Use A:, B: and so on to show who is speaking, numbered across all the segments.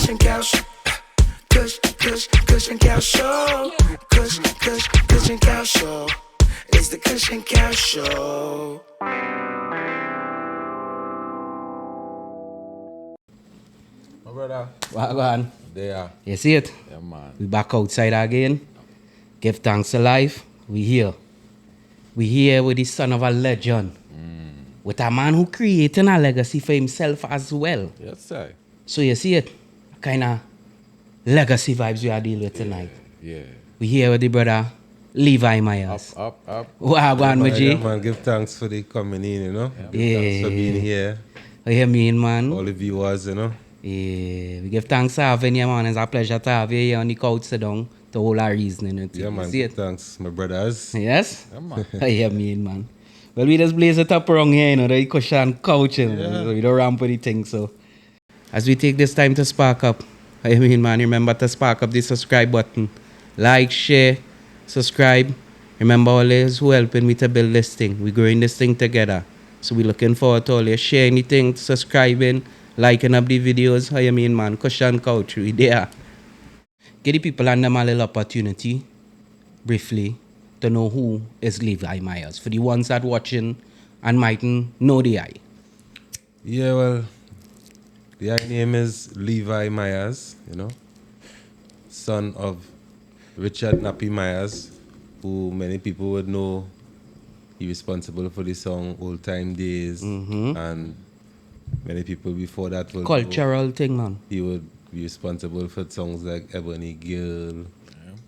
A: Kush and Cow Show. Kush and Cow Show. Kush and Cow Show. It's the Kush and Cow Show.
B: My brother.
C: Wagwan.
B: There.
C: You see it?
B: Yeah, man.
C: We back outside again. Give thanks to life. We here. We here with the son of a legend. With a man who created a legacy for himself as well.
B: Yes, sir.
C: So you see it? Kind of legacy vibes we are dealing with tonight.
B: Yeah.
C: We here with the brother Levi Myers.
B: Up.
C: Wagwan, my G.
D: Yeah, man, give thanks for the coming in, you know.
C: Yeah.
D: Give thanks for being here.
C: You hear me, man?
D: All the viewers, you know.
C: Yeah, we give thanks for having you, man. It's a pleasure to have you here on the couch, sit down, to hold our reasoning. With you.
D: Yeah, man,
C: See
D: give
C: it?
D: thanks, my brothers.
C: Yes?
B: Yeah, man.
C: I hear me, man. Well, we just blaze it up around here, you know, the cushion couch, you know, so we don't ramp with the thing, so. As we take this time to spark up, I mean, man, remember to spark up the subscribe button. Like, share, subscribe. Remember all those who helping me to build this thing. We're growing this thing together. So we're looking forward to all you share anything, subscribing, liking up the videos. How you mean, man? Cushion couch, we there. Give the people and them a little opportunity, briefly, to know who is Levi Myers. For the ones that watching and mightn't know the eye.
D: Yeah, well, the name is Levi Myers, you know. Son of Richard Nappy Myers, who many people would know he responsible for the song Old Time Days. And many people before that would
C: Cultural thing, man.
D: he would be responsible for songs like Ebony Gill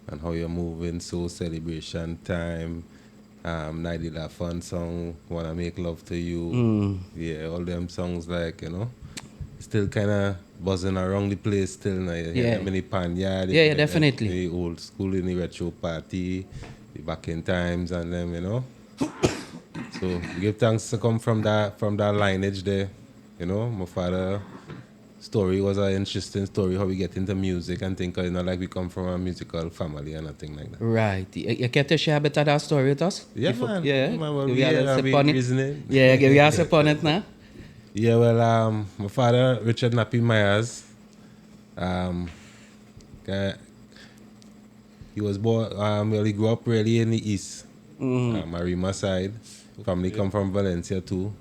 D: and How You're Moving, Soul Celebration Time, Night of That Fun song, Wanna Make Love to You. Yeah, all them songs like, you know, still kind of buzzing around the place still now.
C: Yeah.
D: Many Panyard.
C: Yeah, definitely.
D: The old school in the retro party, the back in times and them, you know. So we give thanks to come from that lineage there. You know, my father story was an interesting story, how we get into music and think, you know, like we come from a musical family and nothing like that.
C: Right. You care to share a bit of that story with us?
D: Yeah, man.
C: Yeah.
D: Man, well,
C: Give
D: we
C: me a
D: here
C: little
D: and
C: sip
D: we
C: on it.
D: reasoning.
C: Yeah, give me a sip on it now.
D: Yeah, well, my father, Richard Nappy Myers, he was born, well, he grew up really in the east, Marima side. Family come from Valencia too.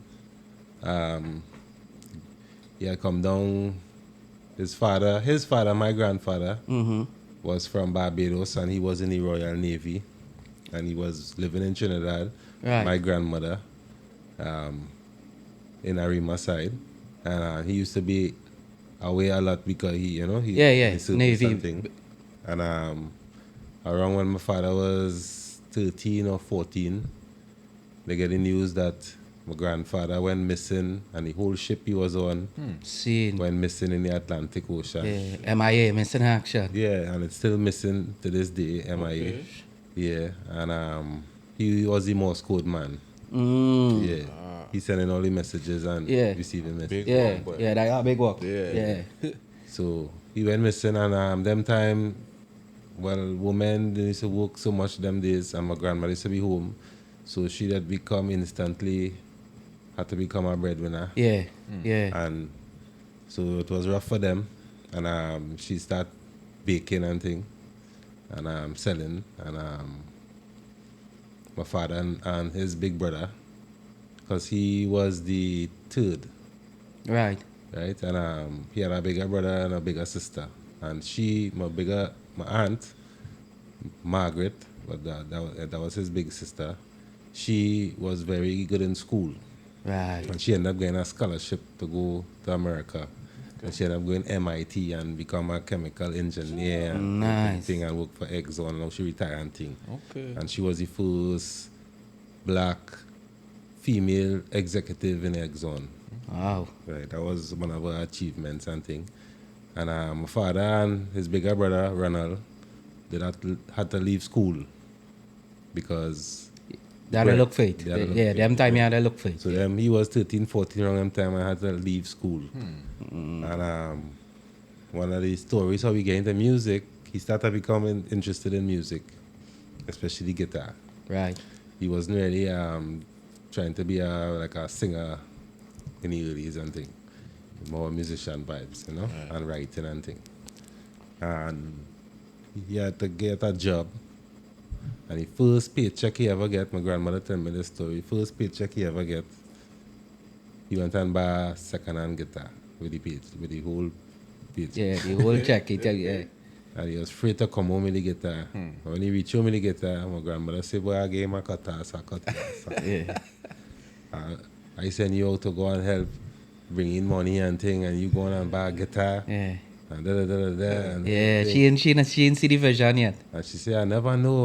D: He had come down, his father, my grandfather, was from Barbados and he was in the Royal Navy and he was living in Trinidad.
C: Right.
D: My grandmother, in Arima side. And he used to be away a lot because he
C: Navy.
D: something. And around when my father was 13 or 14, they get the news that my grandfather went missing and the whole ship he was on went missing in the Atlantic Ocean.
C: Yeah, MIA, missing action.
D: Yeah, and it's still missing to this day, MIA.
B: Okay.
D: Yeah, and he was the Morse code man. Yeah. He sending all the messages and receiving messages.
B: Big work, boy.
C: Yeah, that big work.
B: Yeah.
D: So he went missing and them time, well, women they used to work so much them days and my grandmother used to be home. So she had to become a breadwinner.
C: Yeah.
D: And so it was rough for them. And she started baking and thing and selling. And my father and his big brother, because he was the third.
C: Right.
D: Right? And he had a bigger brother and a bigger sister. And my aunt, Margaret, but that was his big sister, she was very good in school.
C: Right.
D: And she ended up getting a scholarship to go to America. And she ended up going MIT and become a chemical engineer and
C: Nice.
D: thing and work for Exxon. Now she retired and thing.
B: Okay.
D: And she was the first black female executive in Exxon.
C: Wow.
D: Right, that was one of her achievements and thing. And my father and his bigger brother, Ronald, had to leave school because
C: They had to look for it.
D: They had to look
C: Yeah,
D: for
C: them
D: it.
C: time you had to look for it.
D: So he was 13, 14 around them time I had to leave school. And one of the stories how we get into music, he started becoming interested in music, especially guitar.
C: Right.
D: He wasn't really trying to be like a singer in the early and thing. more musician vibes, you know, and writing and thing. And he had to get a job. And the first paycheck he ever get, my grandmother tell me this story, first paycheck he ever get, he went and buy a second-hand guitar with the whole paycheck.
C: Yeah, the whole check it, yeah.
D: And he was free to come home with the guitar. When he reached home with the guitar, my grandmother said, boy, I gave him a cutlass, a cutlass.
C: Yeah.
D: I send you out to go and help bring in money and thing, and you go on and buy a guitar.
C: Yeah.
D: And and
C: Yeah,
D: thing.
C: she ain't see the vision yet.
D: And she said, I never know,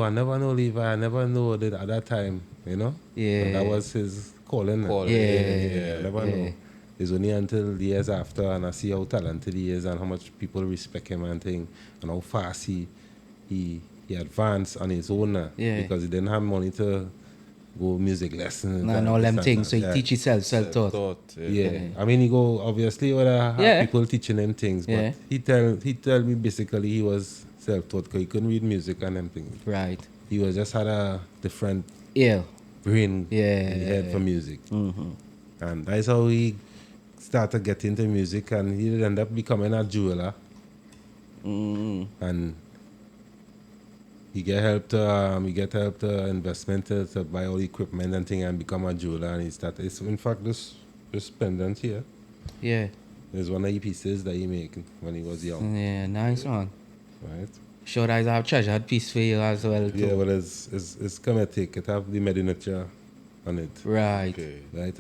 D: Levi, I never know that at that time, you know?
C: Yeah.
D: And that was his calling.
C: Yeah.
D: I never know. It's only until the years after, and I see how talented he is and how much people respect him and thing, and how fast he advanced on his own now,
C: Yeah.
D: because he didn't have money to go music lessons.
C: And all them things, so he teach himself self-taught.
B: Thought,
D: Yeah. I mean, he go obviously would have
C: Yeah.
D: people teaching him things, but
C: Yeah.
D: he tell me basically he was self-taught because he couldn't read music and them things.
C: Right.
D: He was just had a different
C: Yeah.
D: brain
C: Yeah.
D: in the head for music,
C: Mm-hmm.
D: and that's how he started getting into music, and he ended up becoming a jeweler, and he get help to investment to buy all the equipment and thing and become a jeweler, and he started. In fact, this pendant here
C: Yeah.
D: is one of the pieces that he made when he was young,
C: Yeah, nice one.
D: right?
C: Sure, I have treasured piece for you as well. Too.
D: Yeah, well, it's Kemit. It have the miniature on it.
C: Right.
B: Okay.
D: Right,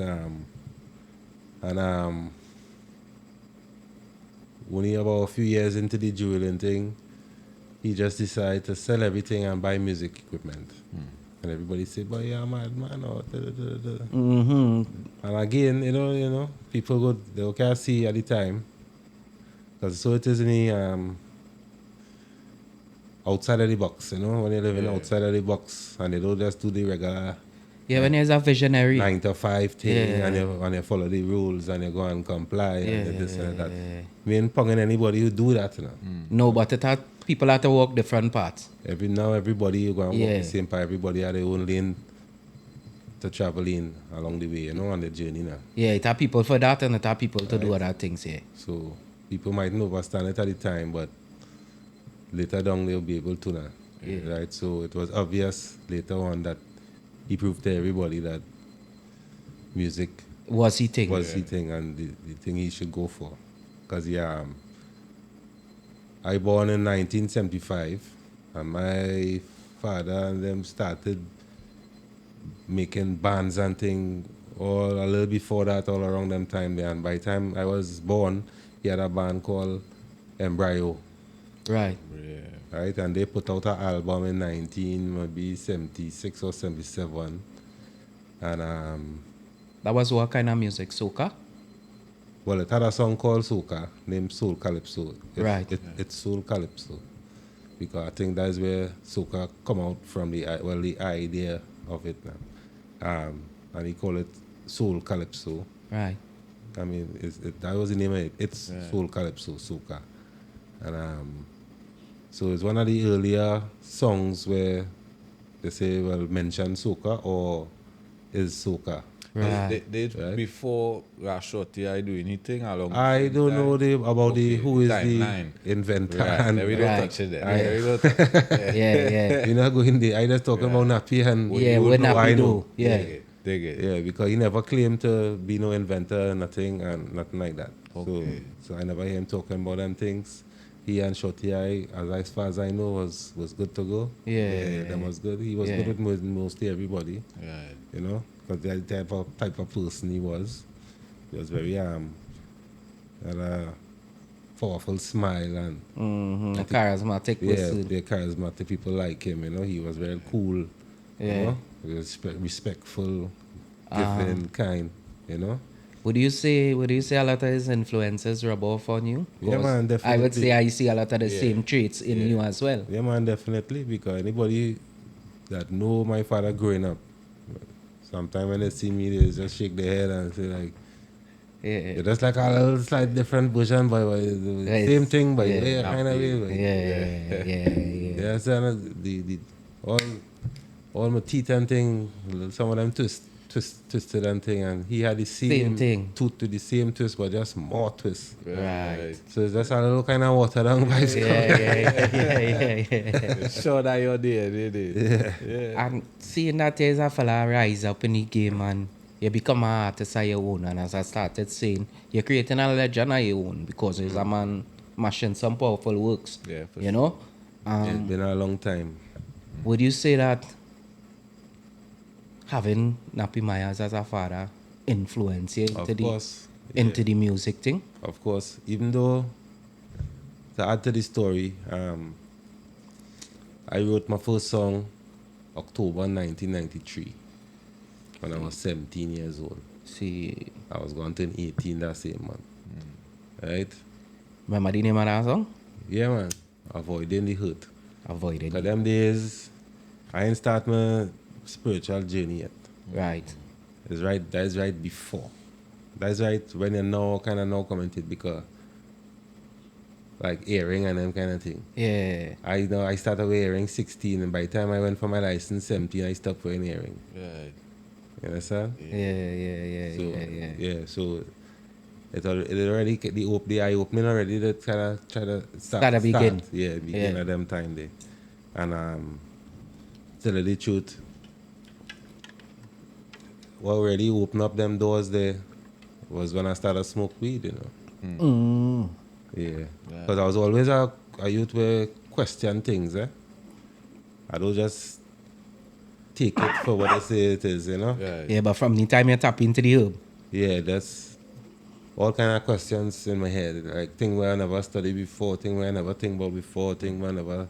D: and only about a few years into the jeweling thing, he just decided to sell everything and buy music equipment. And everybody said, "But yeah, mad man," or da, da, da, da.
C: Mm-hmm.
D: And again, you know, people they can't see at the time, because so it is in the outside of the box, you know, when you're living outside of the box, and they don't just do the regular
C: Yeah, when there's a visionary.
D: 9 to 5 thing,
C: Yeah.
D: and you follow the rules and you go and comply and you this and that.
C: Yeah.
D: We ain't ponging anybody who do that, you know.
C: No, but people have to walk different paths.
D: Everybody you go and walk
C: Yeah.
D: the same path. Everybody have their own lane to travel in along the way, you know, on the journey now.
C: Yeah, it have people for that and it have people to do other things, yeah.
D: So people might not understand it at the time, but later down they'll be able to now.
C: Yeah.
D: Right? So it was obvious later on that he proved to everybody that music
C: Was he thing?
D: was the thing and the thing he should go for. Because I born in 1975, and my father and them started making bands and thing all a little before that, all around them time there. And by the time I was born, he had a band called Embryo,
C: Right.
B: Yeah.
D: right? And they put out an album in 1976 or 77. And
C: That was what kind of music? Soca?
D: well, it had a song called Soca, named Soul Calypso.
C: Right.
D: It's Soul Calypso. Because I think that's where Soca come out from, the idea of it now. And he call it Soul Calypso.
C: Right.
D: I mean, that was the name of it. It's Soul Calypso, Soca. And so it's one of the earlier songs where they say, well, mention Soca or is Soca.
C: Right.
B: They before Rasta I do anything along.
D: I don't know about who is
B: timeline.
D: the inventor.
B: Right.
D: And
B: We don't
C: Right.
B: touch it there.
D: Right.
B: We don't touch it.
C: Yeah.
D: we're not going there. I just talking about Nappy and
C: Yeah,
D: you
C: we're
D: know,
C: not
D: I
C: we
D: know.
C: do. Yeah.
B: Dig it.
D: Yeah, because he never claimed to be no inventor, nothing, and nothing like that.
B: Okay.
D: So I never hear him talking about them things. He and Shorty I, as far as I know, was good to go.
C: Yeah.
D: That was good. He was
C: Yeah.
D: good with mostly everybody,
B: Right.
D: you know, because the type of person he was. He was very had a powerful smile and
C: Mm-hmm. A charismatic person.
D: the charismatic people like him. You know, he was very cool.
C: Yeah.
D: You know, he was respectful, giving, kind. You know.
C: Would you say a lot of his influences rub off on you?
D: Yeah,
C: 'Cause
D: man,
C: I would
D: definitely.
C: say I see a lot of the same traits in you as well.
D: Yeah, man, definitely. Because anybody that know my father growing up, sometimes when they see me, they just shake their head and say like,
C: Yeah.
D: "You're just like a little slight different version, but
C: Right.
D: same thing, but
C: Yeah.
D: kind of way." But
C: Yeah.
D: yeah, so the all my teeth and thing, some of them twisted and thing, and he had the
C: Same thing.
D: tooth to the same twist, but just more twist.
C: Right.
D: So it's just a little kind of watered down vibes.
C: Yeah.
B: Sure that you're there, did it? Yeah.
C: And seeing that there's a fella rise up in the game and you become an artist of your own, and as I started saying, you're creating a legend of your own because there's a man mashing some powerful works.
B: Yeah, for
C: you know?
D: It's been a long time.
C: Would you say that having Nappy Myers as a father influenced you
D: Of
C: into
D: course.
C: into the music thing?
D: Of course. Even though, to add to the story, I wrote my first song October 1993 when I was 17 years old.
C: See,
D: I was going to turn 18 that same month. Right?
C: remember the name of that song?
D: Yeah, man. Avoiding the hurt.
C: Avoided.
D: Because them days, I ain't start my spiritual journey yet.
C: Right.
D: That is right before. That's right when you now kind of now commented because like earring and them kind of thing.
C: Yeah.
D: I started wearing earring 16 and by the time I went for my license 17 I stopped wearing earring.
B: Right.
D: You understand?
C: Yeah.
D: So it already the eye opening already that kind of try to start.
C: Begin.
D: Yeah, begin at them time there. And tell you the truth, what really opened up them doors there was when I started smoke weed, you know. Yeah. Because I was always a youth where question things, eh? I don't just take it for what I say it is, you know?
B: Right.
C: Yeah, but from the time you tap into the herb.
D: Yeah, that's all kind of questions in my head. Like things where I never studied before, things where I never think about before, things where I never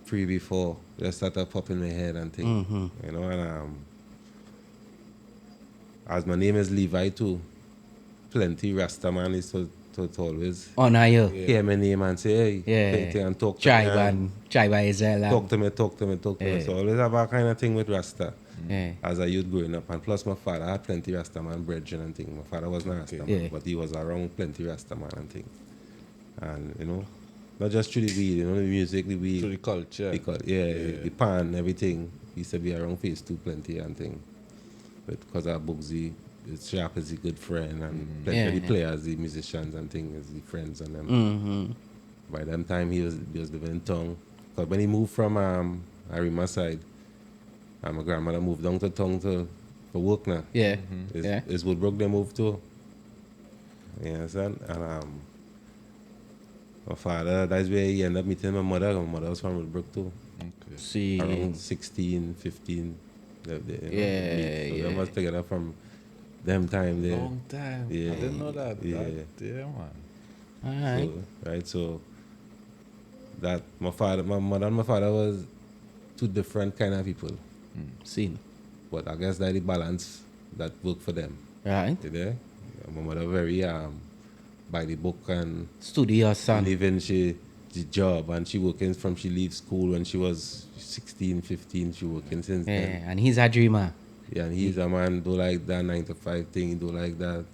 D: pre before. Just started popping in my head and things. You know, and as my name is Levi too, plenty Rasta man is to always
C: Honor you.
D: hear my name and say, hey,
C: Yeah.
D: plenty and talk to me.
C: Tribe Israel.
D: Talk to me. So always have a kind of thing with Rasta.
C: Yeah.
D: As a youth growing up, and plus my father had plenty Rasta man brethren and thing. My father wasn't a Rasta man,
C: Yeah.
D: but he was around plenty Rasta man and thing. And you know, not just through the weed, you know, the music, the weed,
B: To the culture.
D: the pan, everything. He used to be around phase 2 plenty and thing. But because of Bugsy, Sharp is a good friend and plenty of the players, the musicians and things, the friends and them. By that time he was living in town. Because when he moved from Arima side, my grandmother moved down to town for work now.
C: Yeah.
D: Is Woodbrook they moved to. You understand? And my father, that's where he ended up meeting my mother. My mother was from Woodbrook too.
B: Okay.
C: See.
D: Around 16, 15. They,
C: Yeah,
D: so
C: yeah.
D: they must together from them time there.
B: Long time.
D: Yeah.
B: I didn't know that.
D: Yeah.
B: Yeah, man.
C: Alright.
D: So that my mother and my father was two different kind of people.
C: Seen.
D: But I guess that the balance that worked for them.
C: Right.
D: You know? My mother very by the book and
C: Studious son.
D: living the job and she working from she leave school when she was 16, 15, she working since
C: Yeah,
D: then.
C: and he's a dreamer.
D: Yeah, and he's a man do like that 9 to 5 thing, do like that.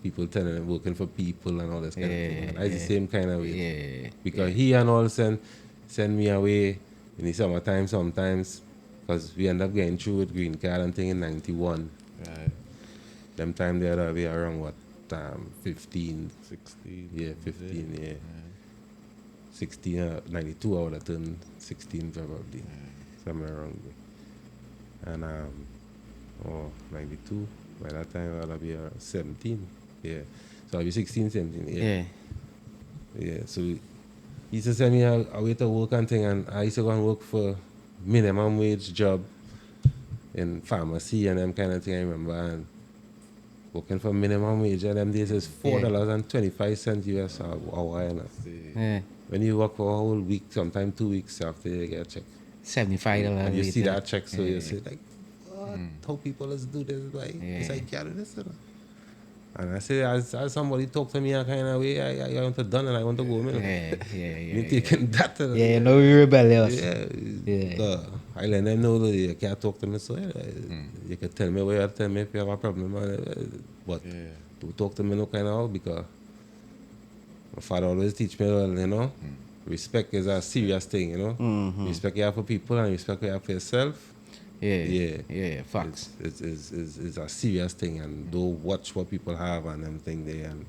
D: People telling him working for people and all this kind of thing. And I the same kind of way.
C: Yeah.
D: Because he and all send me away in the summertime sometimes because we end up getting through with green card and thing in 91.
B: Right.
D: Them time they had be around what 15.
B: 16.
D: Yeah, 15, yeah. 16, 92 I would have turned 16 probably. Somewhere around there. And 92, by that time I'll be 17. Yeah. So I'll be 16, 17, yeah. Yeah, so he used to send me away to work and thing, and I used to go and work for minimum wage job in pharmacy and them kind of thing, I remember. And working for minimum wage at them days is $4.25 US hour. You know.
C: Yeah.
D: When you work for a whole week, sometimes 2 weeks after you get a check.
C: $75
D: And you see
C: later.
D: that check, so you say like, what? How people let's do this? Like, it's like, carry this, you know? And I say, as somebody talk to me a kind of way, I want to done and I want to go, man. You taking that.
C: Yeah, you know, we rebellious.
D: Yeah. I let them know that you can't talk to me, so you can tell me where you tell me if you have a problem. But don't talk to me no kind of how because my father always teach me, well, you know, respect is a serious thing, you know. Respect you have for people and respect you have for yourself.
C: Yeah, facts.
D: It's a serious thing, and don't watch what people have and them thing there. And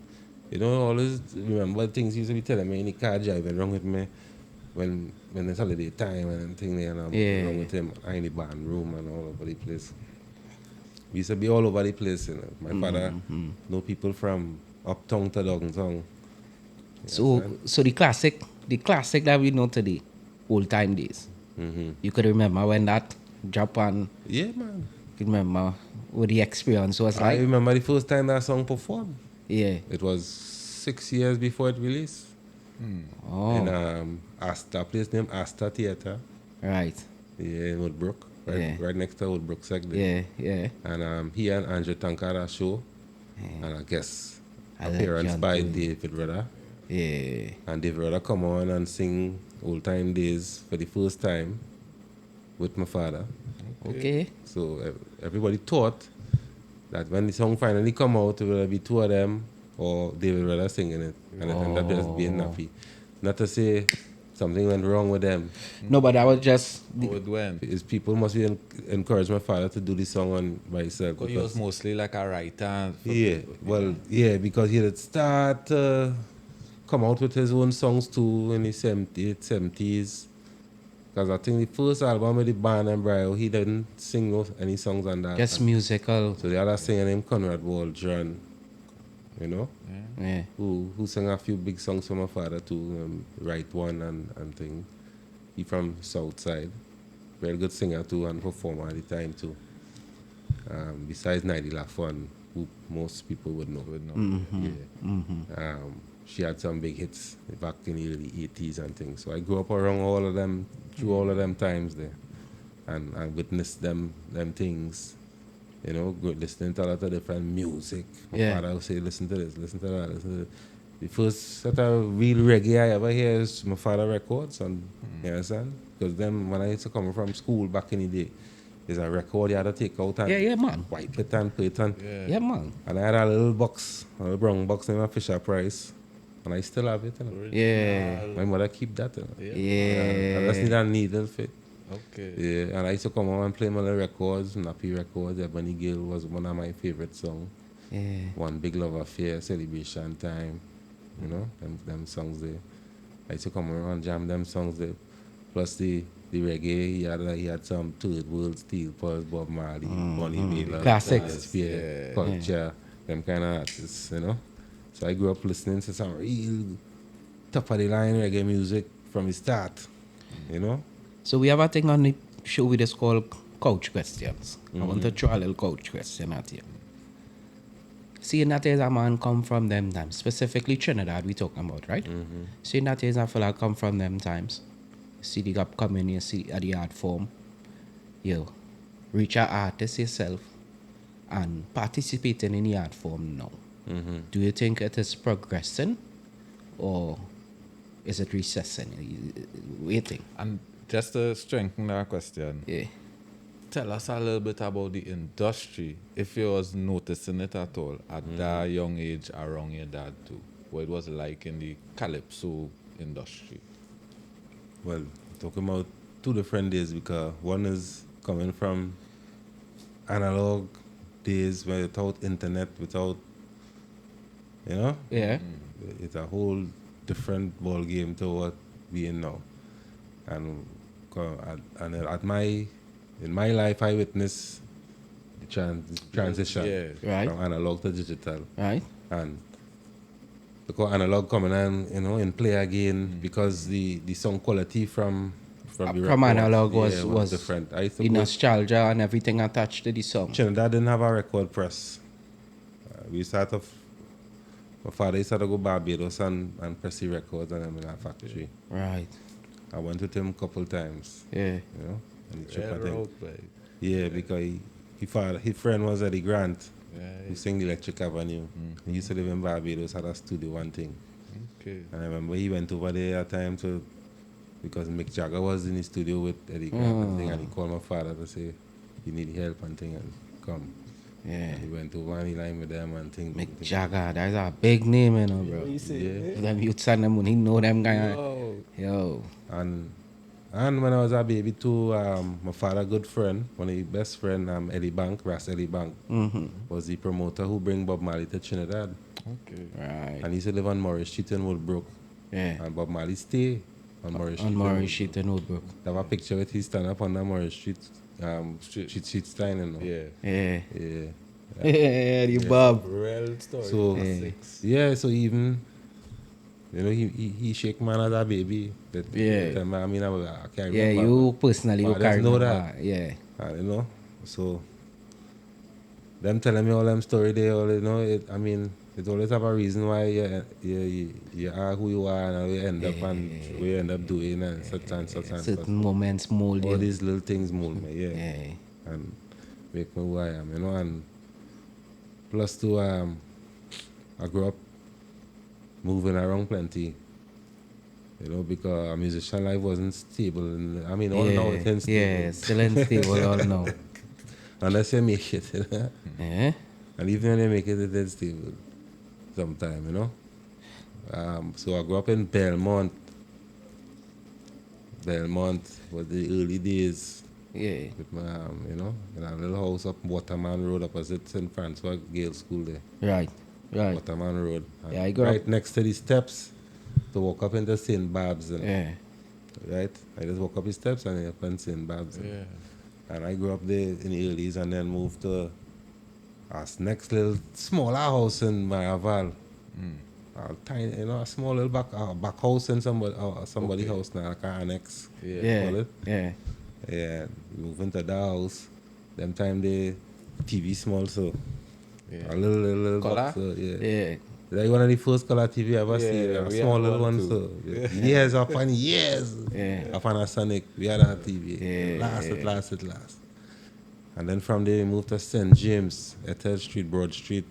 D: you know, always remember things you used to be telling me in the car driving wrong with me when it's holiday time and them thing there, and I'm wrong with him. I in the band room and all over the place. We used to be all over the place. You know. My father know people from uptown to downtown.
C: So the classic that we know today, old time days. You could remember when that drop on.
D: Yeah, man.
C: You remember what the experience was
D: I
C: like.
D: remember the first time that song performed.
C: Yeah.
D: It was 6 years before it released. In Asta, a place named Asta Theatre.
C: Right.
D: Yeah, in Woodbrook. Right next to Woodbrook sector.
C: Yeah.
D: And he and Andrew Tank had a show. And I guess
C: A
D: appearance
C: legend
D: by
C: too.
D: David Rudder.
C: Yeah.
D: And David Rudder come on and sing Old Time Days for the first time with my father.
C: Okay.
D: So everybody thought that when the song finally come out, it will be two of them or David Rudder singing it. And it ended up just being nappy. Not to say something went wrong with them.
C: No, but that was just
B: How it went.
D: Is people must be encourage my father to do the song on by himself.
B: Because he was mostly like a writer.
D: Because he had start come out with his own songs too in the 70s. Because I think the first album with the band and Brio, he didn't sing any songs on that.
C: just musical.
D: So the other singer named Conrad Waldron, you know,
C: Yeah.
D: who sang a few big songs for my father too, Right One and thing. He from Southside. Very good singer too and performer at the time too. Besides Nidhi Lafon, who most people would know. She had some big hits back in the early 80s and things. So I grew up around all of them, through all of them times there. And I witnessed them things, you know, listening to a lot of different music. My father would say, listen to this, listen to that, listen to this. The first set of real reggae I ever hear is my father records, and you understand? Because then when I used to come from school back in the day, there's a record you had to take out and
C: Yeah, man.
D: wipe it and play it on.
C: Yeah, man.
D: And I had a little box, a little brown box named Fisher Price, and I still have it. You know?
C: Yeah.
D: My mother keep that. You know?
C: Yeah.
D: I just need a needle fit.
B: Okay.
D: Yeah, and I used to come home and play my little records, Nappy records. Ebony Gill was one of my favorite songs.
C: Yeah.
D: One Big Love Affair, Celebration Time, you know, them songs there. I used to come around and jam them songs there. Plus the reggae, he had some Third World, Steel Pulse, Bob Marley, Bonnie Miller,
C: Classics.
D: Spear, Culture, them kind of artists, you know. So I grew up listening to some real top of the line reggae music from the start, you know.
C: So we have a thing on the show with us called Couch Questions. I want to throw a little couch question at you. Seeing that there's a man come from them times, specifically Trinidad we talking about, right? Seeing that there's a fella come from them times, see the gap coming, you see at the art form, you reach an artist yourself and participating in the art form now. Do you think it is progressing or is it recessing? What do you think?
B: And just to strengthen that question,
C: Yeah.
B: tell us a little bit about the industry, if you was noticing it at all at that young age around your dad too, what it was like in the calypso industry.
D: Well, talking about two different days because one is coming from analog days without internet, without, you know,
C: Yeah.
D: it's a whole different ball game to what we in now. And in my life, I witnessed the transition
C: Right.
D: from analog to digital.
C: Right.
D: And because analog coming in play again because the sound quality from the
C: From
D: records,
C: analog was
D: different. I used to
C: the
D: go
C: nostalgia and everything attached to the song.
D: Trinidad didn't have a record press. We started off. My father used to go Barbados and press the records and them in our factory.
C: Right.
D: I went with him a couple times.
C: Yeah.
D: You know, on the trip, I
B: Red
D: think.
B: Road, babe.
D: Yeah, because his friend was Eddie Grant,
B: Yeah,
D: who sang the Electric Avenue. He used to live in Barbados, had a studio, one thing.
B: okay.
D: And I remember he went over there at time because Mick Jagger was in the studio with Eddie Grant and thing, and he called my father to say, you need help and thing, and come.
C: Yeah.
D: He went over and he lined with them and thing.
C: Mick Jagger, that's a big name, you know, bro.
D: Yeah.
C: Them youths and them, when he know them guy. Yo.
D: And And when I was a baby too, my father, good friend, one of his best friend, Eddie Bank, Rasta Eddie Bank, was the promoter who bring Bob Marley to Trinidad.
B: Okay.
C: Right.
D: And he used to live on Morris Street in Woodbrook.
C: Yeah.
D: And Bob Marley stay on Morris Street.
C: On
D: in
C: Murray
D: Woodbrook.
C: Street in Woodbrook.
D: They have a picture with he stand up on the Morris Street, street sign, you know.
B: Yeah.
C: Yeah.
D: Yeah.
C: Yeah, the Bob.
B: Real story.
D: So,
B: Classics.
D: yeah, so even, you know, he shake man as a baby. That,
C: Yeah.
D: that time, I mean, I can't
C: Yeah,
D: remember.
C: you personally, you
D: But I just
C: carry
D: know
C: that.
D: that.
C: Yeah.
D: You know, so them telling me all them story there, all you know, it always have a reason why you are who you are and we end up and we end up doing and such and such and such.
C: Certain moments mold
D: All
C: you.
D: these little things mold me,
C: Yeah.
D: and make me who I am, you know, and plus too, I grew up moving around plenty. You know, because a musician life wasn't stable. And, all now it's unstable.
C: Yeah, still unstable all now.
D: Unless you make it, you know?
C: Yeah.
D: And even when you make it, it's stable sometime, you know. So I grew up in Belmont. Belmont was the early days
C: Yeah.
D: with my, you know, in a little house up Waterman Road opposite St. Francois Gale School there.
C: Right. Right.
D: Waterman Road. And
C: Yeah, I grew up-
D: right next to the steps to walk up into St. Babs. And,
C: Yeah.
D: right? I just walk up the steps and I up in St. Babs.
B: Yeah.
D: And I grew up there in the earlys and then moved to a next little smaller house in Maraval. A tiny, you know, a small little back house in somebody house now, like an annex.
B: Yeah.
C: Yeah.
D: Call it.
C: Yeah.
D: Yeah, moved into the house. Them time the TV small, so
B: Yeah.
D: a little
B: Colour?
D: box. So, yeah.
C: Yeah.
D: Like one of the first color TV I ever seen.
B: yeah,
D: A
B: we
D: small
B: had
D: little
B: one
D: one,
B: too.
D: so years upon years.
C: Yeah.
D: Upon a Sonic, we had a TV.
C: Yeah.
D: It last. And then from there we moved to St. James, Ethel Street, Broad Street,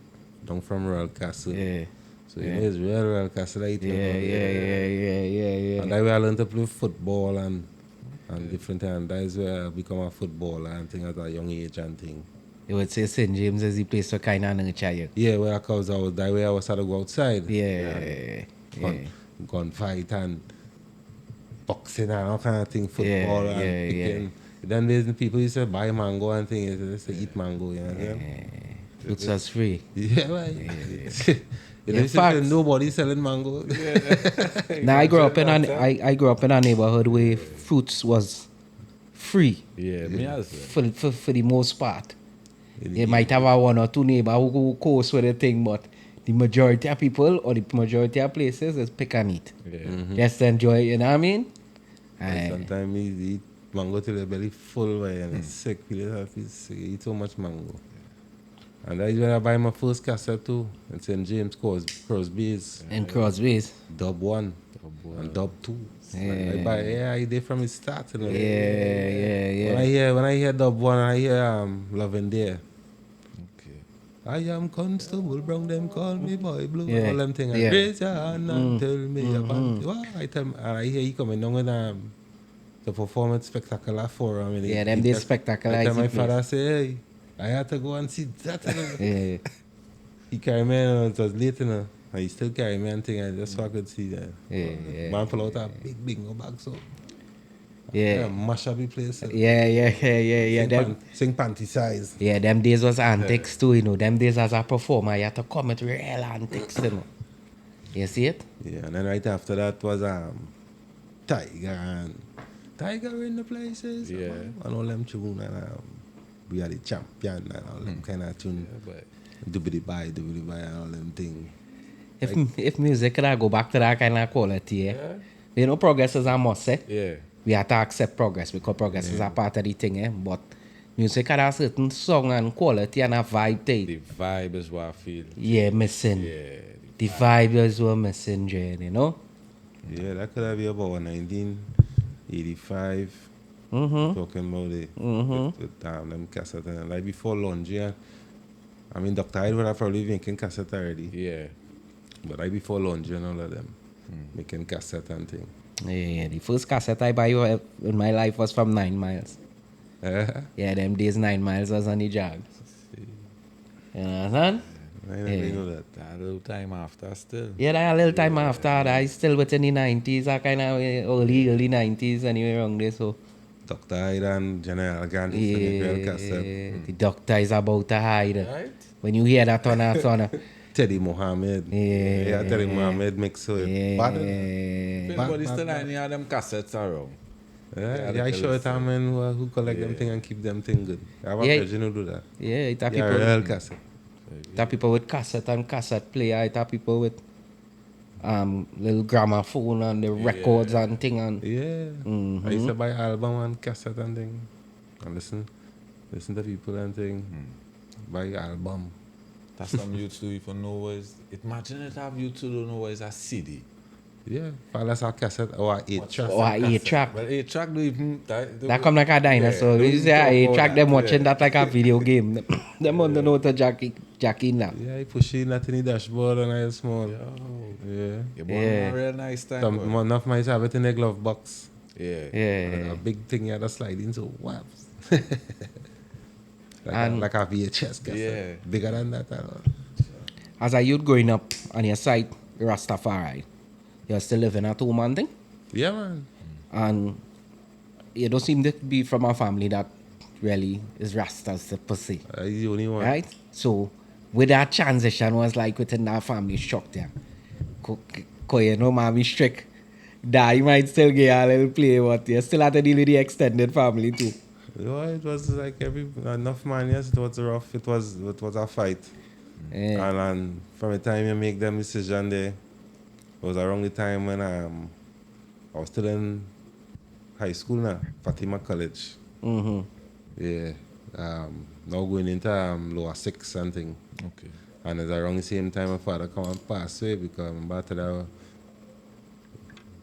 D: down from Royal Castle.
C: Yeah.
D: So you know it's real Royal Castle. Right?
C: Yeah.
D: And that's where I learned to play football and different things. And that is where I become a footballer and things at a young age and thing.
C: You would say St. James is the place to kind of nurture you.
D: Yeah, where I was that way I was had to go outside.
C: Yeah.
D: Gun fight and boxing and all kind of thing, football and picking. Then there's the people used to buy mango and things, they used to eat mango, you know.
C: Which was free.
D: Yeah, right.
C: In fact-
D: Nobody selling mango.
C: Now I grew up in I grew up in a neighborhood where fruits was free
B: Yeah, me as well.
C: for the most part. You might have a one or two neighbor who course with the thing, but the majority of people or the majority of places is pick and eat.
B: Yeah.
C: Just enjoy, you know what I mean?
D: Sometimes you eat mango till your belly full and it's sick. You have to eat so much mango. And that's when I buy my first cassette too. In St. James Crosby's
C: In Crosby's.
D: Dub 1 and Dub 2. I buy I did from the start. You know.
C: Yeah.
D: When I hear Dub 1, I hear Love and Dare.
B: Okay.
D: I am Constable Brown, them call me Boy Blue.
C: Yeah.
D: All them things.
C: Yeah.
D: Raise your hand and tell me about it. Wow, I hear you coming down with the performance spectacular forum.
C: Yeah, them days spectacular.
D: I tell
C: is
D: my
C: the place.
D: father say, hey, I had to go and see that.
C: Yeah.
D: He carried me, it was late, you know. And he still carry me and thing, and just so I could see that.
C: Yeah.
D: Man pull out a big bingo bag, so.
C: Yeah.
D: Mash up the place.
C: Yeah.
D: Sing panty size.
C: Yeah, them days was antics too, you know. Them days as a performer, you had to come with real antics, you know. You see it?
D: Yeah, and then right after that was Tiger in the places.
B: Yeah.
D: And all them tune and we are the champion and all them kind of tune.
B: Yeah, but
D: Doobity bye and all them thing.
C: If music could have go back to that kind of quality, you know, progress is a must, eh?
B: yeah.
C: We have to accept progress because progress is a part of the thing, eh? But music had a certain song and quality and a vibe to it.
B: The vibe is what I feel.
C: Yeah, missing.
B: Yeah.
C: The vibe is what missing, Jane, you know?
D: Yeah, that could have been about 1985. Talking about it with them cassette and like before Laundry. I mean, Dr. Hyde would have probably making cassette already.
B: Yeah.
D: But like before Laundry and all of them making cassette and thing.
C: Yeah, the first cassette I buy in my life was from 9 Miles. Yeah, them days 9 Miles was on the jag. You know what I'm saying?
D: I never
C: Yeah.
D: know that.
B: That little time after still.
C: Yeah, that a little time after that, I still within the 90s, that kind of early 90s anyway around there, so.
D: Dr. Hyde and General Gandhi sing it real cassette.
C: Yeah, the doctor is about to hide.
B: Right?
C: When you hear that on a son.
D: Teddy Mohammed.
C: Yeah.
D: Teddy Mohammed mix with bad.
B: If
C: Yeah.
B: anybody
D: Bad,
B: still
D: bad.
B: have any of them cassettes around.
D: Yeah, I show it a man who collect them thing and keep them thing good. I have a
C: Yeah.
D: version who do that.
C: Yeah, it have
D: Yeah,
C: people.
D: real cassette.
C: It have people with cassette and cassette player. It have people with little gramophone and the records and thing and
D: Yeah. I used to buy album and cassette and thing. And listen to people and thing. Buy album.
B: That's some youths do even know what is. Imagine it have youths who don't know what is a CD.
D: Yeah. That's a cassette or a 8-track.
C: or a 8-track.
B: But 8-track do even.
C: That come like a dinosaur.
B: don't
C: You say
B: talk
C: a
B: about
C: 8-track,
B: that,
C: them watching
B: yeah.
C: that like a video game. Them don't know to jack in now.
D: Yeah, I push in that in the dashboard and I small.
B: Yo.
D: Yeah.
B: You born
C: Yeah.
B: a real nice time.
D: Some
B: boy.
D: one of might have it in a glove box.
B: Yeah.
C: Yeah.
D: A big thing you had to slide into whaps.
C: And-
D: like a VHS cassette.
B: Yeah.
D: Bigger than that.
C: As a youth growing up on your side, Rastafari, you're still living at home and thing.
D: Yeah, man.
C: And you don't seem to be from a family that really is Rastas per se.
D: He's the only one.
C: Right? So, with that transition was like within that family structure. Because you know, mommy strict. That you might still get a little play, but you still have to deal with the extended family too.
D: Yeah, it was like enough man, yes, it was rough. It was a fight.
C: Yeah.
D: And from the time you make them decision there, it was around the time when I was still in high school now, Fatima College.
C: Mm-hmm.
D: Yeah. Now going into lower 6 and thing.
B: Okay.
D: And it's around the same time my father come and pass away because I'm about to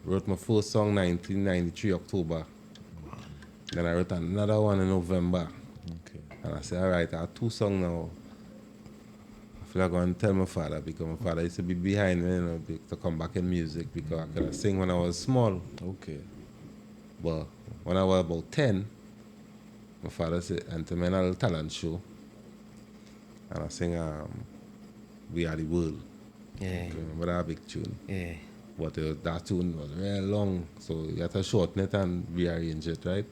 D: wrote my first song 1993 October. Then I wrote another one in November.
B: Okay.
D: And I said, all right, I have 2 songs now. I feel like I'm going to tell my father because my father used to be behind me, you know, to come back in music because I could sing when I was small.
B: Okay.
D: But when I was about 10, my father said, enter me in a little talent show. And I sing We Are the World.
C: Yeah.
D: Remember that big tune?
C: Yeah.
D: But that tune was very long, so you had to shorten it and rearrange it, right?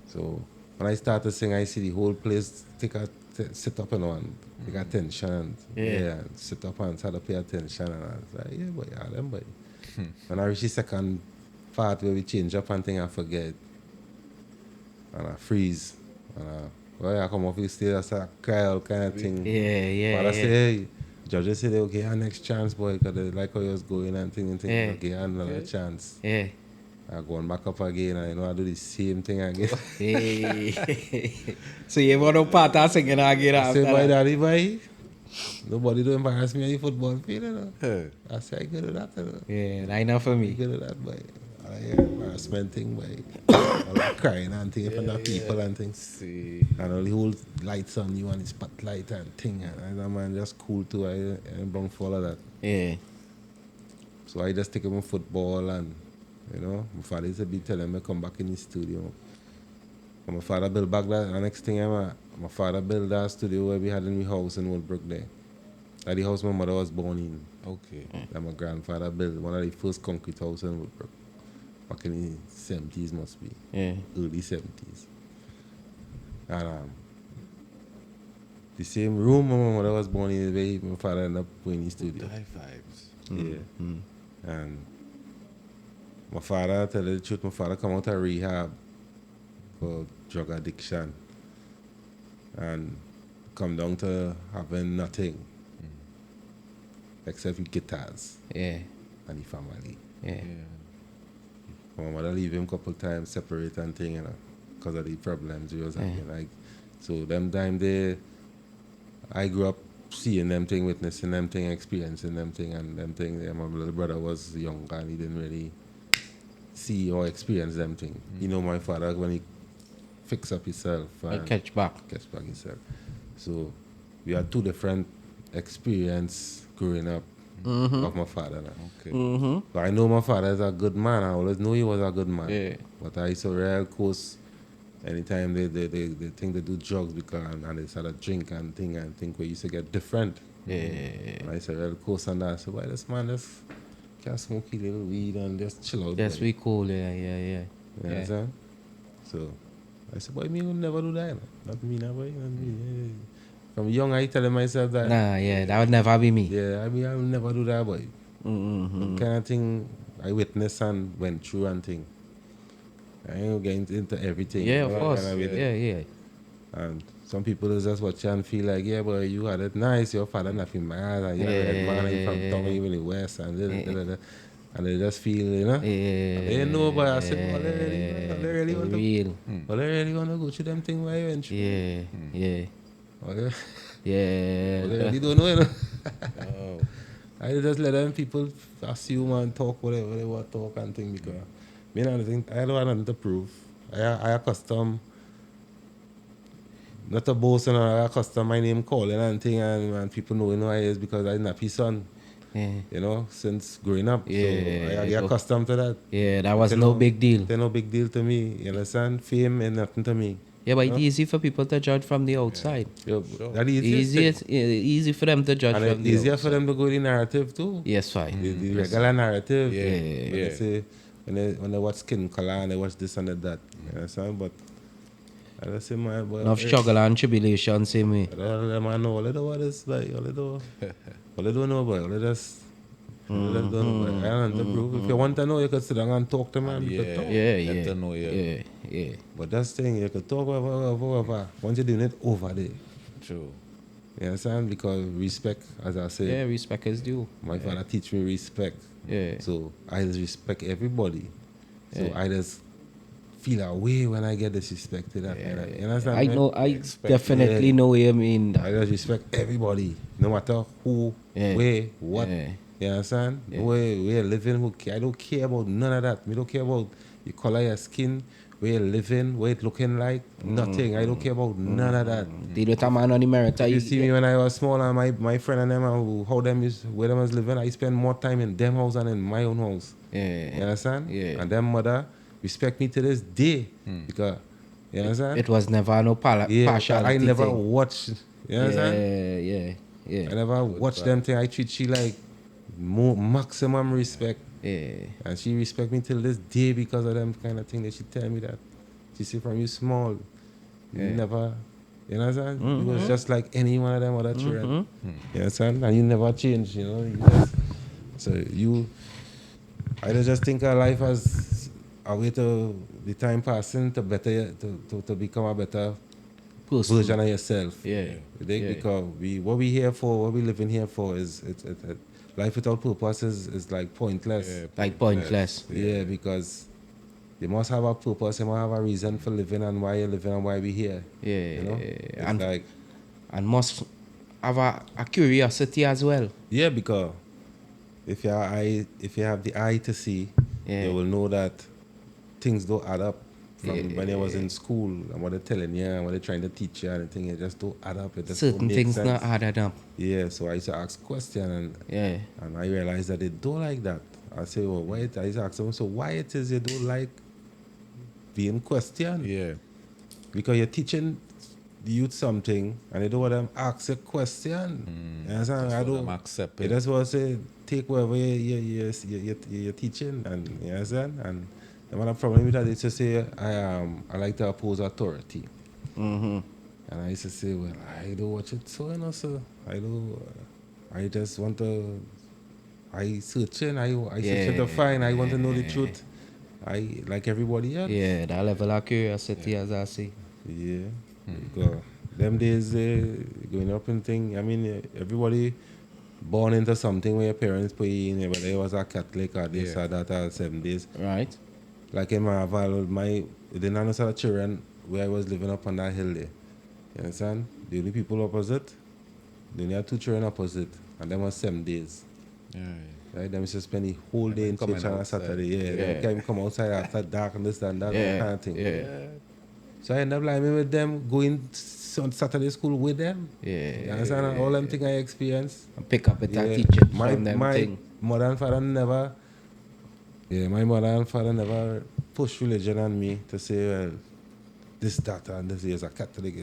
D: So when I start to sing, I see the whole place sit up and on, take attention.
C: Yeah.
D: Sit up and start to pay attention. And I was like, yeah, boy, yeah, them boy. When I reach the second part where we change up and thing, I forget. And I freeze. And I come off the stage, I start cry all kind of thing.
C: Yeah.
D: But I say, hey, judges say, okay, our next chance, boy, because they like how you was going and thing.
C: Yeah.
D: Okay, another chance.
C: Yeah.
D: I go on back up again and I do the same thing again.
C: Hey. So you want to part of singing again
D: I
C: after
D: say, boy,
C: that?
D: daddy, boy, nobody do embarrass me on the football field, you know.
B: Hey.
D: I say, I good at that, you know.
C: Yeah, that enough for
D: I
C: me.
D: good at that, boy. I embarrassment thing, boy. I like crying and thing in front of people and things.
B: See.
D: And all the whole lights on you and the spotlight and thing. And that man just cool too. I don't follow that.
C: Yeah.
D: So I just take him on football and, you know, my father used to be telling me come back in the studio. And my father built back that. The next thing my father built that studio where we had in the house in Woodbrook there. At the house my mother was born in.
B: Okay.
D: That my grandfather built one of the first concrete houses in Woodbrook. Back in the 70s must be.
C: Yeah.
D: Early 70s. And the same room my mother was born in, where my father ended up going in the studio.
B: High vibes.
D: Yeah. And my father, tell you the truth, my father come out of rehab for drug addiction. And come down to having nothing. Except with guitars
C: Yeah.
D: and the family.
C: Yeah.
B: Yeah.
D: My mother leave him a couple times separate and thing, you know, because of the problems he was having. Like, so them time there, I grew up seeing them thing, witnessing them thing, experiencing them thing, and them thing. Yeah, my little brother was younger and he didn't really see or experience them thing. You know, my father when he fix up himself
C: I
D: and
C: catch back.
D: catch back himself. So we had 2 different experience growing up of my father now.
B: Okay.
C: Mm-hmm.
D: So I know my father is a good man. I always knew he was a good man.
C: Yeah.
D: But I used to real close anytime they think they do drugs because and they start to drink and think where you used to get different.
C: Yeah.
D: I said, well, course on that. So why this man just can't smoke a little weed and just chill out.
C: Yes,
D: boy.
C: we cool. Yeah.
D: You understand? So I said, boy, me will never do that. Not me, nah, boy. Not me. Yeah. From young, I telling myself that.
C: Nah, yeah, that would never be me.
D: Yeah, I mean, I will never do that, boy.
C: Mm-hmm.
D: Kind of thing I witnessed and went through and thing. I ain't getting into everything.
C: Yeah,
D: you
C: of
D: know,
C: course.
D: kinda with it.
C: Yeah.
D: And some people is just watch and feel like, yeah, boy, you had it nice. Your father nothing mad. And you're a red man. And you from town, you in the west. And they just feel, you know.
C: Yeah.
D: And they know, but I said, well, they really
C: For
D: want to.
C: real.
D: Well, they really want to go through them thing where you went through.
C: Yeah.
D: Well, they
C: Yeah.
D: really don't know, you know.
B: Oh.
D: I just let them people assume and talk whatever they want to talk and thing because me not think I don't have nothing to prove. I accustomed not to boast and I accustomed my name calling and thing and people know who I is because I'm Nappy's son.
C: Yeah.
D: You know, since growing up.
C: Yeah,
D: So I get accustomed to that.
C: Yeah, that was
D: They
C: no
D: know-
C: big deal.
D: They're no big deal to me. You understand? Fame and nothing to me.
C: Yeah, but
D: Huh?
C: it's easy for people to judge from the outside.
D: Yo, that easiest thing.
C: Easy for them to judge
D: And
C: from
D: it's
C: the
D: easier
C: outside.
D: for them to go the narrative too.
C: Yes, fine.
D: The regular narrative.
B: Yeah,
D: When they
B: yeah.
D: say when they watch skin color and they watch this and that. You understand? But I just say my boy.
C: Enough struggle and tribulation, same way.
D: All of them I know. All they do is like all they don't know boy. All they just all they don't know boy. I don't know to prove. If you want to know, you could sit down and talk to man. You could talk.
B: Get to know you.
C: Yeah.
D: But that's the thing. You could talk whatever. Once you're doing it over there.
B: True.
D: You understand? Because respect, as I say,
C: Yeah, respect is due.
D: my father teach me respect.
C: Yeah.
D: So I just respect everybody. So
C: Yeah.
D: I just feel a way when I get disrespected. You understand?
C: I
D: man?
C: know, I definitely know what you mean.
D: I just respect everybody, no matter who,
C: Yeah.
D: where, what.
C: Yeah.
D: You understand?
C: Yeah.
D: Where you're living, I don't care about none of that. I don't care about your color, your skin, where you're living, what it looking like. Nothing. I don't care about none of that.
C: Deal with a man on the merit.
D: You see me when I was small and my friend and them, how them is, where them was living, I spend more time in them house than in my own house. You
C: Yeah.
D: understand?
C: Yeah.
D: And them mother respect me to this day. Because, you understand?
C: It was never no partiality.
D: I never
C: thing.
D: watched, you understand?
C: Yeah.
D: I never watched them thing. I treat she like maximum respect.
C: Yeah.
D: And she respect me till this day because of them kind of thing that she tell me that. She say from you small, you never, you understand? You was just like any one of them other children. You understand? And you never change, you know? I just think of life as a way to, the time passing to better, to become a better
C: Person.
D: version of yourself.
C: Yeah.
D: You think?
C: Yeah.
D: Because what we here for, what we living here for is life without purpose is like pointless.
C: Like pointless.
D: Yeah, because you must have a purpose, you must have a reason for living and why you're living and why we're here.
C: Yeah.
D: You know? It's
C: And,
D: like,
C: and must have a curiosity as well.
D: yeah, because if you have the eye to see,
C: Yeah.
D: you will know that things don't add up from when you was in school and what they're telling you and what they're trying to teach you and everything, it just don't add up. It just don't
C: Certain
D: make
C: things
D: sense.
C: not added up.
D: Yeah, so I used to ask questions
C: Yeah.
D: and I realized that they don't like that. I say, well, why? I used to ask them, so why it is you don't like being questioned?
B: Yeah.
D: Because you're teaching the youth something and they don't want them ask a question. You understand? I don't
B: accept
D: You
B: it.
D: just want to say, take whatever you're teaching, and you understand? And the one problem with that is to say, I like to oppose authority.
C: Mm-hmm.
D: And I used to say, well, I don't watch it so, you know, sir. I just want to, I searching, I searching to find, I want to know the truth. I, like everybody else.
C: Yeah, that level of curiosity, as I say.
D: Yeah. Because them days, growing up and thing, I mean, everybody born into something where your parents put you in, whether it was a Catholic or this or that or 7 days.
C: Right?
D: Like in my Val, the nanos of children where I was living up on that hill there. You understand? The only people opposite, they only had 2 children opposite, and them was 7 days.
B: Yeah.
D: Right? Them used to spend the whole day in
B: coming
D: church on a
B: outside.
D: Saturday. Yeah. Them can't come outside after dark and this and that
C: Yeah.
D: kind of thing.
C: Yeah.
D: So I end up like with them, going on Saturday school with them.
C: Yeah.
D: You understand? And all them things I experienced.
C: And pick up with a
D: Yeah.
C: teaching
D: My
C: from them thing.
D: mother and father never, my mother and father never pushed religion on me to say, well, this, that, and this is a Catholic.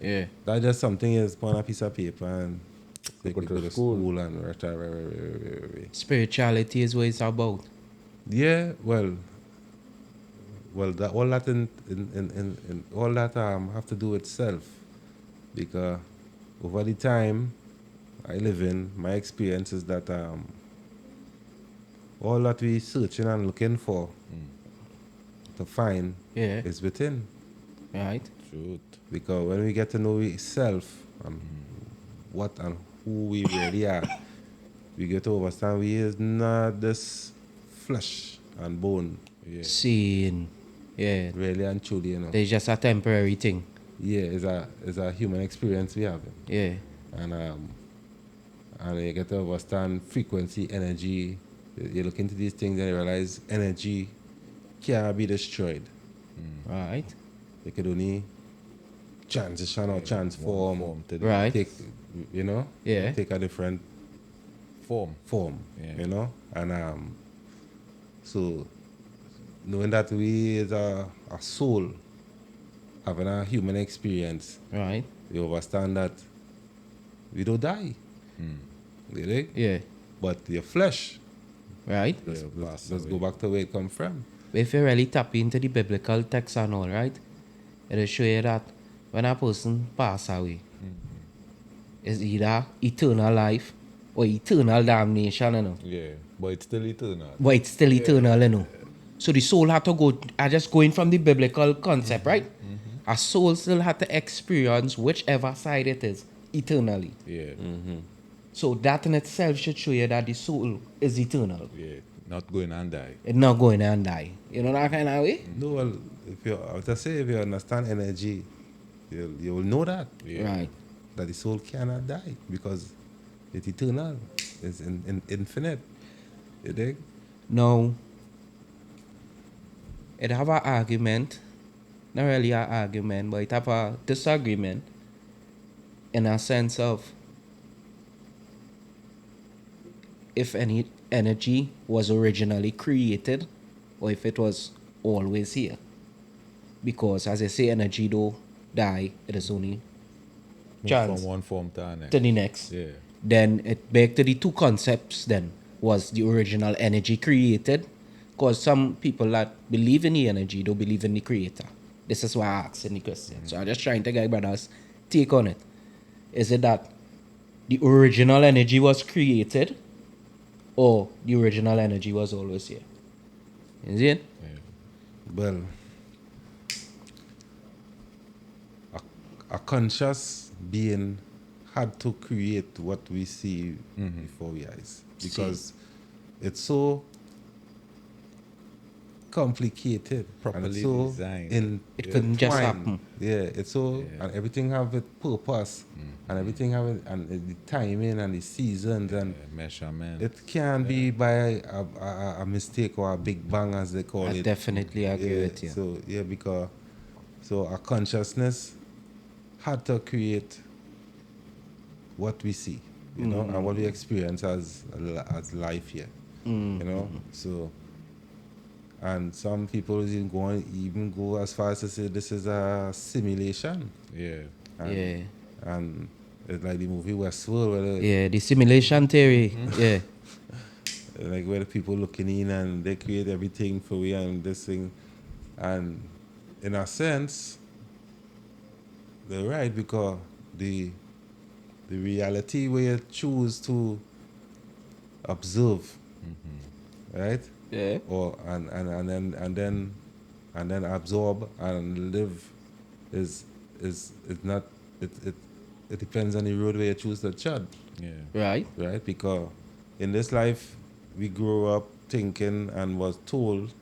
C: Yeah.
D: That's just something is on a piece of paper and Take you
B: to
D: to the
B: school.
D: school and right.
C: Spirituality is what it's about.
D: Yeah, well, that all that in all that have to do with self, because over the time I live in, my experience is that all that we searching and looking for to find
C: Yeah.
D: is within.
C: Right?
B: Truth.
D: Because when we get to know self and what and who we really are, we get to understand we is not this flesh and bone,
B: Yeah.
C: Seeing. Yeah.
D: really and truly, you know.
C: There's just a temporary thing.
D: Yeah, it's a human experience we have.
C: Yeah.
D: And you get to understand frequency, energy. You look into these things and you realize energy can't be destroyed.
C: Right?
D: They could only transition or transform,
B: Form to the
C: Right.
D: take, you know,
C: Yeah.
D: take a different
B: form.
D: form,
B: Yeah.
D: you know, and so knowing that we is a soul having a human experience,
C: Right?
D: you understand that we don't die, you dig?
C: Yeah.
D: But your flesh,
C: Right?
D: let's go back to where it come from.
C: If you really tap into the biblical text and all, right, it'll show you that when a person pass away, it's either eternal life or eternal damnation, you know.
B: Yeah. But it's still eternal.
C: But it's still eternal, you know. So the soul had to go, I just going from the biblical concept, right? A soul still had to experience whichever side it is eternally.
B: Yeah.
D: Mm-hmm.
C: So that in itself should show you that the soul is eternal.
B: Yeah. Not going and die.
C: It's not going to die. You know that kind of way?
D: No, well, if you, I would just say, if you understand energy, you will know that.
B: Yeah.
C: Right.
D: That the soul cannot die because it's eternal, it's infinite. You dig?
C: Now, it have an argument, not really an argument, but it have a disagreement in a sense of if any energy was originally created or if it was always here. Because as I say, energy though die, it is only
B: Move
C: chance
B: from one form to the next.
C: to the next.
B: Yeah.
C: Then it back to the two concepts then. Was the original energy created? Because some people that believe in the energy don't believe in the creator. This is why I asked in the question. So I'm just trying to get brothers' take on it. Is it that the original energy was created or the original energy was always here? Is it?
D: Well, a conscious being had to create what we see before our eyes because it's so complicated,
B: Properly
D: and so
B: designed.
C: It couldn't just
D: intertwined.
C: happen.
D: Yeah, it's so and everything have a purpose, and everything have it, and the timing and the seasons, and
B: Measurement.
D: it can't be by a mistake or a big bang as they call
C: I
D: it.
C: definitely agree
D: Yeah,
C: with you.
D: so yeah, because so our consciousness had to create what we see, you know, and what we experience as life here, you know. So, and some people even go as far as to say this is a simulation,
B: Yeah.
D: and,
C: Yeah.
D: and it's like the movie Westworld, where
C: Yeah, the simulation theory. Yeah.
D: like where the people looking in and they create everything for we and this thing, and in a sense they're right because the reality where you choose to observe, right,
C: Yeah.
D: or and then absorb and live is not it depends on the road where you choose to tread.
B: Yeah.
C: Right.
D: Right? Because in this life, we grow up thinking and was told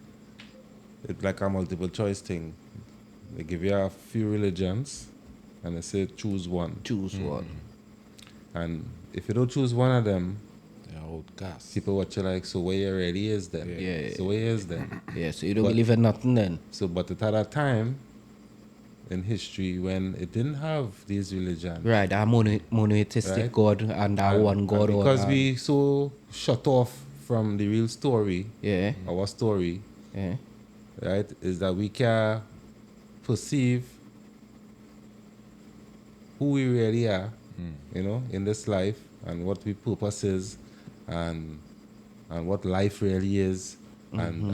D: it's like a multiple choice thing. They give you a few religions and they say choose one.
C: Choose one.
D: And if you don't choose one of them,
B: Yeah, outcast.
D: people watch you like, so where you really is then?
C: Yeah.
D: So where is then?
C: Yeah, so you don't
D: But-
C: believe in nothing then.
D: So, but at that time in history when it didn't have these religions,
C: Right, that monotheistic
D: Right.
C: God and that
D: and-
C: one God.
D: and because
C: or,
D: we so shut off from the real story,
C: Yeah.
D: our story,
C: Yeah.
D: right, is that we can perceive who we really are, you know, in this life, and what we purpose is, and what life really is, and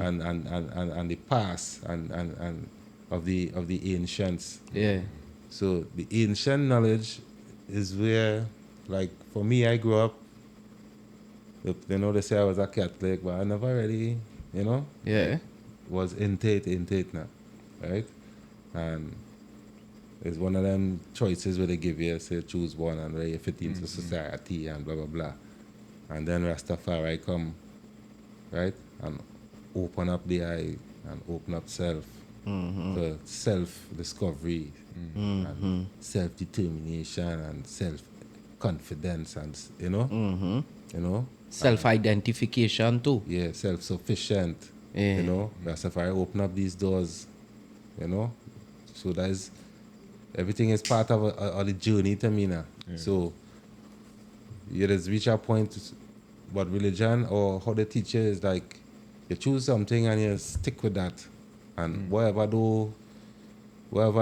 D: the past and of the ancients.
C: Yeah.
D: So the ancient knowledge is where, like for me, I grew up. You know, they say I was a Catholic, but I never really, you know,
C: Yeah.
D: was into it now, right? And it's one of them choices where they give you, say, choose one and where you fit into society and blah, blah, blah. And then Rastafari come, right? And open up the eye and open up self for self-discovery and self-determination and self-confidence and, you know,
C: Self-identification too.
D: yeah, self-sufficient,
C: Yeah.
D: you know. Rastafari open up these doors, you know. So that is, everything is part of the journey to me now. So you just reach a point, what religion or how they teach you is like, you choose something and you stick with that. And whatever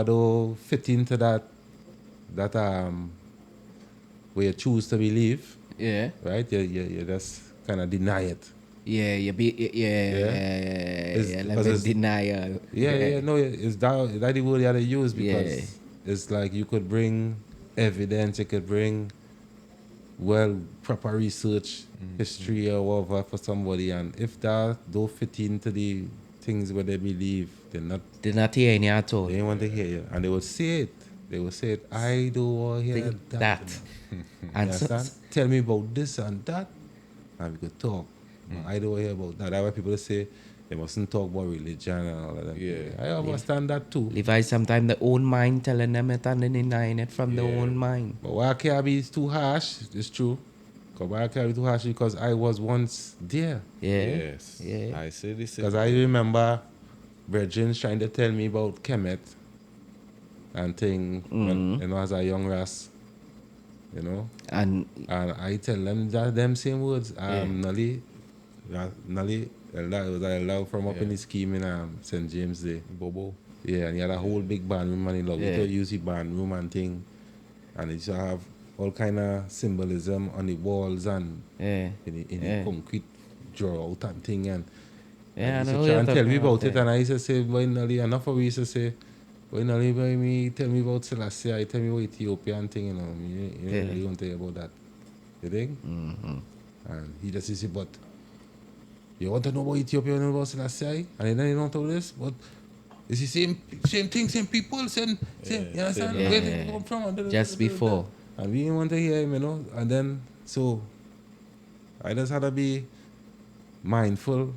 D: do fit into that where you choose to believe,
C: Yeah.
D: right? You just kind of deny it.
C: Yeah,
D: It's-
C: yeah,
D: because
C: like
D: it's-
C: denial.
D: Yeah, no, it's that the word you had to use because
C: Yeah.
D: it's like you could bring evidence, you could bring proper research, history or whatever for somebody, and if that don't fit into the things where they believe,
C: They're not hearing you at all.
D: they ain't want to hear you, and they would say it. They would say it. I don't want to hear
C: Think
D: that.
C: that.
D: You
C: And
D: understand? Tell me about this and that, and we could talk. But I don't want to hear about that. That's why people say they mustn't talk about religion and all of that.
B: Yeah.
D: I understand that too.
C: Levi, sometimes the own mind telling them it and then denying it from the own mind.
D: But why I can't be too harsh? It's true. Because why I can't be too harsh? Because I was once there.
C: Yeah.
B: Yes.
C: Yeah.
B: I say the same.
D: Because I remember virgins trying to tell me about Kemit and thing when, you know, as a young Ras, you know.
C: And
D: And I tell them them same words. Nolly, was a love from up in the scheme in St. James Day.
B: Bobo.
D: Yeah, and he had a whole big band room and he loved
C: Yeah.
D: to use the band room and thing. And it used to have all kind of symbolism on the walls and
C: yeah.
D: in the
C: Yeah.
D: concrete draw out and thing. And
C: Yeah, I
D: he used
C: know
D: to
C: what
D: try
C: you're
D: and tell
C: talking
D: me about
C: about,
D: it. And I used to say, boy, Nolly, enough of we used to say, boy, Nolly, boy, me, tell me about Selassie, I tell me about Ethiopia and thing, you know. You
C: Yeah.
D: really want to hear about that. You think? And he just used to say, but you want to know about Ethiopia, you know about Selassie? And then you don't know this, but it's the same thing, same people, same you understand?
C: Yeah.
D: Where they come from? And
C: Just before.
D: And we didn't want to hear him, you know. And then, so, I just had to be mindful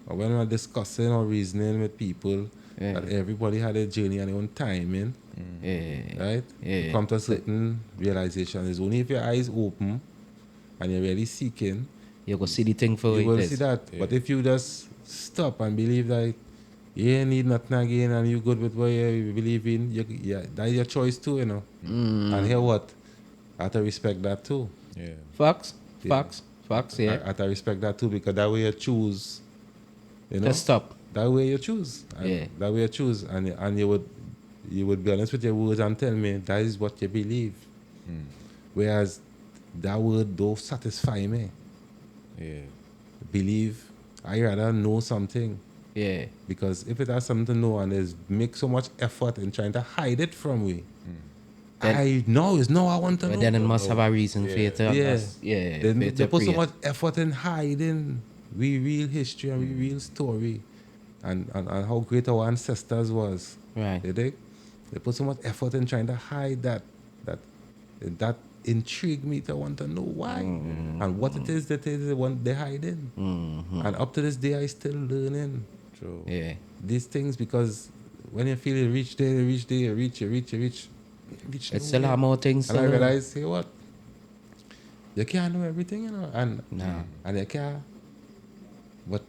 D: of when we're discussing or reasoning with people that everybody had a journey and their own timing,
C: Yeah.
D: right?
C: Yeah.
D: To come to a certain realization. It's only if your eyes open and you're really seeking,
C: You go see the thing for
D: you
C: it
D: will
C: is.
D: see that. But if you just stop and believe that you ain't need nothing again and you good with what you believe in, that's your choice too, you know. And hear what? I have to respect that too.
B: Yeah.
C: Facts.
D: Yeah.
C: Facts,
D: I
C: yeah.
D: have to respect that too because that way you choose, you know.
C: Just stop.
D: That way you choose. And
C: Yeah.
D: That way you choose. And you would be honest with your words and tell me that is what you believe. Whereas that word don't satisfy me.
B: Yeah.
D: Believe, I rather know something.
C: Yeah.
D: Because if it has something to know and there's make so much effort in trying to hide it from me,
C: Then-
D: I know it's no I want to
C: But
D: know.
C: then it must have a reason for you to
D: Yeah.
C: yeah.
D: They,
C: for you
D: they
C: to
D: put so
C: create.
D: much effort in hiding we real history and we real story and how great our ancestors was.
C: Right.
D: You dig? They put so much effort in trying to hide that intrigued me to want to know why and what it is that they want they're hiding. And up to this day I still learning
B: True.
C: Yeah.
D: these things because when you feel you reach there, you reach
C: It's still
D: nowhere.
C: have more things
D: And
C: to
D: I
C: learn.
D: realize, say what? You can't know everything, you know, and you can't. But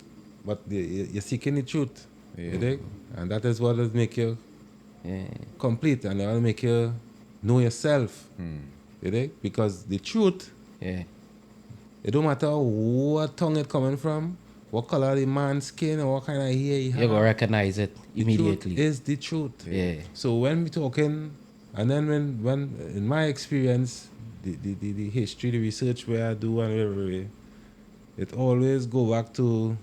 D: you're seeking the truth, you dig? And that is what will make you
C: Yeah.
D: complete, and that will make you know yourself, you dig? Because the truth,
C: Yeah.
D: it don't matter what tongue it coming from, what color the man's skin, or what kind of hair he have.
C: You go recognize it
D: The
C: immediately.
D: truth is the truth.
C: Yeah.
D: So when we talking, and then when in my experience, the history, the research where I do and whatever, it always go back to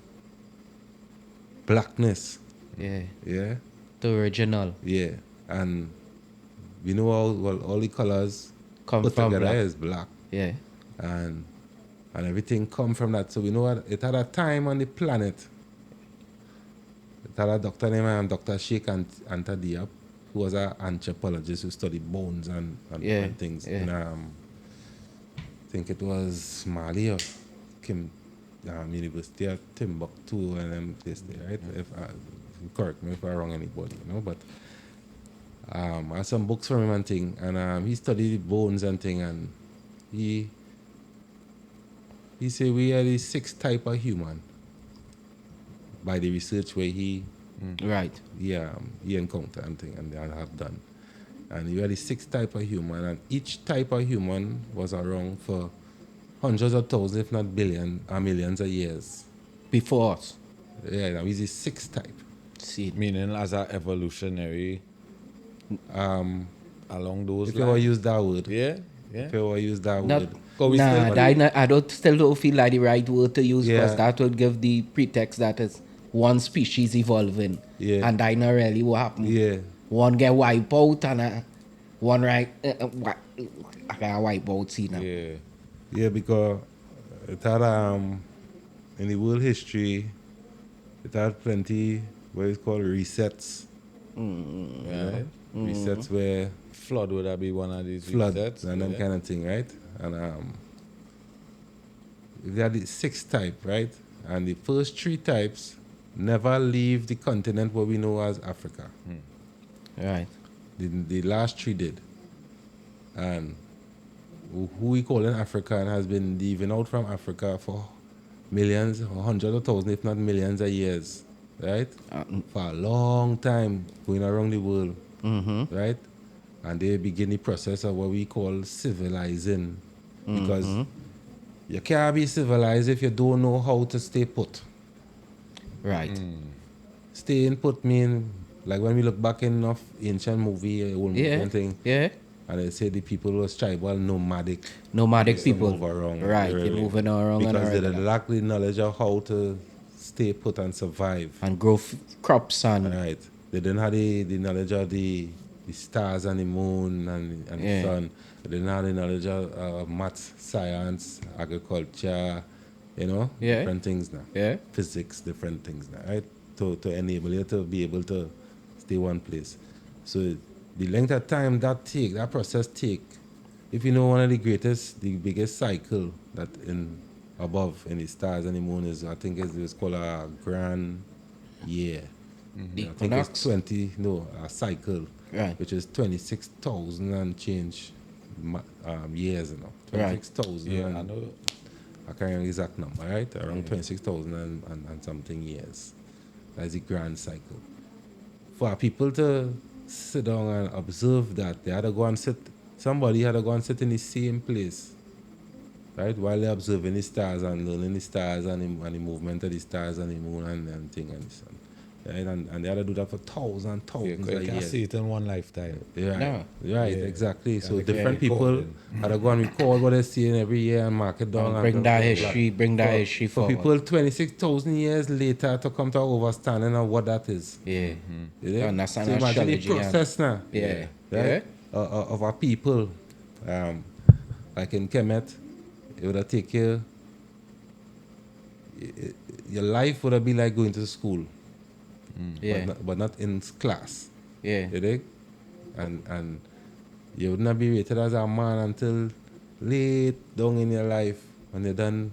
D: blackness.
C: Yeah.
D: Yeah,
C: The original.
D: yeah, and we know all the colors
C: Come
D: put
C: from
D: together
C: black.
D: is black,
C: Yeah.
D: and everything come from that. So we know what it had a time on the planet. It had a doctor named Dr. Sheikh Anta Diop, who was an anthropologist who studied bones and
C: Yeah,
D: things
C: yeah.
D: in I think it was Mali or University of Timbuktu and them place there, right? If correct me if I wrong anybody, but I have some books from him and thing, and he studied bones and thing, and he say we are the sixth type of human by the research where he
C: Right.
D: he encountered and thing and have done. And you are the sixth type of human, and each type of human was around for hundreds of thousands, if not billions or millions of years.
C: Before us.
D: Yeah, now he's the sixth type.
C: See.
B: Meaning as a evolutionary along those
D: If you ever
B: lines.
D: use that word.
B: Yeah.
D: If you ever use that
C: Not,
D: word.
C: I don't still don't feel like the right word to use because
D: Yeah.
C: that would give the pretext that is one species evolving.
D: Yeah.
C: And that not really what happened.
D: Yeah.
C: One get wiped out and one right I got wipe out see now.
B: Yeah.
D: Yeah, because it had in the world history it had plenty what is called resets.
B: Right.
D: Resets where
B: Flood would that be one of these
D: floods
B: resets?
D: and that kind of thing, right? And they had the sixth type, right? And the first three types never leave the continent what we know as Africa.
C: Right.
D: The last three did. And who we call in African has been leaving out from Africa for millions or hundreds of thousands, if not millions of years, right? For a long time, going around the world, right? And they begin the process of what we call civilizing. Because you can't be civilized if you don't know how to stay put.
C: Right.
D: Staying put mean, like when we look back in enough ancient movie, old movie
C: Yeah.
D: and thing,
C: Yeah.
D: and they say the people was tribal, nomadic.
C: Nomadic
D: Used to
C: people.
D: move around,
C: Right. They're moving around
D: because
C: and
D: they
C: around.
D: lack the knowledge of how to stay put and survive.
C: And grow crops and
D: Right. They didn't have the knowledge of the stars and the moon and
C: Yeah.
D: the sun. They didn't have the knowledge of maths, science, agriculture,
C: Yeah.
D: different things now.
C: Yeah.
D: Physics, different things now, right? To enable you to be able to stay one place. So the length of time that process take, if you know one of the biggest cycle that in above in the stars and the moon is, I think it's called a grand year. I think
C: Equinox.
D: it's a cycle,
C: Right.
D: which is 26,000 and change years,
C: Right.
D: 26,000
B: Yeah,
D: and
B: I know.
D: I can't remember the exact number, right? Around 26,000 and something years. That's the grand cycle. For people to sit down and observe that, they had to go and somebody had to go and sit in the same place, right? While they're observing the stars and learning the stars and the movement of the stars and the moon and thing and the sun. Right? And they had to do that for thousands and
B: Yeah,
D: thousands
B: 'cause you
D: of
B: can't
D: years.
B: see it in one lifetime.
D: Right,
C: No.
D: right,
B: Yeah.
D: exactly. So
B: they
D: different
B: keep
D: people
B: recording.
D: had to go and record what they're seeing every year and mark it down.
C: And bring that history, history
D: for
C: forward.
D: people 26,000 years later to come to an understanding of what that is.
C: Yeah.
D: You know?
C: Understand
D: So imagine the
C: astrology and-
D: process now.
C: Yeah.
D: Right? Of our people. Like in Kemit, it would have taken your life would have been like going to school.
C: Yeah.
D: But not in class.
C: Yeah.
D: You dig? And you would not be rated as a man until late down in your life when you're done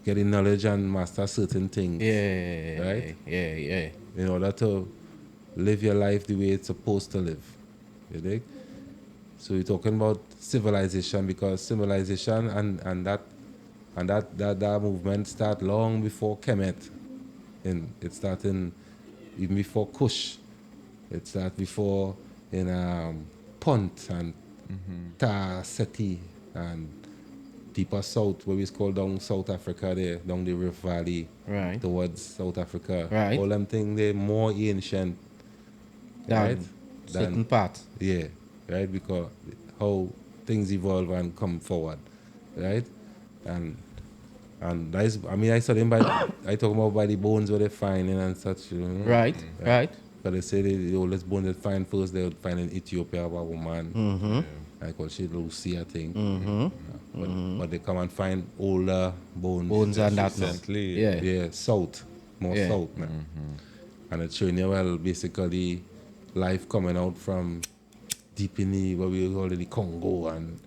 D: getting knowledge and master certain things.
C: Yeah.
D: Right?
C: Yeah.
D: In order to live your life the way it's supposed to live. You dig? So we're talking about civilization because civilization and that movement start long before Kemet. It started even before Kush. It started before in Punt and Ta Seti and deeper south, where it's called down South Africa there, down the Rift Valley
C: Right.
D: towards South Africa.
C: Right.
D: All them things they're more ancient.
C: Down
D: Right?
C: certain parts.
D: Yeah, right? Because how things evolve and come forward, right? And that is, I mean, I saw them I talk about by the bones where they finding and such, you know.
C: Right.
D: But they say the oldest bones they find first, they would find in Ethiopia of a woman. I call she Lucy, I think. But they come and find older bones.
C: Bones and that now.
B: recently.
C: Yeah.
D: Yeah, south. More
C: Yeah.
D: south now. And it's showing you, well, basically, life coming out from deep in the, what we call it, the Congo and,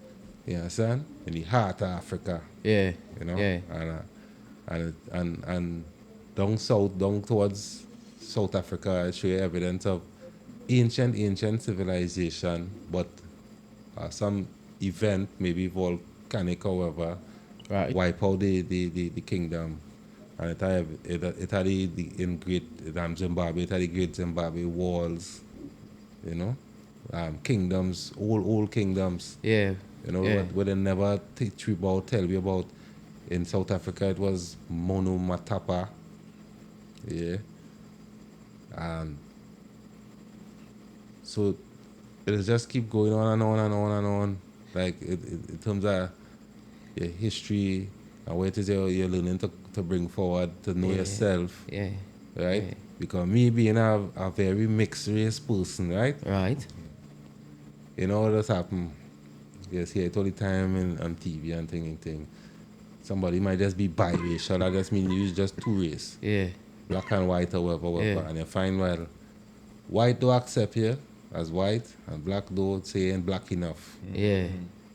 D: you understand? In the heart of Africa.
C: Yeah.
D: You know,
C: Yeah.
D: and down south, down towards South Africa, I show you evidence of ancient civilization, but some event, maybe volcanic, however,
C: Right.
D: wipe out the kingdom. And it had in great Zimbabwe, it had the great Zimbabwe walls, you know, kingdoms, old kingdoms.
C: Yeah.
D: You know,
C: Yeah.
D: what they never teach you about, tell you about. In South Africa, it was Mono Matapa. Yeah. And so it'll just keep going on and on and on and on. Like, in terms of your history and what it is you're learning to bring forward, to know yourself,
C: Yeah.
D: right?
C: Yeah.
D: Because me being a very mixed race person, right?
C: Right.
D: You know what has happened? You see it all the time on TV and thing. Somebody might just be biracial. That just means you just two race.
C: Yeah.
D: Black and white or whatever.
C: Yeah.
D: And you find, well, white don't accept you as white and black don't say ain't black enough.
C: Yeah.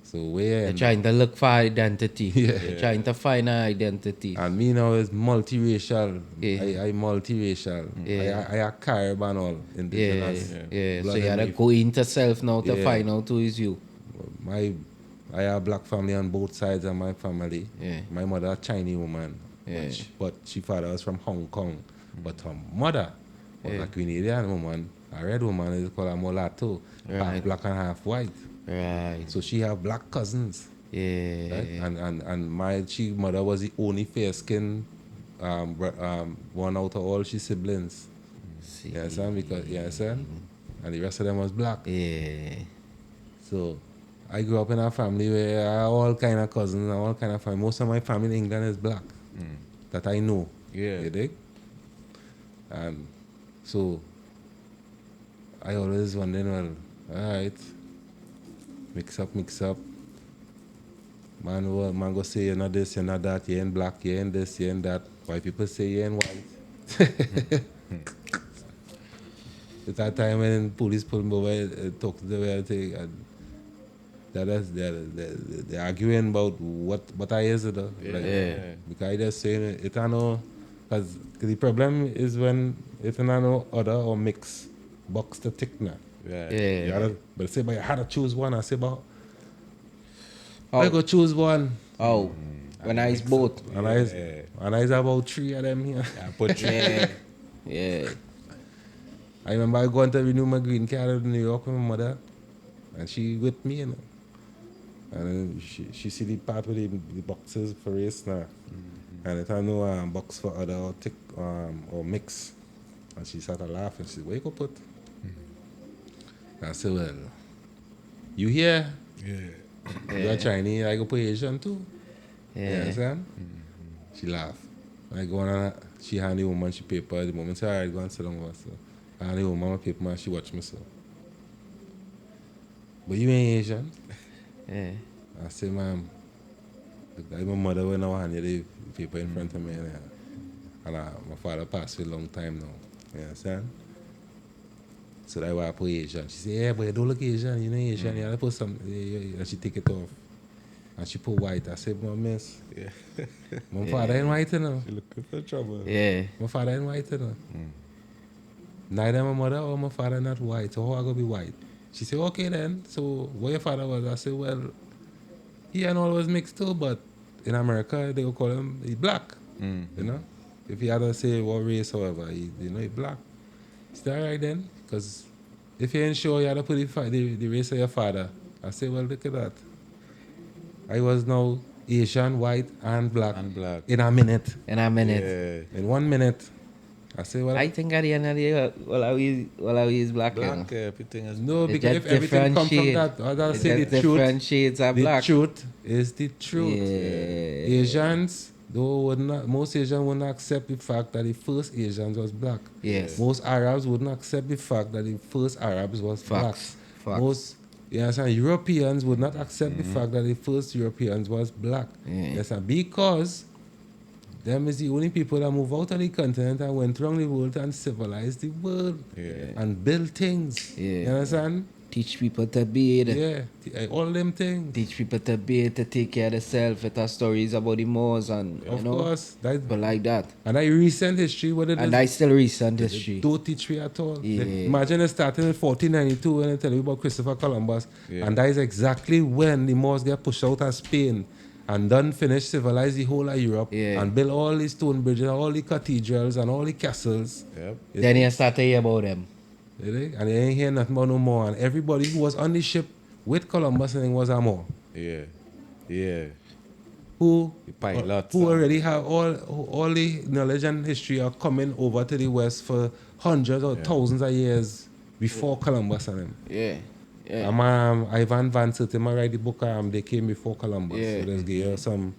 D: So where
C: They're trying to look for identity.
D: Yeah.
C: They're trying to find an identity.
D: and me now is multiracial.
C: Yeah.
D: I multiracial.
C: Yeah.
D: I a Carib and all.
C: Yeah.
D: Indigenous.
C: Yeah. So
D: blood
C: you
D: and
C: gotta
D: leaf.
C: go into self now to
D: Yeah.
C: find out who is you.
D: I have black family on both sides of my family.
C: Yeah.
D: My mother a Chinese woman.
C: Yeah.
D: But she father was from Hong Kong. But her mother was
C: Yeah.
D: a Grenadian woman. A red woman is called a mulatto.
C: Right.
D: Half black and half white.
C: Right.
D: So she have black cousins.
C: Yeah.
D: Right? And my mother was the only fair skin one out of all she siblings.
C: See.
D: You understand? Because you understand? And the rest of them was black.
C: Yeah.
D: So I grew up in a family where I have all kind of cousins and all kind of family. Most of my family in England is black. That I know.
B: Yeah.
D: You dig? And so I always wondering, well, alright, mix up. Man go say you're not this, you're not that, you're in black, you're in this, you're in that. White people say you're in white. At that time when police pulled me over, talk to the thing, and they're arguing about what I is it.
C: Yeah.
D: Because I just saying it I know, because the problem is when it I know other or mix box to tick now.
B: Yeah.
C: Yeah.
D: But say, but you had to choose one. I say, but
C: Oh.
D: I go choose one.
C: Oh. When I is both.
D: And I is about 3 of them here.
B: I put you.
C: Yeah. Yeah.
D: I remember I going to renew my green card in New York with my mother, and she with me, you know. And then she see the part with the boxes for race now, and it had no box for other or tick or mix, and she started laughing. She said, "Where you go put?" I said, "Well, you here?
B: Yeah.
D: You're Chinese. I go put Asian too." You
C: Yeah.
D: understand? She laughed. I go on and she hand the woman she paper. The moment say, alright, go and sit down with her. So I hand the woman my paper and she watch me so. But you ain't Asian.
C: Yeah.
D: I say, ma'am, like my mother when I hand you the paper in front of me and my father passed away a long time now. You understand? So that's why I put Asian. She said, yeah, but you don't look Asian, you know Asian, you gotta put some and she take it off. And she put white. I said, my miss.
B: Yeah.
D: My father ain't white, you know.
B: She looking for trouble.
C: Yeah.
D: My father ain't white, you know. Neither my mother or my father not white, so how I gonna be white? She said, okay then, so what your father was? I said, well, he and all was mixed too, but in America, they will call him, he's black, you know? If he had to say what race, however, he's black. He said, all right then, because if you ain't sure, you had to put the race of your father. I said, well, look at that. I was now Asian, white, and black.
B: And black.
D: In a minute.
C: In a minute.
B: Yeah.
D: In 1 minute. I say, well,
C: I think at the end of the day, all I is black.
B: Black, everything is
D: no,
C: It's
D: because
C: just
D: if everything comes from
C: different
D: that, I'll
C: It's
D: say
C: just
D: the truth.
C: different shades of
D: The
C: black.
D: truth is the truth.
C: Yeah.
D: Asians, though, would not, most Asians wouldn't accept the fact that the first Asians was black.
C: Yes.
D: Most Arabs wouldn't accept the fact that the first Arabs was black.
C: Facts.
D: Most, you understand, Europeans would not accept the fact that the first Europeans was black.
C: Yeah.
D: You understand? Because them is the only people that move out of the continent and went around the world and civilized the world and build things.
C: Yeah.
D: You understand?
C: Teach people to be it.
D: Yeah, all them things.
C: Teach people to be it, to take care of themselves. It has stories about the Moors and,
D: Of course.
C: but like that.
D: And that recent history, what it
C: And
D: is,
C: that's still recent
D: they
C: history.
D: don't teach me at all.
C: Yeah.
D: Imagine it starting in 1492 when they tell you about Christopher Columbus.
B: Yeah.
D: And that is exactly when the Moors get pushed out of Spain and done finish civilize the whole of Europe
C: Yeah.
D: and build all the stone bridges, all the cathedrals and all the castles.
B: Yep.
C: Then you start to hear about them.
D: You dig? And they ain't hear nothing about no more. And everybody who was on the ship with Columbus and was a Moor.
B: Yeah. Yeah.
D: Who
B: The pilots.
D: who already have all the knowledge and history are coming over to the West for hundreds or thousands of years before Columbus and them.
C: Yeah. Yeah.
D: Ivan Van Sertima write the book They Came Before Columbus.
C: Yeah.
D: So let's give you some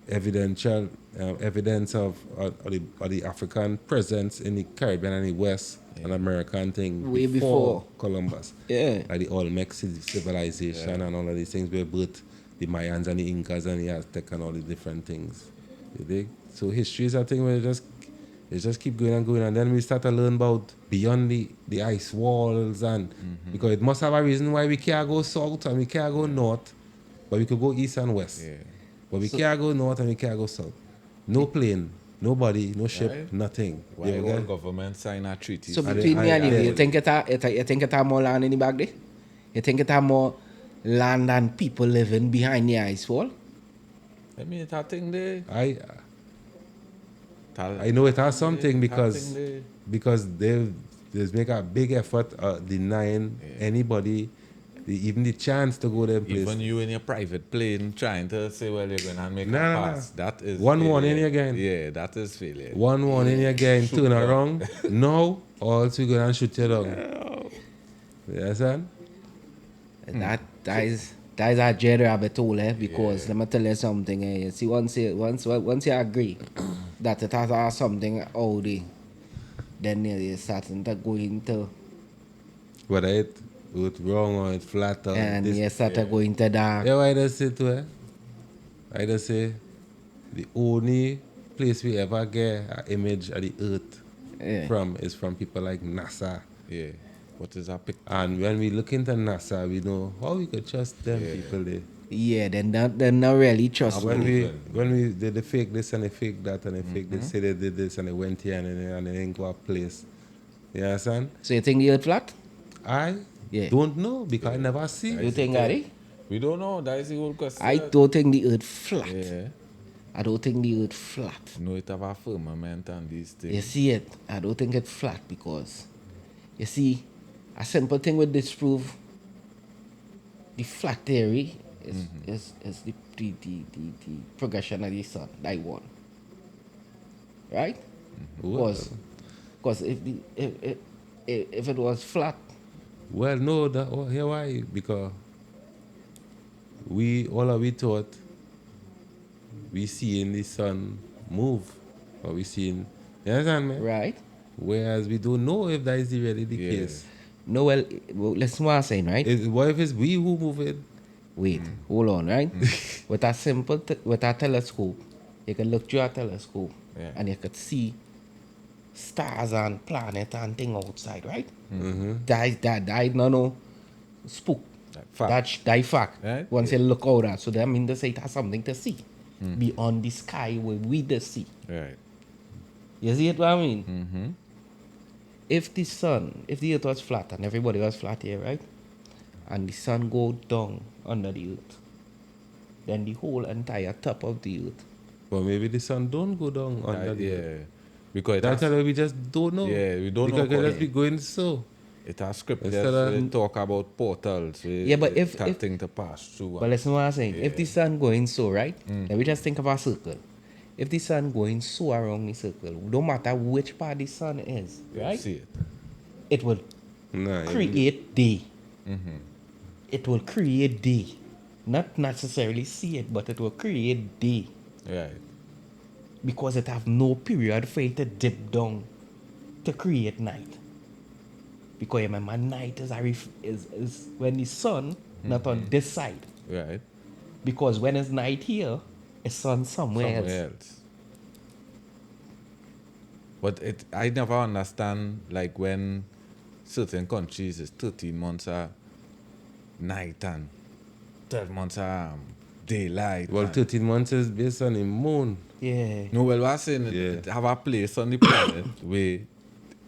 D: evidence of the African presence in the Caribbean and the West and American thing
C: Way before.
D: Columbus.
C: Yeah.
D: Like the Olmec civilization and all of these things were both the Mayans and the Incas and the Aztec and all the different things. You dig? So history is a thing where it just keep going and going, and then we start to learn about beyond the ice walls and because it must have a reason why we can't go south and we can't go north, but we could go east and west.
B: Yeah.
D: But we can't go north and we can't go south. No plane, nobody, no ship,
B: Right.
D: nothing.
B: Why
D: You ever
B: all
D: get?
B: government sign a treaty?
C: So
D: And
C: between
D: they-
C: me and
D: and
C: you,
D: they-
C: you think it have more land in the back there? You think it have more land and people living behind the ice wall?
B: I mean, that thing there.
D: I know it has something
B: that
D: because
B: thing there.
D: because they make a big effort denying anybody even the chance to go there.
B: Even you in your private plane trying to say, well, you're going to make
D: Nah,
B: a
D: nah,
B: pass. That is
D: One
B: failure.
D: warning again.
B: Yeah, that is failure.
D: One warning again,
B: Shoot
D: turn
B: down.
D: around. No, or else we go and shoot you down. You understand?
C: That is a Jerry rabbit hole, because let me tell you something. You see, once you agree that it has something out there, then you're starting to go into
D: Whether it's wrong or it's flat or
C: and
D: this.
C: you start to go into dark.
D: Yeah, why does it to I just say the only place we ever get an image of the earth
C: Yeah.
D: from is from people like NASA.
B: Yeah. What is that picture?
D: And when we look into NASA, we know how we could trust them people there.
C: Yeah, they're not really
D: And
C: trustworthy.
D: when we did the fake this and the fake that and the fake this, say they did this and they went here and they didn't go a place. You understand?
C: So you think the earth flat?
D: I
C: Yeah.
D: don't know because I never see.
C: You think, Gary?
B: We don't know. That is the whole question.
C: I don't think the earth flat.
B: Yeah.
C: I don't think the earth flat.
B: No, it have a firmament and these things.
C: You see it? I don't think it's flat because, you see, a simple thing would disprove the flat theory is the progression of the sun. That one. Right? Because if it was flat,
D: Well, no, here why? Because we thought we seeing the sun move, or we seeing, you understand me?
C: right?
D: Whereas we don't know if that is really the
B: Yeah.
D: case.
C: No, well, listen what I'm saying, right?
D: What if it's we who move it?
C: Wait, hold on, right? With a simple, with a telescope, you can look through a telescope
B: Yeah.
C: and you could see stars and planet and thing outside, right?
D: Mm-hmm.
C: That no spook.
B: Fact.
C: That's fact.
B: Right?
C: Once you look out at, so that means they say it has something to see beyond the sky where we the see.
B: Right.
C: You see it what I mean?
B: Mm-hmm.
C: If the earth was flat and everybody was flat here, right? And the sun go down under the earth, then the whole entire top of the earth.
D: But maybe the sun don't go down under the earth.
B: Yeah. Because it
D: That's
B: has,
D: why we just don't know.
B: Yeah, we don't
D: because
B: know.
D: it just be going so.
B: it has scriptures.
D: Instead of-
B: They talk about portals.
C: Yeah, but if-
B: that
C: if-
B: thing to pass through.
C: But listen what I'm saying. If the sun going so, right?
B: Mm.
C: Then we just think of a circle. if the sun going so around the circle, no matter which part the sun is,
B: You
C: right?
B: see it.
C: It will
D: Nah,
C: create day. It will create day. Not necessarily see it, but it will create day.
B: Right.
C: Because it have no period for it to dip down to create night. Because remember, night is when the sun not on this side.
B: Right.
C: Because when it's night here, it's sun somewhere else.
B: But I never understand like when certain countries is 13 months are night and 12 months are daylight.
D: well,
B: and-
D: 13 months is based on the moon.
C: Yeah.
B: No, well, what I'm saying
D: Yeah.
B: it have a place on the planet where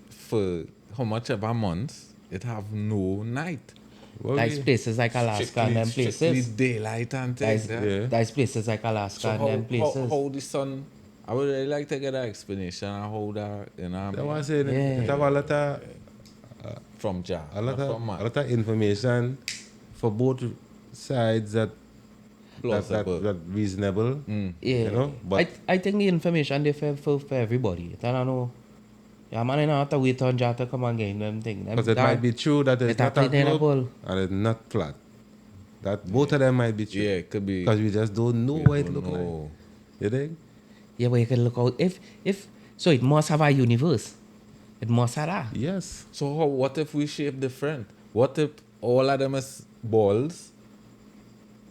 B: for how much ever months it have no night.
D: Well,
C: There's places like Alaska and them
B: Strictly
C: places.
B: daylight and things.
C: There's,
B: Yeah.
D: Yeah.
C: there's places like Alaska
B: So
C: and them places.
B: how the sun? I would really like to get an explanation of how that, you know, what I
D: That's
B: mean?
D: what I'm saying.
C: Yeah.
D: It have a lot of
B: From Jah,
D: a lot
B: not
D: of
B: from man.
D: a lot of information for both sides that
B: Plausible.
D: that reasonable.
C: Yeah.
D: You know, but
C: I think the information there for everybody. I don't know. Yeah, man, I don't have to wait on Jah to come and get them thing.
D: because it might be true that it's
C: it
D: not a
C: happened in a
D: globe
C: ball.
D: and it's not flat. That both of them might be true.
B: Yeah, it could be.
D: Because we just don't know
B: we
D: what it
B: don't
D: look like.
B: know.
D: You think?
C: Yeah, but you can look out. If so, it must have a universe. It must have that.
D: Yes.
B: So what if we shape different? What if all of them is balls?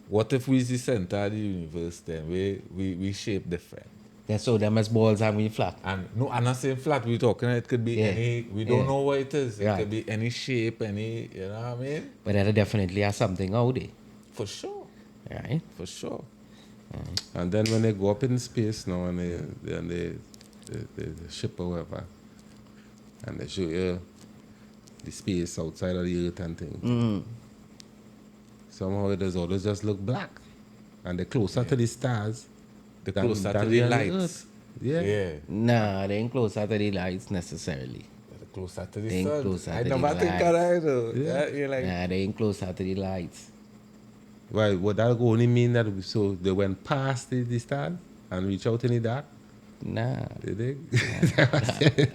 B: What if we is the center of the universe then? We shape different.
C: Then so them as balls and we flat.
B: And no, I'm not saying flat, we're talking it could be
C: Yeah.
B: any we don't
C: Yeah.
B: know what it is. It
C: Right.
B: could be any shape, any you know what I mean?
C: But there definitely has something out there.
B: For sure.
C: Right?
B: For sure.
D: And then when they go up in space now and they ship or whatever, and they show you the space outside of the earth and things. Somehow it does always just look black. And the closer to the stars,
B: The
D: than-
B: closer to
D: than
B: the
D: on
B: lights.
D: earth. Yeah.
B: Yeah.
C: Nah, they ain't closer to the lights necessarily.
B: The closer to the
C: Think
B: sun.
C: closer
B: I
C: to
B: never
C: the
B: think
C: lights.
B: of that though.
D: Yeah.
B: Yeah. You're like
C: Nah, they ain't closer to the lights.
D: Why, would that only mean that so they went past the stars and reach out in the dark?
C: Nah.
D: Did they?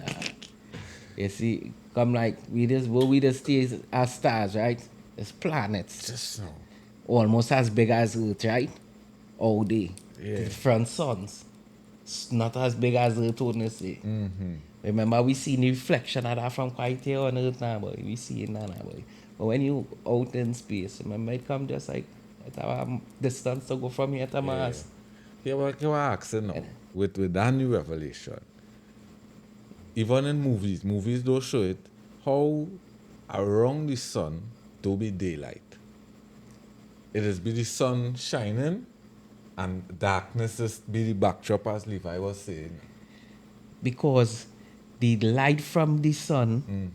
C: You see, come like we just stay as stars, right? It's planets.
B: just no.
C: Almost as big as Earth, right? All day.
B: Yeah.
C: Different suns. It's not as big as Earth, wouldn't say. Remember, we see the reflection of that from quite here on Earth now, boy. We see it now, boy. But when you out in space, remember, it come just like at our distance to go from here to Mars.
B: Yeah, but you are asking now, with that new revelation, even in movies don't show it, how around the sun do be daylight. It is be the sun shining and darkness is be the backdrop as Levi was saying.
C: Because the light from the sun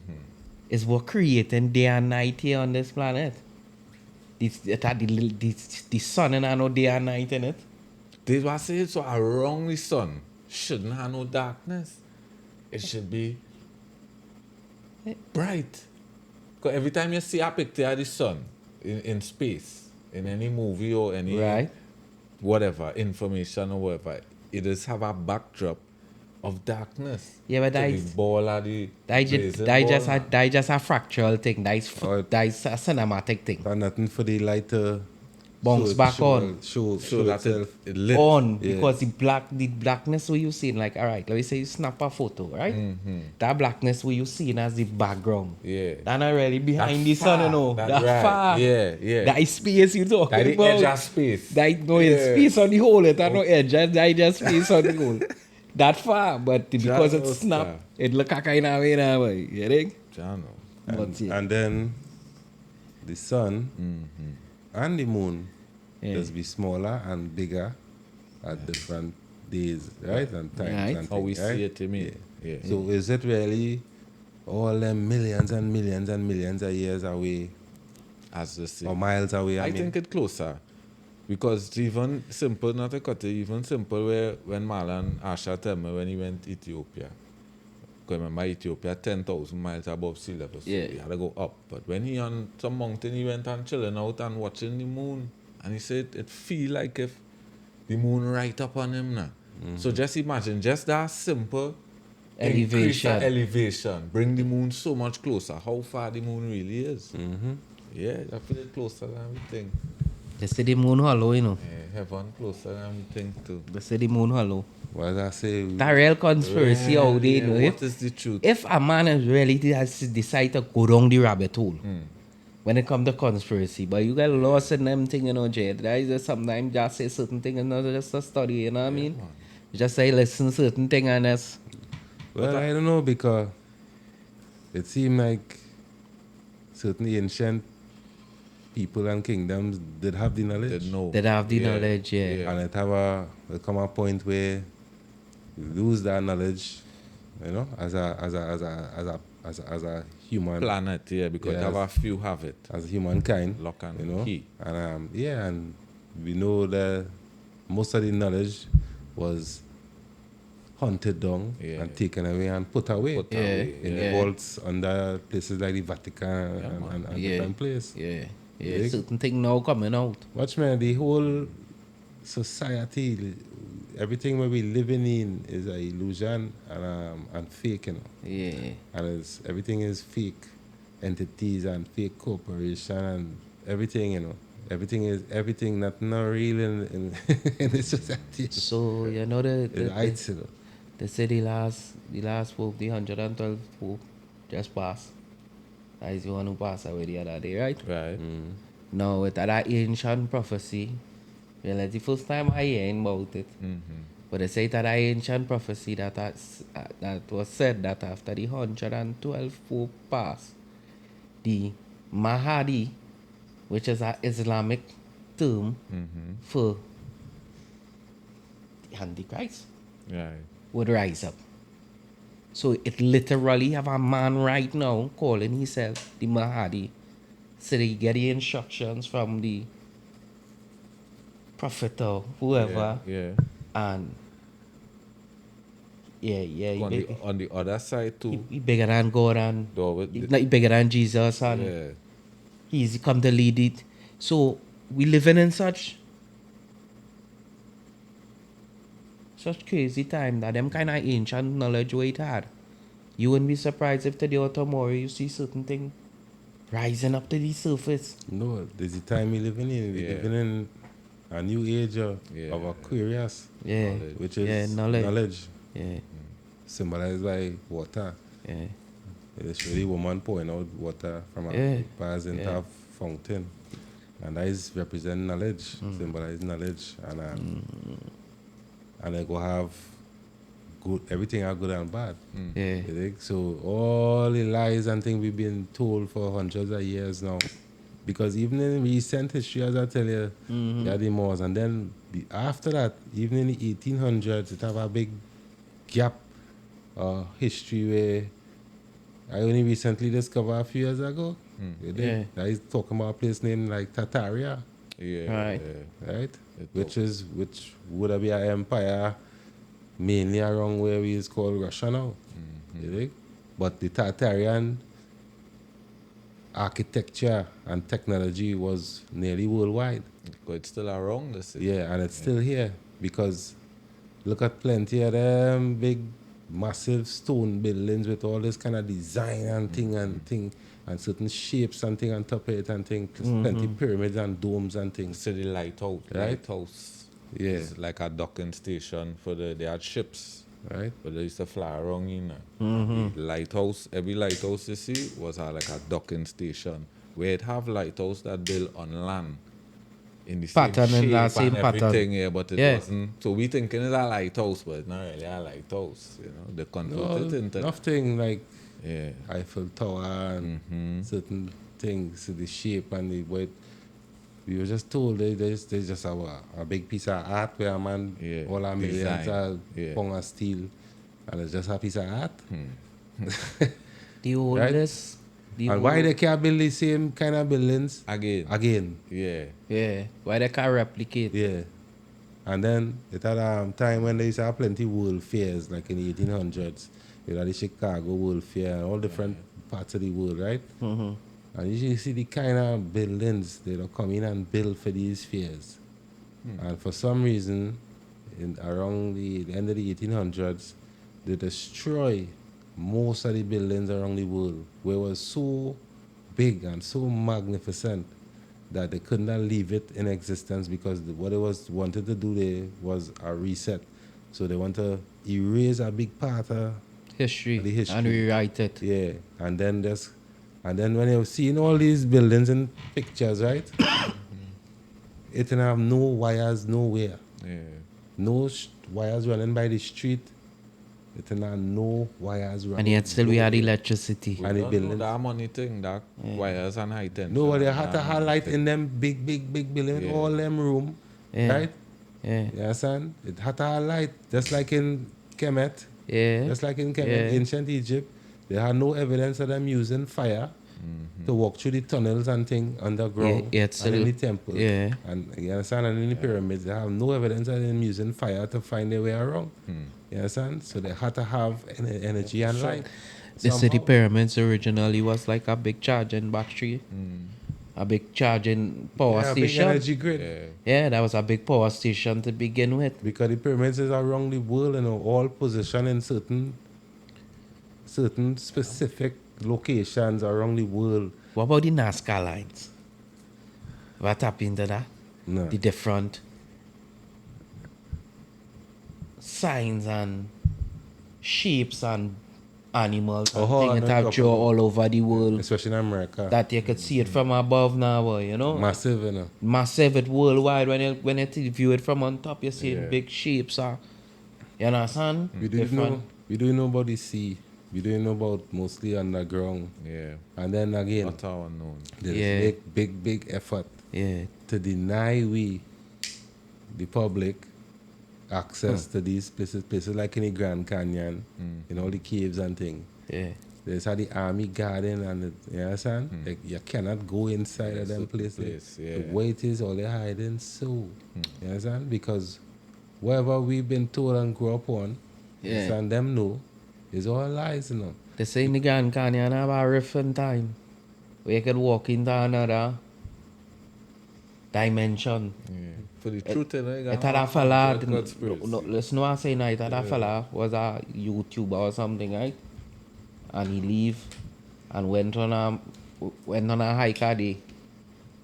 C: is what creating day and night here on this planet. The sun and I know day and night in it.
B: They were saying so around the sun shouldn't have no darkness. It should be bright. Because every time you see a picture of the sun in space, in any movie or any
C: Right.
B: whatever, information or whatever, it does have a backdrop of darkness.
C: Yeah, but
B: So
C: that
B: the
C: is-
B: ball of the
C: That
B: blazing
C: just
B: ball,
C: a fractal thing. That
D: Oh,
C: is a cinematic thing.
D: And nothing for the light to
C: Bounce back on.
D: Show
B: so that
D: itself.
B: it lit.
C: On
D: Yeah.
C: because the blackness where you see, like, all right, let me say you snap a photo, right? That blackness where you see as the background.
B: Yeah.
C: That not really behind
B: That
C: the sun,
B: far,
C: you know.
B: that
C: That
B: right.
C: far.
B: Yeah, yeah.
C: That is space you talking
B: Like the
C: about.
B: edge of space.
C: That no, it's
B: Yeah.
C: space on the whole. It no edge. That is just space on the whole. That far, but because it's
B: Just
C: snap,
B: that.
C: it look a kind of way now, boy. You think?
B: Jano.
C: But yeah.
D: And then the sun and the moon
C: Yeah.
D: just be smaller and bigger at different days, right? And times
C: Right.
D: and
B: How we
D: things, right?
B: see it, you mean? Yeah.
D: So is it really all them millions and millions and millions of years away
B: As the same.
D: or miles away?
B: I
D: mean?
B: think it's closer. Because even simple, not a cut, even simple where when Marlon Asha tell me when he went to Ethiopia. Because remember Ethiopia 10,000 miles above sea level, so
C: Yeah.
B: he had to go up. But when he on some mountain, he went and chilling out and watching the moon. And he said it feel like if the moon right up on him now. So just imagine, just that simple increase the elevation, bring the moon so much closer. How far the moon really is. Yeah, I feel it closer than we think.
C: They say the moon hollow, you know.
B: Yeah, heaven closer than we think too.
C: They say the moon hollow.
D: What did I say?
C: That real conspiracy out there, you know.
B: What is the truth?
C: If a man is really has decided to go down the rabbit hole when it comes to conspiracy, but you get lost in them things, you know, Jay. That is just sometimes just say certain things and not just a study, you know what I mean?
B: man.
C: You just say listen certain thing and that's
D: Well, I don't know because it seemed like certain ancient people and kingdoms did have the knowledge.
B: Didn't know.
C: they have the
B: Yeah.
C: knowledge, yeah.
B: Yeah.
D: And it will come a point where you lose that knowledge, you know, as a human
B: Planet, yeah, because
D: Yes.
B: have a few have it.
D: as humankind,
B: Lock and
D: you know.
B: key.
D: And yeah, and we know that most of the knowledge was hunted down
B: Yeah.
D: and taken away and put away
B: Put
C: Yeah.
B: away,
D: in
C: Yeah.
D: vaults under places like the Vatican
B: man.
D: and
C: Yeah.
D: different places.
C: Yeah. Yeah.
D: Dig?
C: Certain thing now coming out.
D: Watch man, the whole society, everything we living in is an illusion and fake, you know.
C: Yeah.
D: And everything is fake entities and fake corporation and everything, you know. Everything not real in in the society.
C: So you know
D: It's heights, you know.
C: they say the last Pope, the 112th Pope, just passed. That is the one who passed away the other day, right?
B: Right.
C: Now with that ancient prophecy, well, it's the first time I hearing about it. But they say that ancient prophecy that was said that after the 112th Pope passed, the Mahdi, which is an Islamic term for the Antichrist,
B: Right.
C: would rise up. So it literally have a man right now calling himself the Mahdi. So they get the instructions from the prophet or whoever.
B: Yeah.
C: And yeah,
B: On the other side too.
C: he bigger than God and
B: though,
C: he bigger than Jesus and
B: yeah.
C: he's come to lead it. So we living in such crazy time that them kind of ancient knowledge we had. You wouldn't be surprised if today or tomorrow you see certain thing rising up to the surface.
D: No, there's the time we living in. We're
B: Yeah.
D: living in a new age of
B: Yeah.
D: Aquarius,
C: Yeah,
B: Knowledge.
D: which
C: yeah,
D: is
C: knowledge. Yeah,
D: symbolized by water.
C: yeah,
D: It's really woman pouring out water from a
C: Yeah.
D: bars into
C: Yeah.
D: a fountain. And that is represent knowledge, symbolize knowledge. And they go have good, everything are good and bad.
C: yeah.
D: You dig? So all the lies and things we've been told for hundreds of years now. Because even in recent history, as I tell you, you had the Moors. And then after that, even in the 1800s, it have a big gap history where I only recently discovered a few years ago. You dig?
C: Yeah.
D: That is talking about a place named like Tataria,
B: Yeah.
C: Right.
B: Yeah.
D: right?
B: It
D: Which would be an empire mainly around where we is called Russia now. You dig? But the Tartarian architecture and technology was nearly worldwide.
B: But it's still around, this.
D: Yeah, and it's still here because look at plenty of them big, massive stone buildings with all this kind of design and thing and certain shapes and thing on top of it and thing. Plenty pyramids and domes and things.
B: So the lighthouse.
D: Right.
B: Lighthouse.
D: Yeah.
B: It's like a docking station for they had ships.
D: Right?
B: But they used to fly around, you know. The lighthouse, every lighthouse you see was like a docking station. Where it have lighthouse that built on land. In the
C: Pattern
B: same
C: and
B: shape
C: that same
B: and
C: pattern.
B: everything, yeah, but it
C: Yeah.
B: wasn't. So we thinking it's a lighthouse, but it's not really a lighthouse, you know. They converted it into
D: Nothing like
B: yeah.
D: Eiffel Tower and certain things, the shape and the way. We were just told they just have a big piece of art where a man,
B: Yeah,
D: all our millions
B: design.
D: are
B: Yeah.
D: pound of steel, and it's just a piece of art.
C: The oldest. The
D: And why they can't build the same kind of buildings
B: Again.
D: again?
B: Yeah.
C: Yeah, why they can't replicate?
D: Yeah. And then it had a time when they used to have plenty world fairs, like in the 1800s. You had the Chicago World Fair and all different parts of the world, right? And you see the kind of buildings they don't come in and build for these fairs. And for some reason, around the end of the 1800s, they destroy most of the buildings around the world, where it was so big and so magnificent that they could not leave it in existence because what they was wanted to do there was a reset. So they want to erase a big part of
C: History.
D: the history.
C: And rewrite it.
D: Yeah, and then when you're seeing all these buildings in pictures, right? It didn't have no wires nowhere.
B: Yeah.
D: No wires running by the street. It didn't have no wires running.
C: And yet still we had
D: nowhere.
C: electricity.
D: And the
B: Don't know
D: buildings.
B: that money thing, that wires and high tension.
D: No, but they
B: and
D: had to
B: that
D: have
B: money
D: light
B: thing.
D: in them big buildings,
B: Yeah.
D: all them room,
C: Yeah.
D: right?
C: Yeah.
D: You understand? It had to have light, just like in Kemit.
C: Yeah.
D: Just like in Kemit,
C: Yeah.
D: ancient Egypt, they had no evidence of them using fire to walk through the tunnels and things underground
C: Yeah, it's
D: and in
C: still-
D: the temple.
C: yeah.
D: And you understand? And in the pyramids, they have no evidence of them using fire to find their way around. You understand? So they had to have energy and light.
C: The city
D: somehow.
C: pyramids originally was like a big charging battery. A big charging power
D: Yeah, a big
C: station.
D: energy grid.
B: Yeah.
C: Yeah, that was a big power station to begin with.
D: Because the pyramids is around the world, all positioned in certain specific locations around the world.
C: What about the Nazca lines? What happened to that?
D: No.
C: The different signs and shapes and animals and
D: Oh,
C: things
D: I
C: that
D: know
C: have
D: you're
C: drawn all over the world.
D: Especially in America.
C: That you could see it from above now, you know?
D: Massive, you know.
C: Massive, it worldwide. When you view it from on top, you see
B: Yeah.
C: big shapes. You understand?
D: We do know about the sea. We do know about mostly underground.
B: Yeah.
D: And then again,
B: Not our unknown.
D: there's
C: Yeah.
D: big effort
C: Yeah.
D: to deny the public, access to these places like in the Grand Canyon, in all the caves and things.
C: Yeah.
D: There's how the army garden and you understand? Like, you cannot go inside of them
B: certain
D: places.
B: place, yeah.
D: The way it is, all they're hiding so. You understand? Because whatever we've been told and grew up on, you
C: Yeah.
D: understand, them know, is all lies, you know.
C: They say in the Grand Canyon have a rift in time where you could walk into another dimension.
B: Yeah. For the truth, you know, you
C: It
B: got
C: had a fella,
B: good conspiracy.
C: listen what I say now, it had a fella was a YouTuber or something, right? And he leave and went on a hike a day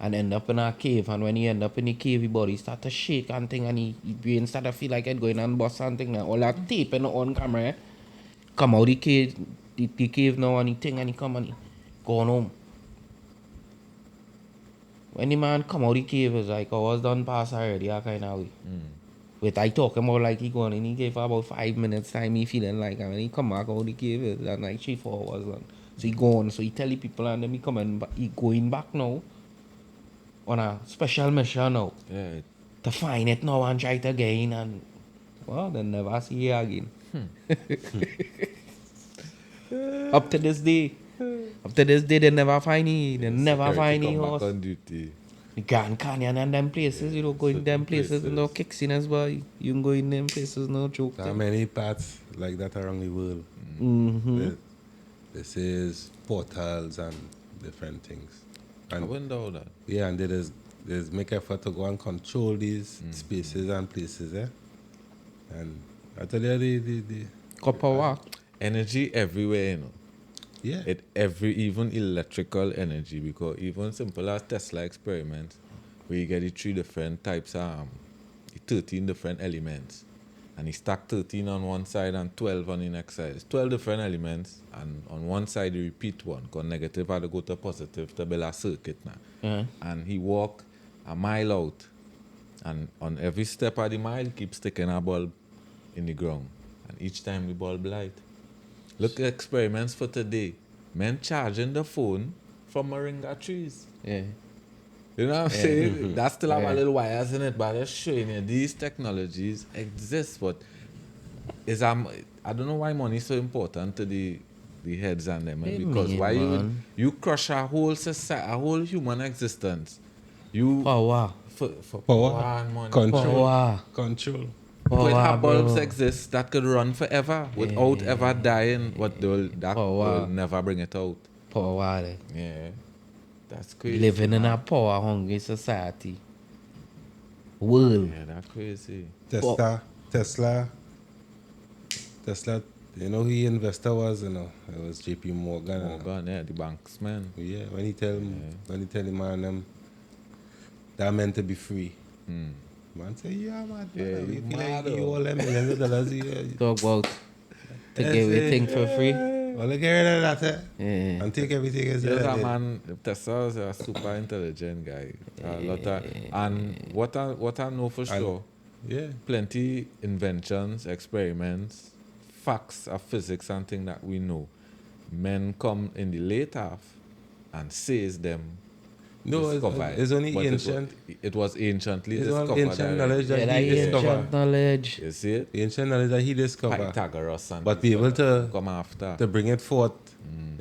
C: and end up in a cave. And when he end up in the cave, his body start to shake and thing, and his brain start to feel like it going and bust and thing. All that tape and on camera, eh? Come out the cave, the cave now and he thing, and he come and he gone home. When the man come out the cave, it's like, oh, I was done past already, that kind of way. Wait, I talk about like he gone in the cave for about 5 minutes time, he feeling like, and when he come back out the cave, it's like 3-4 hours done. So he gone, so he tell the people, and then he coming back, he going back now on a special mission now
B: Yeah.
C: to find it now and try it again, and well, they never see it again. Up to this day, they never find it. They never find it
B: Come back
C: horse.
B: on duty.
C: The Grand Canyon and them places, you don't go in them places, no kickiness, boy. You can go in them places, no joke.
D: There are many parts like that around the world.
C: Mm-hmm.
D: This is portals and different things.
B: I
D: And
B: wonder how that.
D: yeah, and there's make effort to go and control these spaces and places, eh? And I tell you, the
C: Copper walk.
B: Energy everywhere, you know.
D: yeah,
B: Even electrical energy, because even simple as Tesla experiments, where you get the 3 different types of 13 different elements, and you stack 13 on one side and 12 on the next side. It's 12 different elements, and on one side you repeat one, because negative had to go to positive to build a circuit now.
C: Yeah.
B: And he walk a mile out, and on every step of the mile, he keeps sticking a bulb in the ground, and each time the bulb light. Look at experiments for today. Men charging the phone from moringa trees.
C: Yeah.
B: You know what I'm saying? That's still have
C: Yeah.
B: a little wires in it, but it's showing you these technologies exist. But I don't know why money is so important to the heads and them.
C: Hey,
B: Because
C: man,
B: why
C: man.
B: you crush a whole society, a whole human existence. You
C: Power.
B: for
D: power,
B: and money.
D: control,
C: Power.
D: control.
B: Could
C: Power,
B: have bulbs
C: bro.
B: exist that could run forever without ever dying, but that
C: Power.
B: will never bring it out.
C: Power. Like.
B: Yeah. That's crazy.
C: Living in
B: man.
C: a power hungry society. World.
B: Yeah, that's crazy.
D: Tesla, Tesla, you know who the investor was, you know, it was JP Morgan.
B: Oh, God, yeah, the banks, man.
D: Yeah, when he tell the man them that meant to be free. Man say, yeah, man.
B: Yeah,
D: We
B: you
D: feel
B: mad,
D: like you
B: oh.
D: all them millions of dollars a year.
C: Talk about to
D: That's
C: give
D: it.
C: everything for free.
D: Well, look get rid of that,
C: Yeah.
D: and take everything as
B: Yes,
D: it is.
B: man, Tesla is a super intelligent guy. A lot of, and what I know for sure,
D: Yeah.
B: plenty inventions, experiments, facts of physics and things that we know. Men come in the late half and says them
D: No,
B: discovered.
D: it's only
B: But
D: ancient.
B: It was anciently
D: It's all
B: discovered.
D: ancient
B: already.
D: knowledge that
C: Yeah, that
D: he
C: ancient
D: discovered.
C: knowledge.
B: You see it?
D: Ancient knowledge that he discovered.
B: Pythagoras and
D: But
B: these
D: be able
B: fellas
D: to
B: come after.
D: to bring it forth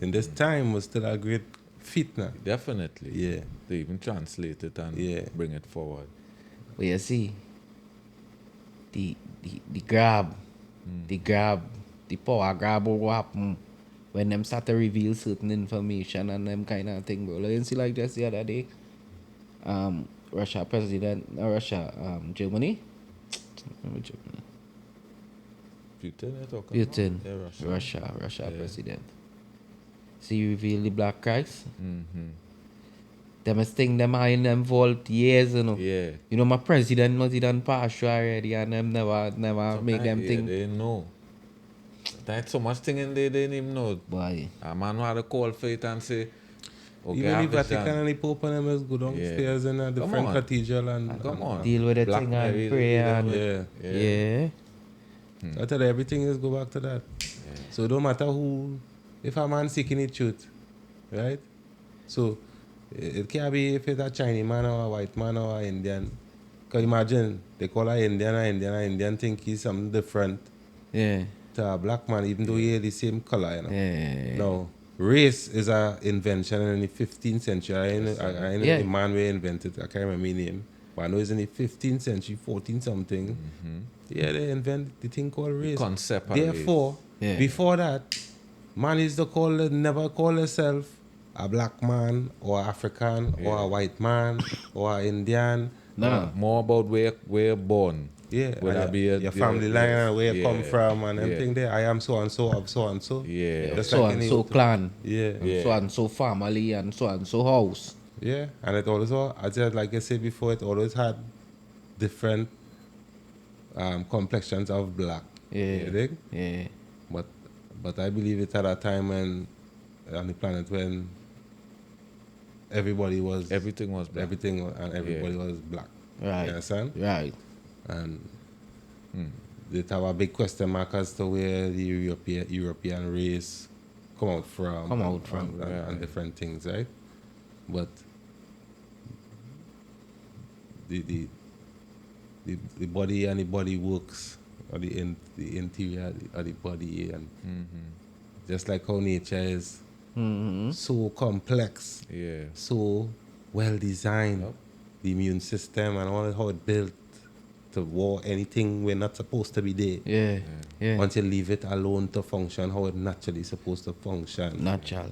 D: in this time was still a great feat now.
B: Definitely.
D: Yeah.
B: They even translate it and
D: Yeah.
B: bring it forward.
C: But you see, the grab, the power grab will happen when them start to reveal certain information and them kind of thing, bro. Like you see, like just the other day, Russia president, Germany.
B: Putin, you're talking
C: Putin,
B: about? Yeah,
C: Russia
B: Yeah.
C: president. See, reveal the Black Christ.
B: Mm-hmm.
C: Them is thing them are in them vault years, you know.
B: Yeah.
C: You know, my president must he done pass through already, and them never make them
B: Yeah,
C: think.
B: they know. There's so much thing in there they didn't even know.
C: Boy,
B: A man who had a call for it and say, okay,
D: Even the
B: have
D: Vatican
B: vision.
D: and the Pope and them is go downstairs in a different
B: on.
D: cathedral and
B: Come on.
C: deal with the
B: Black
C: thing
B: Mary,
C: and pray and
D: Yeah.
C: yeah.
D: I tell you, everything is go back to that. So it don't matter who, if a man seeking the truth, right? So it can't be if it's a Chinese man or a white man or an Indian. Because imagine, they call an Indian think he's something different
C: Yeah.
D: to a black man, even though he's the same color, you know.
C: Yeah.
D: No, race is an invention in the 15th century. I know
C: Yeah.
D: the man we invented, I can't remember his name, but I know it's in the 15th century, 14 something. Yeah, they invent the thing called race.
B: concept of
D: Therefore,
C: race. Yeah.
D: before that, man is never call himself a black man or African or a white man or an Indian.
C: Nah.
B: More about where you're born.
D: Yeah,
B: Whether
D: and
B: be
D: your family line and where you come
B: yeah,
D: from and
B: yeah.
D: everything there. I am so and so of so and so.
B: Yeah.
D: Just
C: So
D: like
C: and
D: any
C: so
D: other-
C: clan.
D: Yeah.
B: Yeah.
C: So and so family and so house.
D: Yeah, and it also, I said, like I said before, it always had different complexions of black.
C: Yeah.
D: You dig?
C: Yeah.
D: But I believe it's at a time when on the planet when everybody was
B: Everything was black.
D: everybody was black.
C: Right.
D: You understand?
C: Right.
D: And they have a big question mark as to where the European race come out from. And different things, right? But the body and the body works, or the interior of the body, and just like how nature is so complex,
B: Yeah.
D: so well designed,
B: Yep.
D: the immune system and all how it built to war anything we're not supposed to be there.
C: Yeah. Yeah.
D: Once you leave it alone to function how it naturally supposed to function.
C: Natural.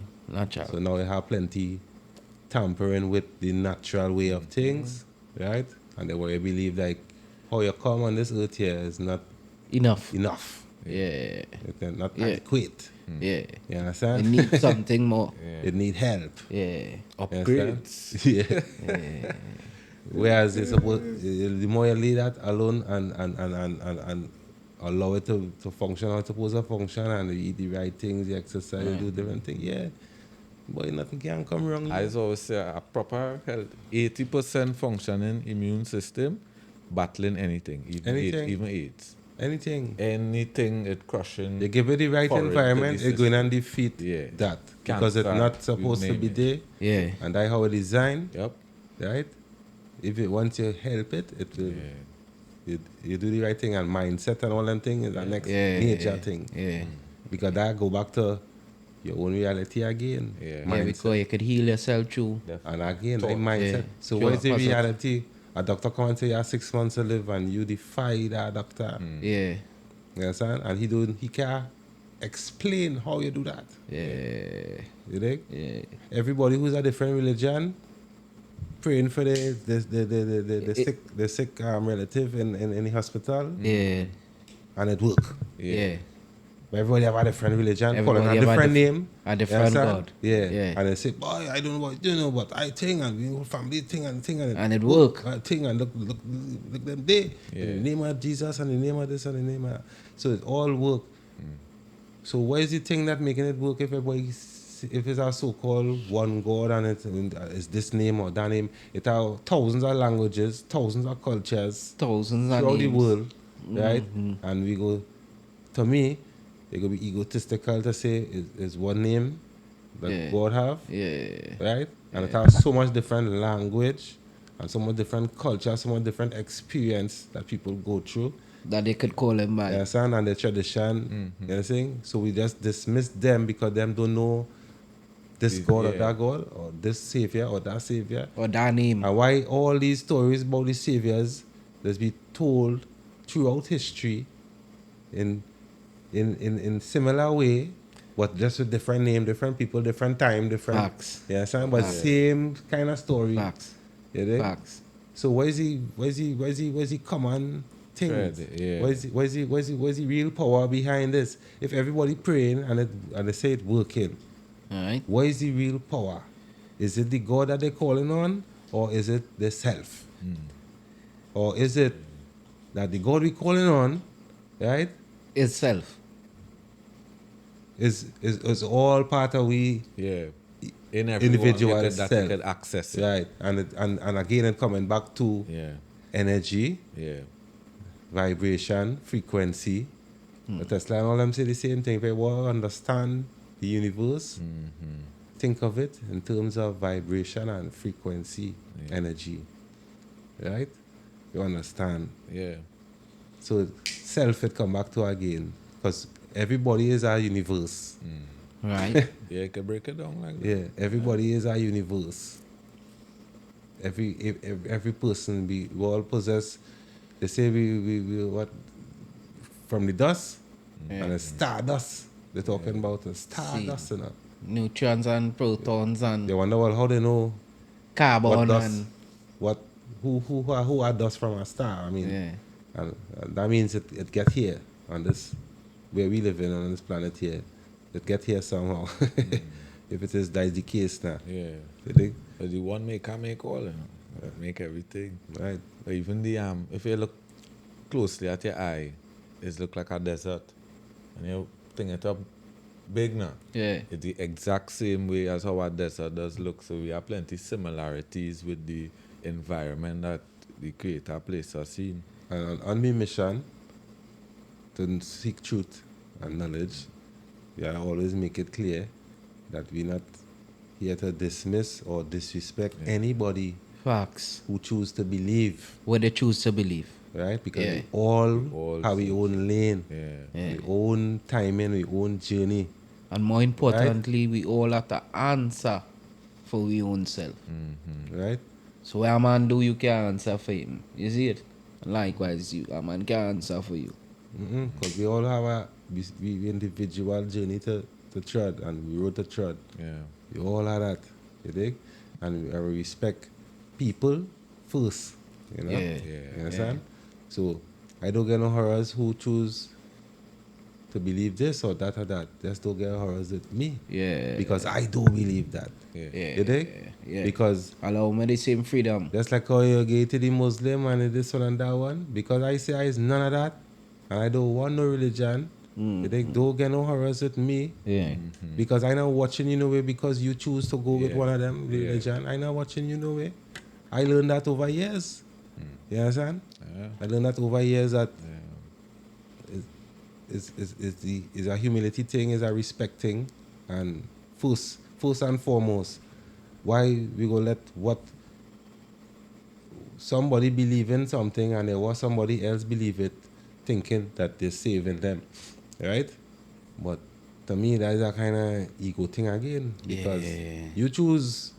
D: So now we have plenty tampering with the natural way of things, right? And then where you believe like how you come on this earth here is not
C: Enough.
D: enough.
C: Yeah.
D: It's not
C: Yeah.
D: adequate.
C: Yeah.
D: You
C: You
D: understand?
C: need something more.
D: It need help.
C: Yeah.
D: You understand?
B: Upgrades.
D: Yeah. Whereas it's supposed, the more you leave that alone and allow it to function how it's supposed to function, and you eat the right things, you exercise, you do different things, yeah. Boy, nothing can come wrong.
B: I always say a proper health, 80% functioning immune system, battling anything,
D: Anything.
B: Even AIDS.
D: Anything.
B: Anything it crushing.
D: You give it the right
B: foreign
D: environment,
B: to the
D: it's going to defeat
B: Yeah.
D: that. Because it's
B: Cancer,
D: not
B: you
D: supposed to
B: name
D: be
B: it.
D: there.
C: Yeah.
D: And that's how it's designed,
B: Yep.
D: right? If it once you help it, it will you do the right thing, and mindset and all them things is the next
C: Yeah.
D: major thing.
C: Yeah.
D: Because that go back to your own reality again.
B: Yeah.
C: Yeah,
D: Mindset.
C: because you could heal yourself through.
D: And again,
B: Thought.
D: like mindset.
C: Yeah.
D: So
C: Sure.
D: what is the
C: Positive.
D: reality? A doctor come and say you have 6 months to live, and you defy that doctor.
C: Yeah.
D: You understand? And he can't explain how you do that.
C: Yeah.
D: You dig?
C: Yeah.
D: Everybody who's a different religion praying for the sick relative in the hospital.
C: Yeah.
D: and it work.
C: Yeah.
D: But everybody have a different religion, calling
C: Everybody
D: a
C: have a
D: different
C: diff-
D: name.
C: a
D: You
C: different
D: understand?
C: God.
D: Yeah.
C: Yeah.
D: And they say, boy, I don't know what you know, but I think and we family thing and thing
C: And it work.
D: I think and look them there.
B: Yeah.
D: In the name of Jesus and the name of this and the name of that. So it all work. So why is the thing that making it work if if it's a so-called one God and it's this name or that name? It are thousands of languages, thousands of cultures
C: Thousands of
D: throughout the
C: names.
D: world, right? And we go, to me, it could be egotistical to say is one name that
C: Yeah.
D: God have,
C: Yeah.
D: right? And it has so much different language and so much different culture, so much different experience that people go through.
C: That they could call him by.
D: You understand? And the tradition, you understand? So we just dismiss them because them don't know this God or
B: Yeah.
D: that God or this Savior or that Savior.
C: Or that name.
D: And why all these stories about the Saviors let's be told throughout history in similar way, but just with different name, different people, different time, different.
C: Facts.
D: You understand? But
C: Facts.
D: same kind of story.
C: Facts.
D: You dig?
C: Facts.
D: So where's the common thing?
B: Thread, yeah.
D: Where's the real power behind this? If everybody praying and they say it working,
C: Alright.
D: what is the real power? Is it the God that they're calling on, or is it the self? Or is it that the God we're calling on, right,
C: Itself.
D: is all part of we,
B: Yeah. In everyone,
D: individual
B: that
D: self.
B: you could access it.
D: right? And again, it coming back to
B: Yeah.
D: energy,
B: Yeah.
D: vibration, frequency. The Tesla and all them say the same thing. If you want to understand the universe, think of it in terms of vibration and frequency, energy. Right? You understand?
B: Yeah.
D: So self it come back to again. Because everybody is a universe.
C: Right.
B: Yeah, you can break it down like that.
D: Yeah, everybody is a universe. Every person we all possess. They say we what from the dust and the stardust. They're talking about the stardust, you know.
C: Neutrons and protons and
D: They wonder well how they know what
C: carbon
D: dust,
C: and
D: who are dust from a star. I mean,
C: yeah.
D: and that means it get here on this where we live in on this planet here. It get here somehow. If it is that is the case now.
B: Yeah.
D: You think?
B: But the one can make all, you know. Make everything.
D: Right.
B: But even the if you look closely at your eye, it look like a desert. And you think it up big now.
C: Yeah.
B: It's the exact same way as how a desert does look. So we have plenty similarities with the environment that the creator placed us in.
D: And on my mission to seek truth and knowledge, we always make it clear that we're not here to dismiss or disrespect anybody
C: Facts.
D: who choose to believe,
C: What they choose to believe.
D: right? Because
C: Yeah.
D: we all
B: All
D: have our own lane,
B: Yeah.
D: our own timing, our own journey.
C: And more importantly, we all have to answer for we own self.
D: Right?
C: So what a man do, you can answer for him. You see it? Likewise, a man can answer for you.
D: Because we all have we individual journey to tread, and we wrote to tread.
B: Yeah.
D: We all have that, you dig? And we respect people first, you know?
C: Yeah.
D: You understand? So I don't get no horrors who choose to believe this or that or that. Just don't get horrors with me.
C: Yeah.
D: Because I don't believe that.
B: Yeah.
C: Yeah.
D: You dig?
C: Yeah.
D: Because
C: Allow me the same freedom.
D: just like how you get to the Muslim and this one and that one, because I say I is none of that, and I don't want no religion, you dig? Don't get no horrors with me.
C: Yeah.
D: Because I not watching you no way because you choose to go with
B: Yeah.
D: one of them religion. I not watching you no way. I learned that over years. You understand?
B: Yeah.
D: I learned that over years that is a humility thing, is a respect thing, and first and foremost, why we go let what somebody believe in something and then what somebody else believe it, thinking that they're saving them, right? But to me, that is a kind of ego thing again, because
C: Yeah.
D: you choose,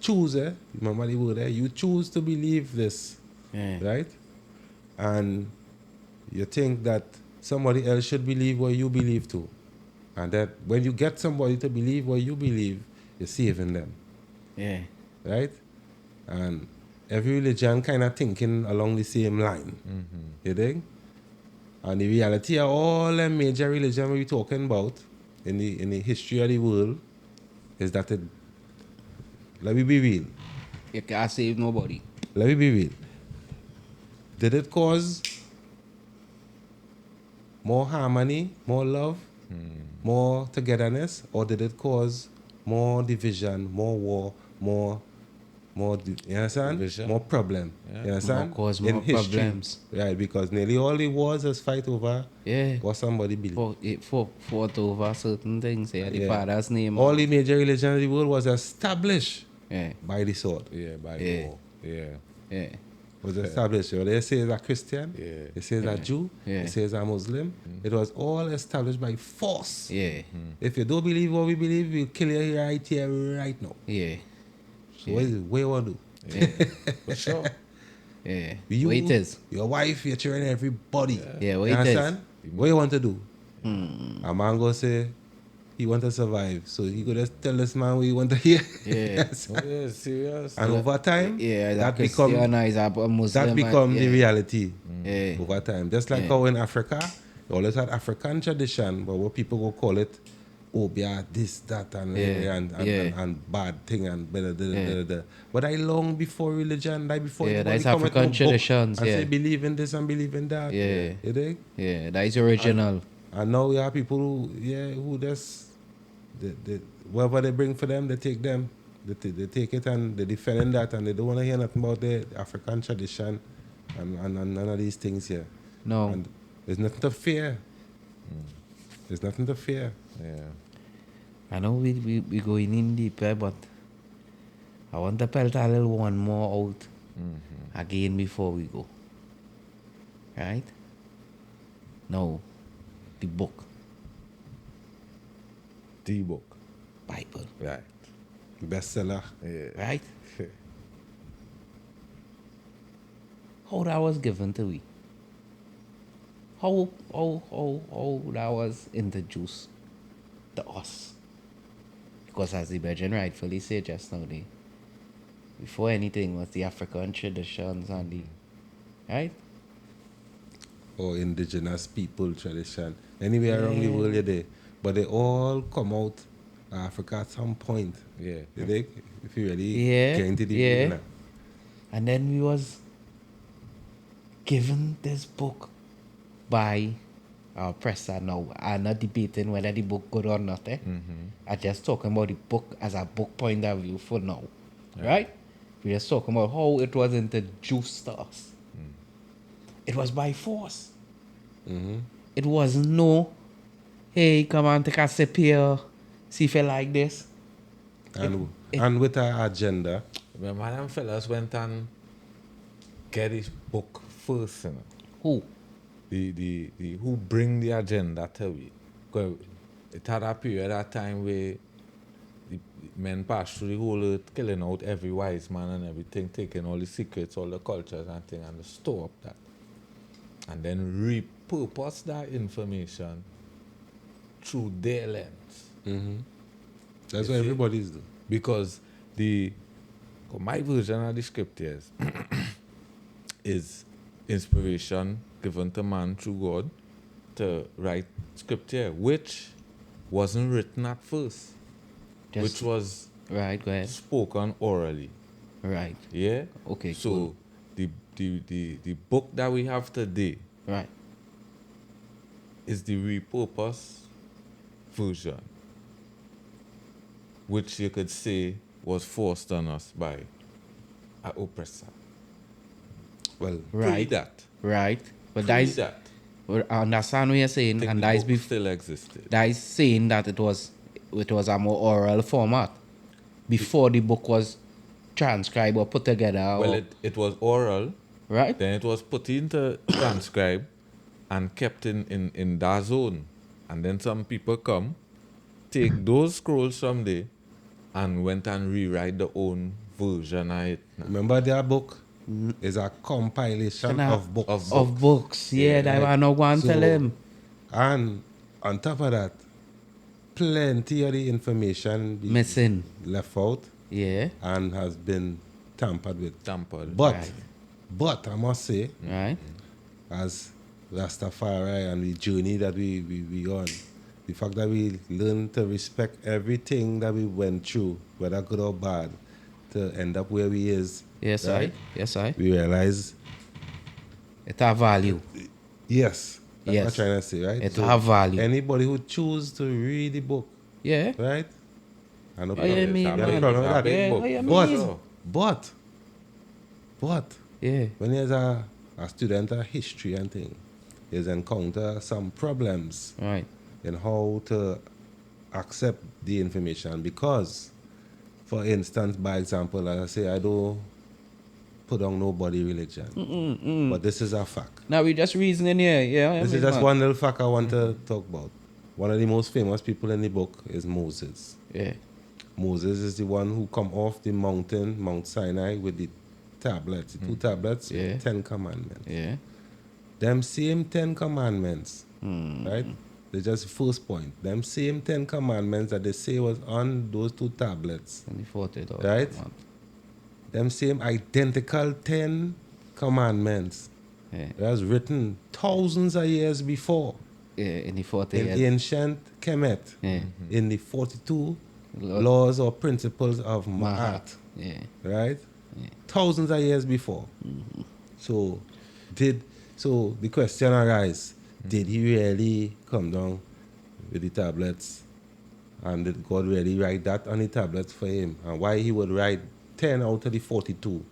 D: remember the word there, you choose to believe this,
C: Yeah.
D: right? And you think that somebody else should believe what you believe too. And that when you get somebody to believe what you believe, you're saving them,
C: Yeah.
D: right? And every religion kind of thinking along the same line. You dig? And the reality of all the major religion we're talking about in the history of the world is that let me be real.
C: You can't save nobody.
D: Let me be real. Did it cause more harmony, more love, more togetherness, or did it cause more division, more war, you understand?
B: Division.
D: More problem.
B: Yeah.
D: You understand?
C: More cause
D: In
C: more
D: history.
C: problems.
D: Right, because nearly all the wars is fight over
C: Yeah.
D: what somebody believes.
C: Fought over certain things. Yeah, the
D: Yeah.
C: father's name.
D: All the major religions of the world was established
C: Yeah.
D: by the sword.
B: Yeah, by
C: Yeah.
B: war. Yeah.
C: Yeah.
D: Was established. So they say it's a Christian,
B: Yeah.
D: they say it's a Jew,
C: Yeah.
D: they say it's a Muslim. It was all established by force.
C: Yeah.
D: If you don't believe what we believe, we'll kill you right here, right now.
C: Yeah.
D: So what you want to do?
C: Yeah.
B: For sure.
C: Yeah.
D: You,
C: What it is?
D: your wife, your children, everybody.
C: Yeah, what
D: you
C: it is.
D: understand? What you want to do? A man go say he want to survive, so he go just tell this man what he want to hear.
C: Yeah.
B: Oh, yeah, serious.
D: And over time,
C: Yeah,
D: that
C: that
D: become
C: Christian is a Muslim.
D: that become
C: yeah.
D: the reality
C: Yeah.
D: over time. Just like
C: Yeah.
D: how in Africa, you always had African tradition, but what people go call it obia, this, that, and
C: Yeah.
D: and bad thing and blah, blah, blah,
C: Yeah.
D: blah, blah. But I long before religion, like before
C: Yeah,
D: anybody
C: that's
D: come with no
C: African
D: book
C: traditions,
D: and
C: yeah.
D: say believe in this and believe in that.
C: Yeah.
D: You dig?
C: Yeah, that is original.
D: And now we have people who just whatever they bring for them, they take them. They take it and they defend that and they don't want to hear nothing about the African tradition and none of these things here.
C: No.
D: And there's nothing to fear. There's nothing to fear.
B: Yeah.
C: I know we going in deeper, but I want to pelt a little one more out again before we go. Right? No. The book.
B: The book.
C: Bible.
B: Right.
D: Bestseller.
B: Yeah.
C: Right? How that was given to we? How that was introduced to us? Because as the Virgin rightfully said just now, before anything was the African traditions and the right?
D: Or indigenous people tradition. Anywhere around the world you're there. But they all come out of Africa at some point.
B: Yeah.
D: You dig? If you really
C: Yeah,
D: get into the
C: yeah.
D: you know.
C: And then we was given this book by our presser now. I'm not debating whether the book good or not. I'm just talking about the book as a book point of view for now. Right? We're just talking about how it was introduced to us. It was by force. It was no, hey, come on, take a sip here. See if you like this.
D: And with our agenda,
B: Remember them fellas went and get his book first, you know.
C: Who?
B: The who bring the agenda to we. Because it had a period of time where the men passed through the whole earth, killing out every wise man and everything, taking all the secrets, all the cultures and things, and they store up that. And then repurpose that information through their lens.
D: that's what everybody's doing.
B: Because my version of the scriptures is inspiration given to man through God to write scripture, which wasn't written at first, which was
C: Right, go ahead.
B: spoken orally.
C: Right,
B: Yeah?
C: Okay,
B: So
C: cool.
B: the book that we have today
C: right.
B: is the repurposed version, which you could say was forced on us by an oppressor.
D: Well,
B: Pre
C: Right.
B: that.
C: Right. But
B: Pre
C: that is,
B: that.
C: I understand what you're saying,
B: Think
C: and
B: the
C: that is,
B: book still existed.
C: that is saying that it was a more oral format before the book was transcribed or put together.
B: Well,
C: or,
B: it was oral,
C: right?
B: then it was put into transcribe and kept in that zone. And then some people come, take those scrolls from there, and went and rewrite their own version of it.
D: remember their book is a compilation of books.
C: Of books. Yeah, that I not going to tell him.
D: And on top of that, plenty of the information
C: Missing.
D: left out
C: Yeah.
D: and has been tampered with.
B: Tampered.
D: But
C: Right.
D: but I must say,
C: Right.
D: as Rastafari and the journey that we on. The fact that we learn to respect everything that we went through, whether good or bad, to end up where we is.
C: Yes,
D: right?
C: Yes, I.
D: We realize,
C: It have value.
D: yes, that's what I'm
C: Yes.
D: trying to say, right?
C: It have value.
D: Anybody who choose to read the book,
C: Yeah.
D: right? I know
C: Oh, yeah,
B: It's
C: me,
B: a
D: you have a
C: man.
D: problem with
B: a
D: that.
B: big
C: Yeah,
B: book.
C: oh, yeah, me.
D: But,
B: Sure.
D: but,
C: Yeah.
D: when you're a student of history and thing, you encounter some problems
C: Right.
D: in how to accept the information because, for instance, by example, as I say, I don't put on nobody religion, but this is a fact.
C: Now we just reasoning here. Yeah, I
D: This
C: mean,
D: is just
C: man.
D: one little fact I want to talk about. One of the most famous people in the book is Moses.
C: Yeah.
D: Moses is the one who come off the mountain, Mount Sinai, with the tablets, the two tablets, with
C: Yeah.
D: the 10 Commandments.
C: Yeah.
D: Them same 10 Commandments, right? They just first point. Them same 10 Commandments that they say was on those two tablets,
C: 2040.
D: right? Them same identical 10 Commandments
C: Yeah.
D: that was written thousands of years before
C: Yeah, in the 40
D: in
C: years.
D: ancient Kemit,
C: Yeah.
D: in the 42
C: Lord.
D: laws or principles of
C: Mahat.
D: Ma'at,
C: Yeah.
D: right? Thousands of years before. So the question arises, did he really come down with the tablets? And did God really write that on the tablets for him? And why he would write 10 out of the 42?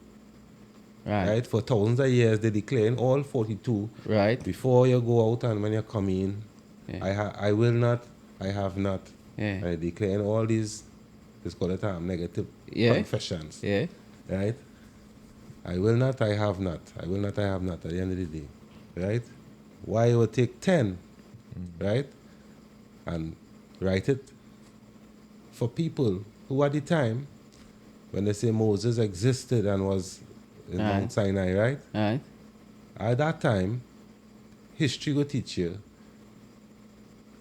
C: Right.
D: Right? For thousands of years, they declaring all 42.
C: Right.
D: Before you go out and when you come in,
C: Yeah.
D: I will not, I have not.
C: Yeah.
D: Right? Declaring all these, let's call it negative
C: Yeah.
D: confessions.
C: Yeah.
D: Right? I will not, I have not. I will not, I have not at the end of the day. Right? Why you would take 10, right? And write it for people who at the time, when they say Moses existed and was in
C: Aye.
D: Mount Sinai, right?
C: Right.
D: At that time, history will teach you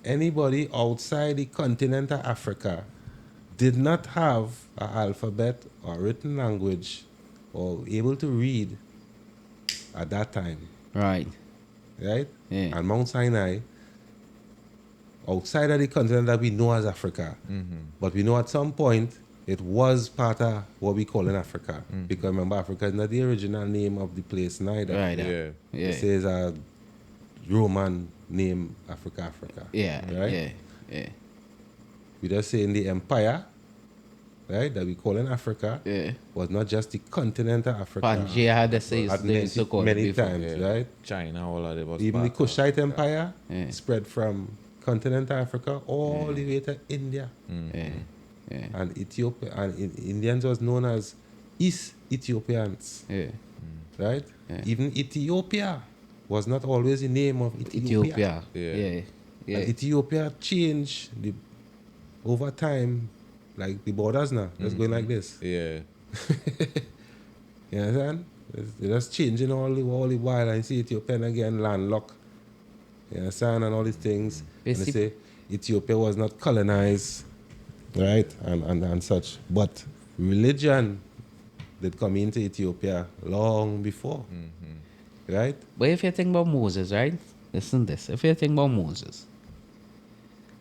D: anybody outside the continent of Africa did not have an alphabet or written language or able to read at that time,
C: Right.
D: right?
C: Yeah.
D: And Mount Sinai, outside of the continent that we know as Africa, but we know at some point it was part of what we call in Africa. Because remember, Africa is not the original name of the place neither.
C: Right.
B: Yeah.
C: Yeah.
D: It says a Roman name, Africa.
C: Yeah.
D: Right?
C: Yeah. Yeah.
D: We just say in the empire, right, that we call in Africa,
C: Yeah.
D: was not just the continent of Africa.
C: Pangea had the say
D: At
C: they used to call it
D: many
C: before.
D: times,
B: Yeah.
D: right?
B: China, all of them was
D: Even the
B: part of
D: Kushite Empire
C: Yeah.
D: spread from continent of Africa all the way to India.
C: Yeah. Yeah.
D: And Ethiopia, and Indians was known as East Ethiopians,
C: Yeah.
D: right?
C: Yeah.
D: Even Ethiopia was not always the name of Ethiopia.
C: Ethiopia.
B: Yeah.
C: Yeah. Yeah.
D: And Ethiopia changed over time, like the borders now, just going like this.
B: Yeah.
D: You understand? It's just changing all the while, and you see Ethiopia again landlocked. You understand? And all these things. And they say Ethiopia was not colonized, right? And such. But religion did come into Ethiopia long before. Right?
C: But if you think about Moses, right? Listen this. If you think about Moses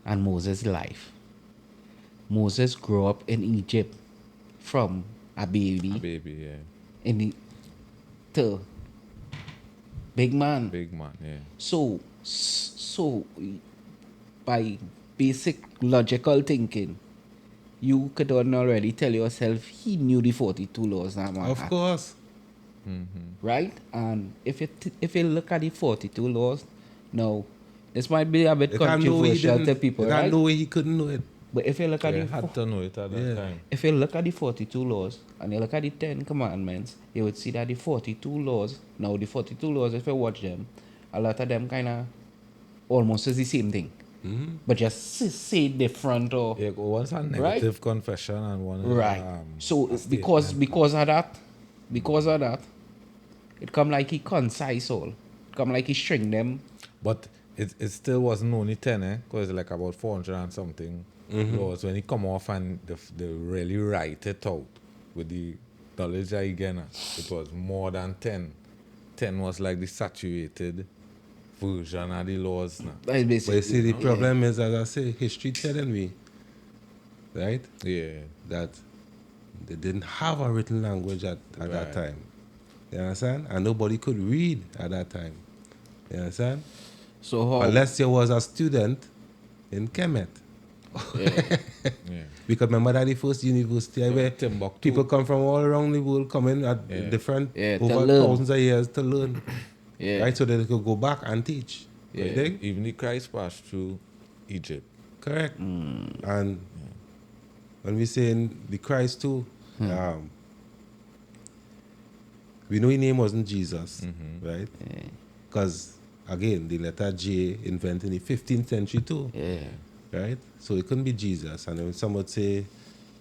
C: and Moses' life, Moses grew up in Egypt from a baby,
B: Baby, yeah.
C: in the to big man.
B: Big man, yeah.
C: So by basic logical thinking, you could already tell yourself he knew the 42 laws. That man
D: Of
C: had.
D: course.
C: Right? And if you look at the 42 laws, now this might be a bit
D: They can't know he
C: controversial
D: didn't.
C: to people,
D: They can't
C: right?
D: know he couldn't know it.
C: But if you look at
B: Yeah,
C: the
B: had to know it at that
D: Yeah.
B: time.
C: if you look at the 42 laws and you look at the 10 commandments, you would see that the 42 laws, now the 42 laws, if you watch them, a lot of them kind of almost is the same thing. But just say different or
B: Yeah, one's a negative confession and one is
C: right. So
B: a
C: because
B: statement.
C: because of that, it come like he concise all. It come like he string them.
B: But it still wasn't only 10, eh? Because it's like about 400 and something laws. When he come off and they really write it out with the knowledge that he gained, it was more than 10. 10 was like the saturated version of the laws now.
C: That is
D: But you
C: basically.
D: see, the problem is, as I say, history telling me, right,
B: Yeah.
D: that they didn't have a written language at that
B: Right.
D: time. You understand? And nobody could read at that time. You understand?
C: So how?
D: Unless you was a student in Kemit.
C: Yeah.
B: Yeah.
D: Because remember that the first university where
B: Timbuktu.
D: people come from all around the world coming at
B: Yeah.
D: different,
C: Yeah, to
D: over
C: learn.
D: thousands of years to learn.
C: Yeah.
D: Right? So that they could go back and teach.
C: Yeah.
D: You think?
B: Even the Christ passed through Egypt.
D: Correct. And when we say in the Christ too, we know his name wasn't Jesus, right? Because again, the letter J invented in the 15th century too,
C: Yeah.
D: right? So it couldn't be Jesus. And then some would say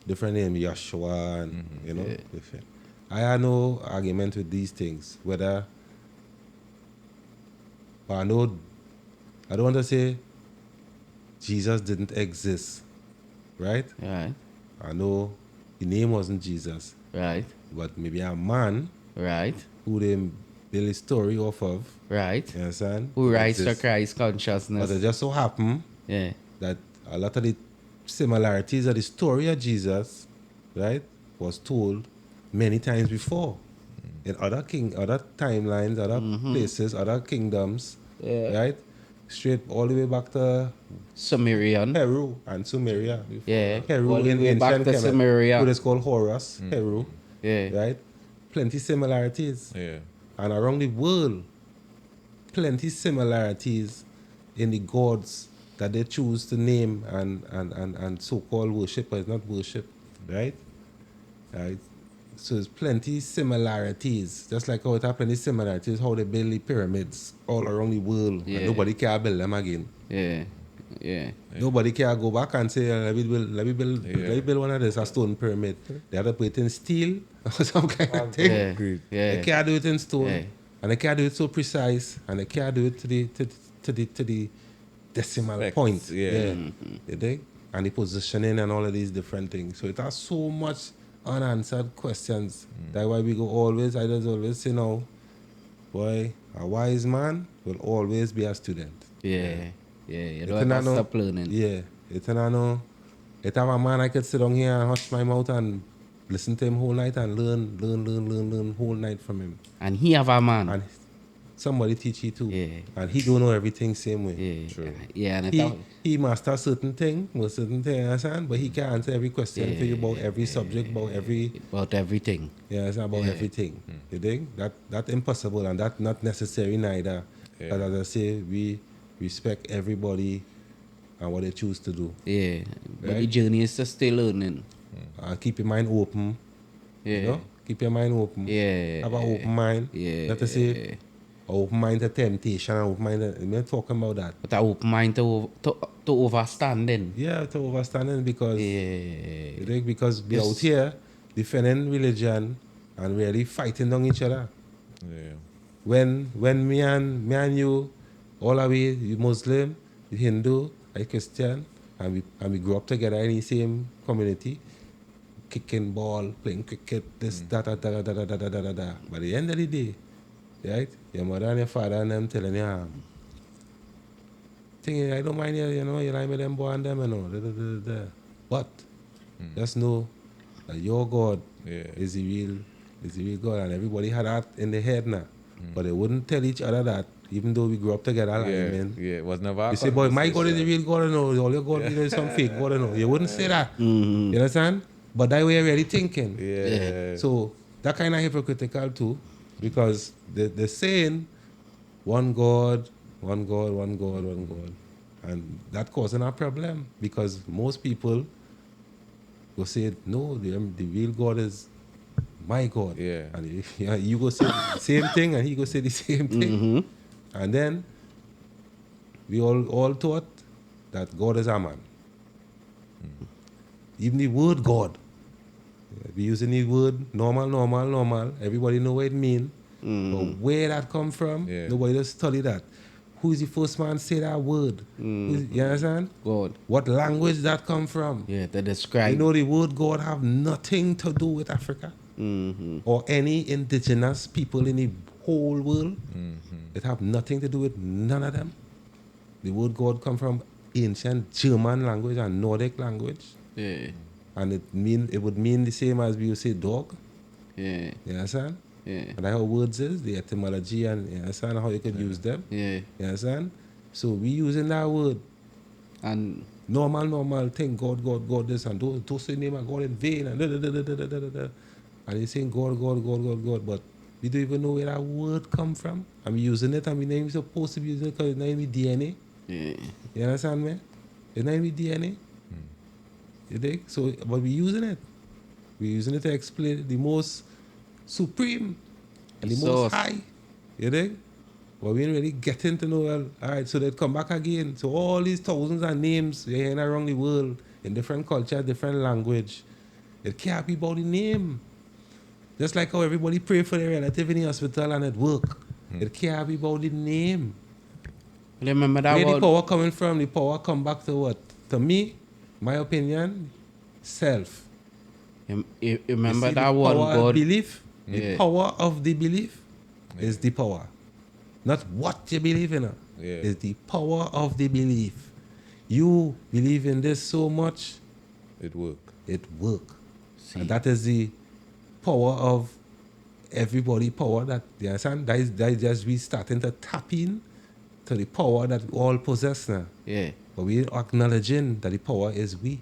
D: different name, Yeshua, and you know. Different. I have no argument with these things. Whether, but I know, I don't want to say Jesus didn't exist, right?
C: Right.
D: I know the name wasn't Jesus,
C: Right.
D: but maybe a man
C: Right.
D: who they build a story off of,
C: Right.
D: you understand?
C: Who rise to
D: exists.
C: Christ consciousness.
D: But it just so happened
C: Yeah.
D: that a lot of the similarities of the story of Jesus, right, was told many times before in other timelines, other places, other kingdoms,
C: Yeah.
D: right? Straight all the way back to
C: Sumerian.
D: Heru and Sumeria.
C: Yeah.
D: Heru
C: All the
D: in
C: way back
D: ancient
C: to
D: Kemet,
C: Sumeria.
D: who is called Horus, Heru,
C: Yeah.
D: right? Plenty similarities.
B: Yeah.
D: And around the world, plenty similarities in the gods that they choose to name and so-called worship, but it's not worship, right? Right. So there's plenty similarities. Just like how it have plenty similarities, how they build the pyramids all around the world.
C: Yeah.
D: And nobody can build them again.
C: Yeah. Yeah.
D: Nobody can go back and say, let me build one of this, a stone pyramid. They have to put it in steel or some kind of thing.
C: Yeah.
B: Agreed.
C: Yeah.
D: They can't do it in stone.
C: Yeah.
D: And they can't do it so precise. And they can't do it to the decimal
B: Specs,
D: point.
B: yeah.
D: You dig? And the positioning and all of these different things. So it has so much unanswered questions. That's why we go always, I just always say now, boy, a wise man will always be a student.
C: Yeah. Yeah. You
D: It
C: don't have to
D: no-
C: stop learning.
D: Yeah. It no. It have a man I could sit down here and hush my mouth and listen to him whole night and learn whole night from him.
C: And he have a man.
D: And somebody teach he too.
C: Yeah.
D: And he don't know everything same way.
C: Yeah.
B: True.
C: Yeah. And it
D: He master certain thing, understand? But he can answer every question for you about every subject, about every
C: about everything.
D: about everything. You think? That impossible and that not necessary neither.
B: Yeah.
D: But as I say, we respect everybody and what they choose to do.
C: Yeah. But the
D: Right.
C: journey is to stay learning.
D: And keep your mind open.
C: Yeah.
D: You know? Keep your mind open.
C: Yeah.
D: Have an open mind.
C: Yeah.
D: Not to say an open mind to temptation, an open mind to, I'm not talking about that.
C: But I open mind to overstanding.
D: Yeah, to understanding because
C: Yeah.
D: you think because we
C: Yes.
D: out here defending religion and really fighting on each other.
B: Yeah.
D: When me and you, all are we, you Muslim, you Hindu, I Christian, and we grew up together in the same community, kicking ball, playing cricket, this, that, da, da, da, da, da, da, da, da, da. But at the end of the day, right, your mother and your father and them telling you, thinking, I don't mind you, you know, you like with them boy and them, you know, da, da, da, da, da. But just know that your God
B: Yeah.
D: is the real God, and everybody had that in their head now. But they wouldn't tell each other that, even though we grew up together, like,
B: Yeah.
D: man.
B: Yeah. It was never. a
D: You say, boy, my God is the
B: conversation.
D: real God, you know, all your God is some fake God, you know. You wouldn't say that. You understand? But that way you're really thinking.
B: Yeah.
D: So that kind of hypocritical too, because they're saying one God, one God, one God, one God. And that causing a problem because most people will say, no, the real God is my God.
B: Yeah.
D: And you go say the same thing and he go say the same thing. And then we all thought that God is a man. Even the word God. We using the word normal. Everybody know what it means. But where that come from,
B: Yeah.
D: nobody just study that. Who's the first man say that word? You understand?
C: God.
D: What language that come from?
C: Yeah. To describe.
D: You know the word God have nothing to do with Africa or any indigenous people in the whole world. It have nothing to do with none of them. The word God come from ancient German language and Nordic language.
C: Yeah.
D: And it would mean the same as we would say dog.
C: Yeah.
D: You understand?
C: Yeah.
D: And that's how words is, the etymology, and you understand how you could use them.
C: Yeah.
D: You understand? So we using that word.
C: And
D: Normal thing, God, this, and those say name of God in vain, and da. And he's saying God, but we don't even know where that word come from. And we using it, and we not even supposed to be using it because it's not in the DNA.
C: yeah.
D: You understand me? It's not in the DNA. You dig? So, but we using it. We using it to explain the most supreme and the most
C: Source.
D: high. You dig? But we ain't really getting to know, well, all right, so they come back again. So all these thousands of names we're hearing around the world in different culture, different language. It can't be about the name. Just like how everybody pray for their relative in the hospital and at work. It can't be about the name.
C: Remember that
D: Where the
C: word?
D: power coming from? The power come back to what? To me, my opinion, self.
C: You remember
D: You see,
C: that
D: the
C: one
D: power
C: God?
D: belief, the
C: Yeah.
D: power of the belief is the power. Not what you believe in.
B: Yeah.
D: It's the power of the belief. You believe in this so much,
B: It work.
D: it work.
C: See.
D: And that is the power of everybody power that, you understand? That is just we starting to tap in to the power that we all possess now.
C: Yeah.
D: But we ain't acknowledging that the power is we.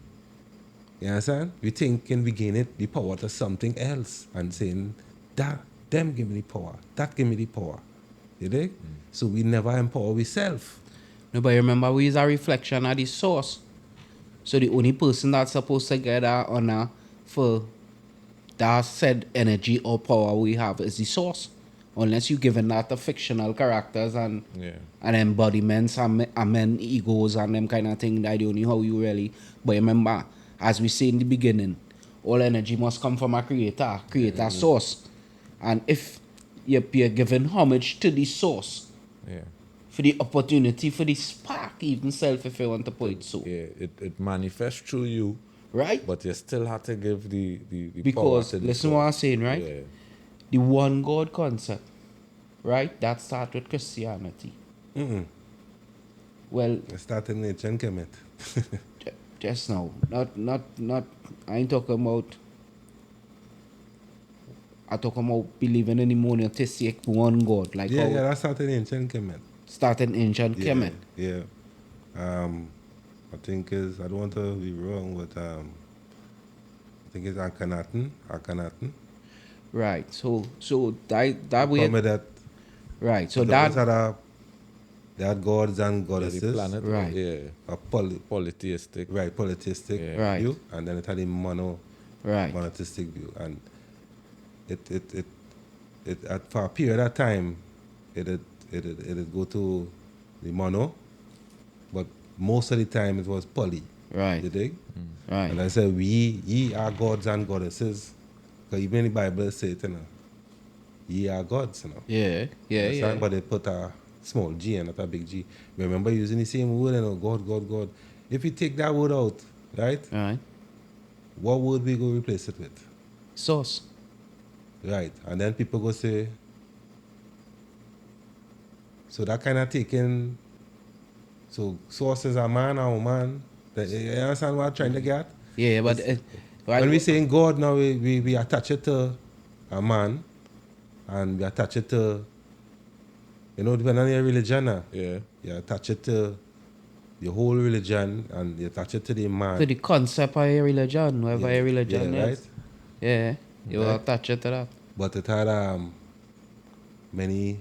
D: You understand? We thinking we gain it, the power to something else and saying, that, them give me the power, that give me the power. You dig? So we never empower ourselves.
C: No, but remember, we is a reflection of the source. So the only person that's supposed to get that honor for that said energy or power we have is the source. Unless you giving that to fictional characters and
B: Yeah.
C: and embodiments and men egos and them kind of thing, that don't know how you really. But remember, as we say in the beginning, all energy must come from a creator source. And if you're giving homage to the source,
B: Yeah.
C: for the opportunity, for the spark, even self, if you want to put it so.
B: Yeah. It manifests through you,
C: Right?
B: but you still have to give the power
C: Because,
B: to the
C: listen what I'm
B: source.
C: saying, right?
B: Yeah.
C: The one God concept, right? That started with Christianity. Well,
D: It started in ancient Kemit.
C: just now. Not, I ain't talking about, I talking about believing in the monotheistic one God. Like
D: Yeah,
C: how
D: that started in ancient Kemit.
C: started in ancient
D: Yeah,
C: Kemit.
D: yeah. I think is, I don't want to be wrong, but I think it's Akhenaten.
C: Right. So that way.
D: Come with that.
C: Right. So
D: They always they had gods and
B: Yeah, the
D: goddesses.
B: planet.
C: Right.
B: Yeah.
D: A
B: Polytheistic.
D: polytheistic
B: Yeah.
C: Right.
D: view, and then it had a
C: right.
D: monotheistic view, and it for a period of time, it go to the mono, but most of the time it was poly.
C: Right.
D: You dig?
C: Right.
D: And I said, ye are gods and goddesses. Because even the Bible says it, you know. Ye are gods, you know.
C: Yeah. Yeah.
D: Understand?
C: Yeah.
D: But they put a small G and not a big G. Remember using the same word, you know, God. If you take that word out, right?
C: Right.
D: What word we go replace it with?
C: Source.
D: Right. And then people go say, so that kind of taking, so source is a man or woman. You understand what I'm trying to get?
C: Yeah, but right.
D: When we saying God now, we attach it to a man, and we attach it to, you know, depending on your religion,
B: Yeah.
D: you attach it to the whole religion, and you attach it to the man.
C: to the concept of a religion, whatever a religion
D: yeah,
C: is.
D: right?
C: Yeah. You will
D: Right.
C: attach it to that.
D: But it had many,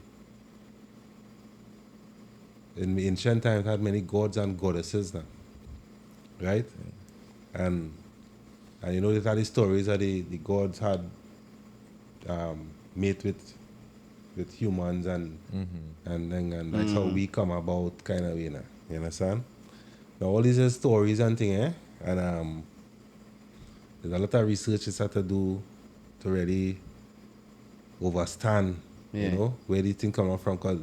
D: in ancient times, it had many gods and goddesses now, right? And you know, it had the stories that the gods had mate with humans, and that's how we come about, kind of, you know. You understand? Now all these are stories and things, eh? And there's a lot of research is had to do to really overstand,
C: Yeah.
D: you know, where these things come from, because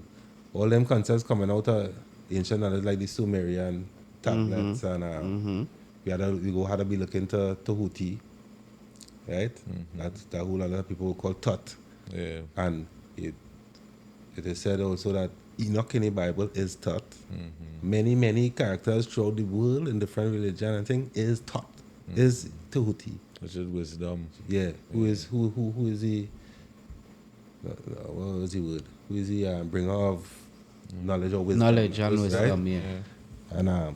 D: all them concepts coming out of ancient knowledge, like the Sumerian tablets, and we had to be looking to Tahuti, right? That whole lot of people call Tut.
B: Yeah.
D: And it is said also that Enoch in the Bible is taught. Many characters throughout the world in different religion and thing is taught. Is Tehuti.
B: Which is wisdom.
D: Yeah. Who is the what was the word? Who is the bringer of knowledge or wisdom?
C: Knowledge and
D: Right?
C: wisdom, yeah.
D: And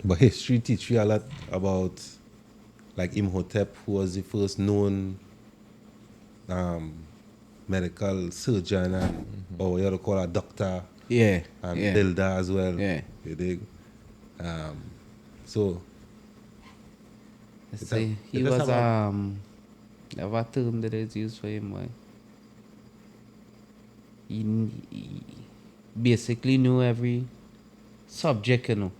D: but history teach you a lot about like Imhotep, who was the first known medical surgeon and or what you call a doctor
C: Yeah.
D: and
C: yeah.
D: builder as well.
C: Yeah.
D: You dig? So
C: Let's
D: It
C: say
D: have-
C: he
D: it does
C: was
D: have
C: have a term that is used for him, why? He basically knew every subject, you know.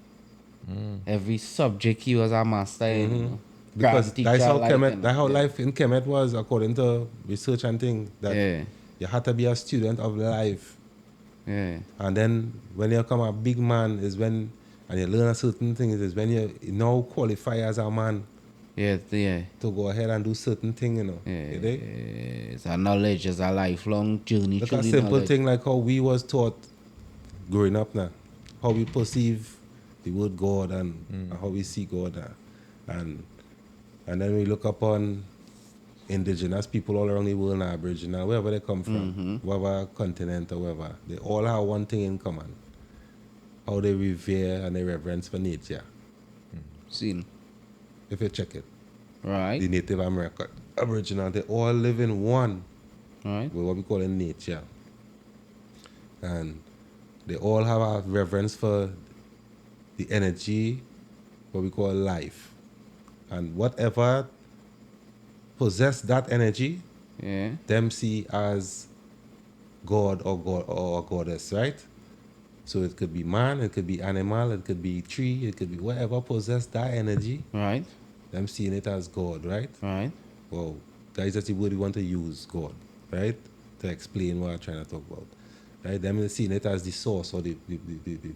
C: Every subject he was a master in, you know.
D: because
C: Grand
D: that's
C: teacher
D: how
C: like, you
D: Kemet,
C: know.
D: that's how
C: Yeah.
D: life in Kemet was according to research and thing. That
C: Yeah.
D: you had to be a student of life.
C: Yeah.
D: And then when you become a big man is when and you learn a certain things is when you now qualify as a man
C: Yeah. Yeah.
D: to go ahead and do certain thing, you know.
C: Yeah.
D: You dig?
C: It's a knowledge, it's a lifelong journey.
D: Look at
C: through the
D: simple
C: knowledge.
D: thing like how we was taught growing up now. How we perceive the word God and how we see God and then we look upon indigenous people all around the world now, Aboriginal, wherever they come from, whatever continent or wherever, they all have one thing in common. How they revere and they reverence for nature.
C: Seen.
D: If you check it.
C: Right.
D: The Native American Aboriginal, they all live in one
C: Right.
D: with what we call in nature. And they all have a reverence for the energy, what we call life. And whatever possess that energy,
C: Yeah.
D: them see as God or goddess, right? So it could be man, it could be animal, it could be tree, it could be whatever possess that energy,
C: Right.
D: them seeing it as God, right?
C: Right.
D: Wow, guys, that's the word we want to use, God, right? To explain what I'm trying to talk about. Right? Them seeing it as the source or the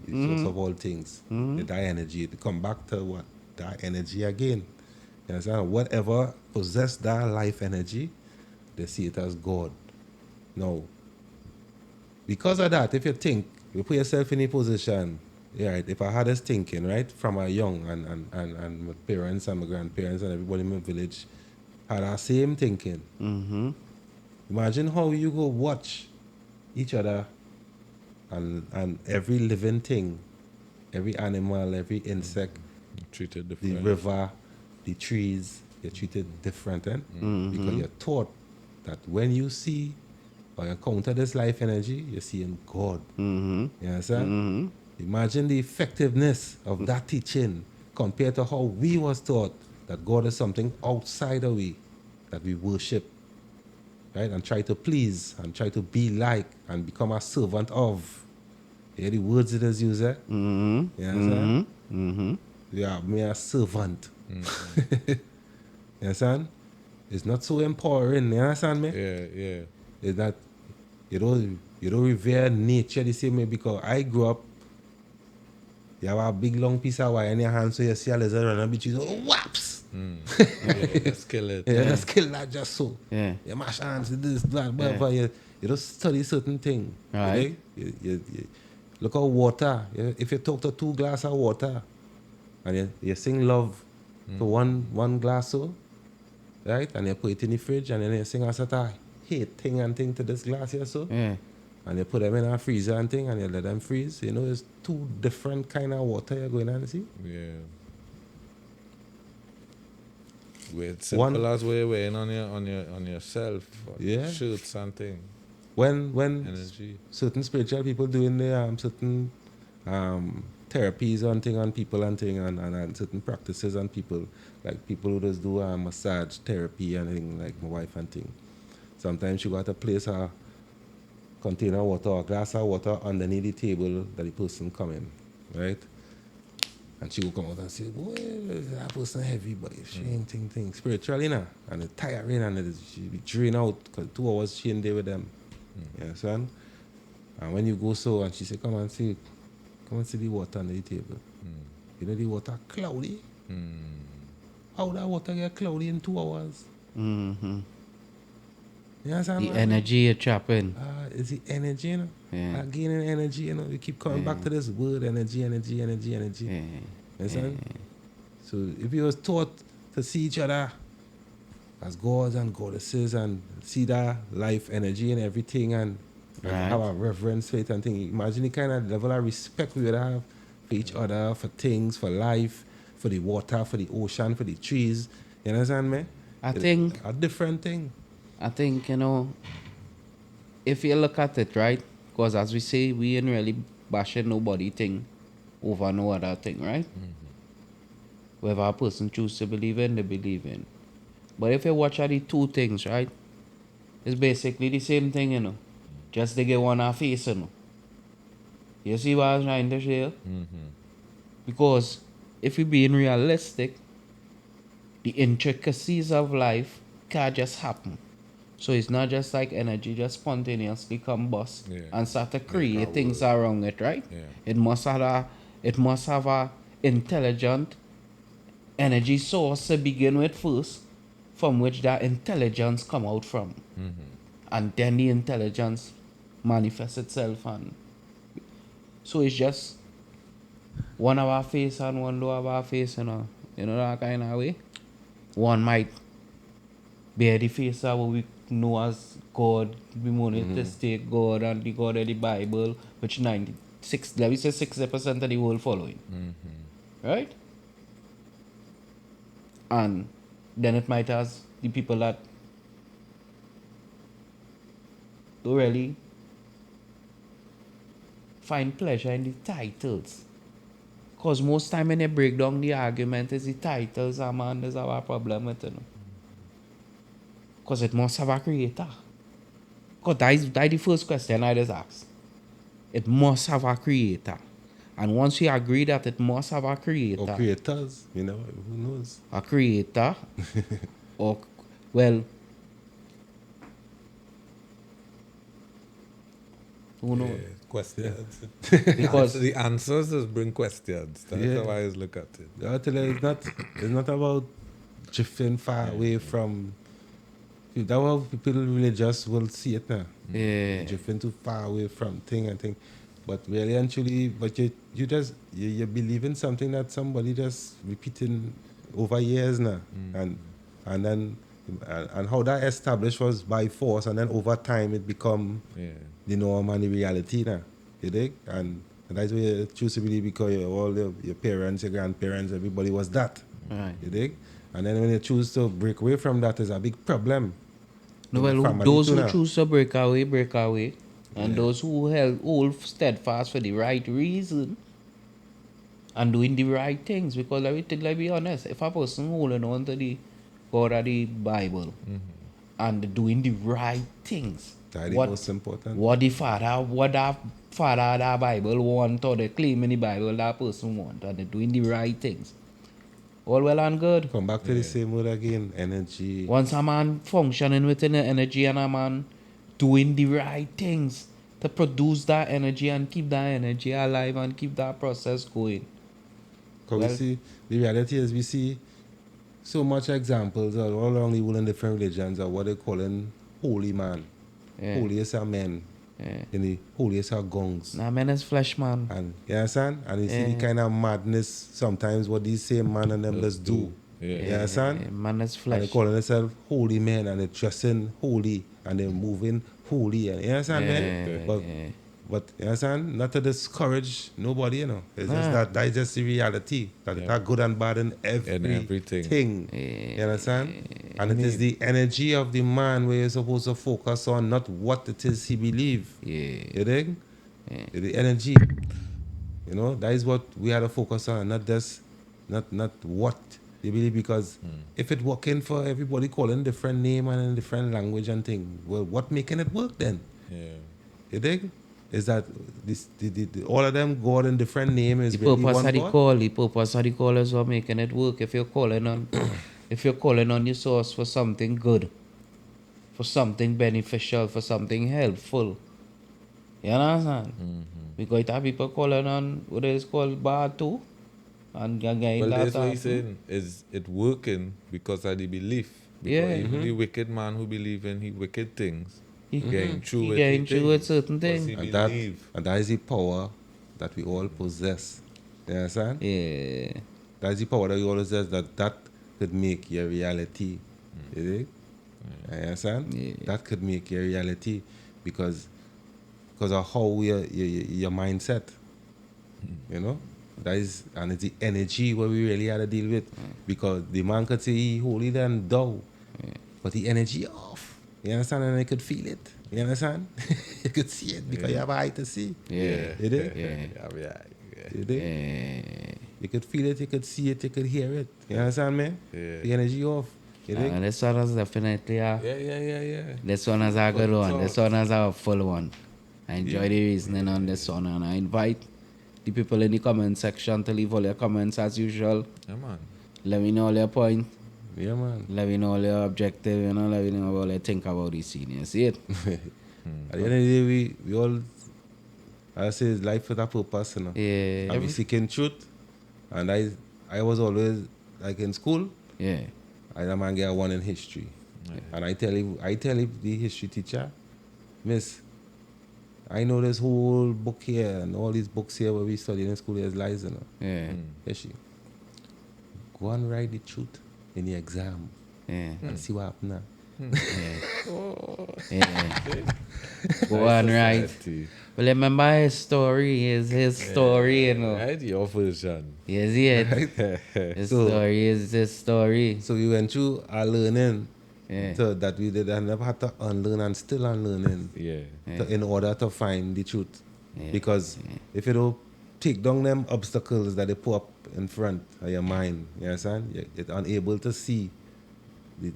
D: source of all things. That energy. To come back to what? That energy again. You understand? Whatever possess that life energy, they see it as God. Now, because of that, if you think, you put yourself in a position, yeah, right, if I had this thinking, right, from a young and my parents and my grandparents and everybody in my village had our same thinking. Imagine how you go watch each other and every living thing, every animal, every insect,
B: Treated
D: the
B: different.
D: river, the trees, you're treated different, eh? Because you're taught that when you see or encounter this life energy, you're seeing God. You understand? Imagine the effectiveness of that teaching compared to how we was taught that God is something outside of we, that we worship, right? And try to please and try to be like and become a servant of. You hear the words it is used, eh? You understand? Yeah, me a servant. You understand? It's not so empowering, you understand me?
B: Yeah.
D: Is that you don't revere nature the same way because I grew up. You have a big long piece of wire in your hand, so you see a lizard run and you oh whaps!
B: Yeah, let's kill it.
D: Yeah, just kill that just so.
C: Yeah.
D: You mash hands, this, that, whatever. You just study certain thing.
C: Right.
D: You look at water. If you talk to 2 glasses of water and you sing love to one glass so, right? And you put it in the fridge and then you sing a sort of hate thing and thing to this glass here so.
C: Yeah.
D: And you put them in a freezer and thing and you let them freeze. You know, it's 2 different kind of water you're going on, see?
B: Yeah. With simple as way wearing on yourself,
D: Yeah.
B: shirts and thing.
D: When
B: Energy.
D: certain spiritual people doing their certain therapies on thing on people and thing and certain practices on people, like people who just do massage therapy and thing, like my wife and thing. Sometimes she got to place a container of water or glass of water underneath the table that the person come in, right? And she will come out and say, boy, that person heavy, but she ain't thing. Spiritually, nah. And it's tiring and she be drained out because 2 hours she in there with them. You understand? And when you go so, and she say, come and see the water under the table. You know the water cloudy? How that water get cloudy in 2 hours? You You understand,
C: The
D: man?
C: energy you're trapping.
D: It's the energy, you know?
C: Yeah.
D: Gaining energy, you know? We keep coming back to this word, energy.
C: Yeah.
D: You understand? So if you was taught to see each other as gods and goddesses and see that life energy and everything and
C: Right.
D: have a reverence for it and thing, imagine the kind of level of respect we would have for each other, for things, for life, for the water, for the ocean, for the trees. You understand me?
C: I think,
D: A different thing.
C: you know, if you look at it, right? Because as we say, we ain't really bashing nobody thing over no other thing, right? Whether a person choose to believe in, they believe in. But if you watch at the two things, right? It's basically the same thing, you know. Just they get one off face, you know. You see what I'm trying to say? Because if we being realistic, the intricacies of life can't just happen. So it's not just like energy just spontaneously combust
B: Yeah.
C: and start to
B: Make
C: create
B: a
C: things
B: world.
C: around it, right?
B: Yeah.
C: It must have a intelligent energy source to begin with first, from which that intelligence come out from. And then the intelligence manifests itself, and so it's just one of our face and one low of our face, you know that kind of way. One might bear the face of what we know as God, the monotheistic God and the God of the Bible, which 96, let me say 60% of the world following. Right? And then it might has the people that don't really find pleasure in the titles. Because most time when they break down the argument is the titles, man, there's our problem with it. Because it must have a creator. Because that is the first question I just asked. It must have a creator. And once you agree that it must have a creator,
D: Or creators, you know, who knows?
C: a creator, or, well, who knows?
B: Yeah, questions.
C: Because
B: The answers just bring questions. That's
D: Yeah.
B: how I always look at it.
D: I tell you, it's not about drifting far away from. That's how people really just will see it now.
C: Yeah.
D: Drifting too far away from thing and thing. But really and truly, but you believe in something that somebody just repeating over years now. And then and how that established was by force, and then over time it become
B: Yeah.
D: the norm and the reality now. You dig? And that's where you choose to believe because all your parents, your grandparents, everybody was that.
C: Right.
D: You dig? And then when you choose to break away from that, is a big problem.
C: No,
D: in the
C: well,
D: family
C: those
D: too
C: who
D: now.
C: choose to break away. And
D: Yeah.
C: those who hold steadfast for the right reason and doing the right things. Because let's be honest, if a person holding on to the God of the Bible and doing the right things,
D: That's the most important.
C: what that father of that Bible want, or the claim in the Bible that person want, and they're doing the right things, all well and good.
D: Come back to the same word again, energy.
C: Once a man functioning within the energy and a man doing the right things to produce that energy and keep that energy alive and keep that process going.
D: Because
C: Well-
D: we see, the reality is we see so much examples all around the world in different religions of what they're calling holy man.
C: Yeah.
D: Holiest of men.
C: Yeah.
D: In the holiest of gongs.
C: Nah, man is flesh, man.
D: And you understand? And you see the kind of madness sometimes what these same man and them just do.
B: Yeah.
D: You understand?
C: Yeah, man is
D: And
C: flesh.
D: they calling themselves holy men and they're dressing holy and they're moving holy. And you understand, man? But you understand? Not to discourage nobody, you know. It's just that is just the reality. That good and bad in everything. You understand? And it is the energy of the man where you're supposed to focus on, not what it is he believes.
C: Yeah.
D: You dig? The energy. You know, that is what we had to focus on, not just not what they believe, because if it working for everybody calling different name and in different language and thing, well, what making it work then?
B: Yeah.
D: You dig? Is that the all of them God in different name is
C: The
D: really
C: purpose
D: one
C: of the
D: God?
C: call, is what making it work. If you're calling on your source for something good, for something beneficial, for something helpful, you understand? Because it have people calling on what is called bad too, and again
B: Well,
C: that
B: that's what he's saying. Is it working because of the belief? Because
C: Yeah.
B: even the wicked man who believe in he wicked things,
C: He-
B: getting through
C: he
B: it.
C: getting through it certain
B: Because
C: thing.
B: he
D: And that,
B: believe.
D: and that is the power that we all possess. You understand?
C: Yeah.
D: That's the power that we all possess, that could make your reality. You dig? You understand?
C: Yeah.
D: That could make your reality because of how your mindset. You know? That is, and it's the energy what we really had to deal with. Because the man could say he holy than thou, but the energy off. You understand? And I could feel it. You understand? You could see it because you have eye to see.
C: Yeah.
D: You dig?
B: Yeah.
D: You dig?
C: Yeah.
D: You could feel it, you could see it, you could hear it. You understand, man?
B: Yeah.
D: The energy off. You dig?
C: This one is definitely
B: Yeah.
C: this one is a good
B: Good
C: one. This
B: thought.
C: one is a full one. I enjoy the reasoning on this one, and I invite the people in the comment section to leave all their comments as usual.
B: Yeah, man.
C: Let me know all your point.
D: Yeah, man.
C: Let me know all your objective, you know, let me know what you think about the scene. You see it?
D: At the end of the day, we all, I say, it's life with a purpose, you know.
C: Yeah.
D: And we seeking truth. And I was always, like in school,
C: Yeah.
D: I a man get a 1 in history. And I tell him, the history teacher, Miss, I know this whole book here and all these books here where we study in school is lies, you know.
C: Yeah.
D: Yes, she. Go and write the truth in the exam
C: Yeah.
D: and see what happens now.
C: Yeah. Go on, right.
B: Society.
C: But remember his story is his story, you know.
B: Right, your version.
C: You see it? His
D: So-
C: story is his story.
D: So we went through our learning
C: Yeah.
D: so that we did and never had to unlearn and still unlearning
B: Yeah.
D: in order to find the truth. Because if you don't take down them obstacles that they put up in front of your mind, you understand? You're unable to see the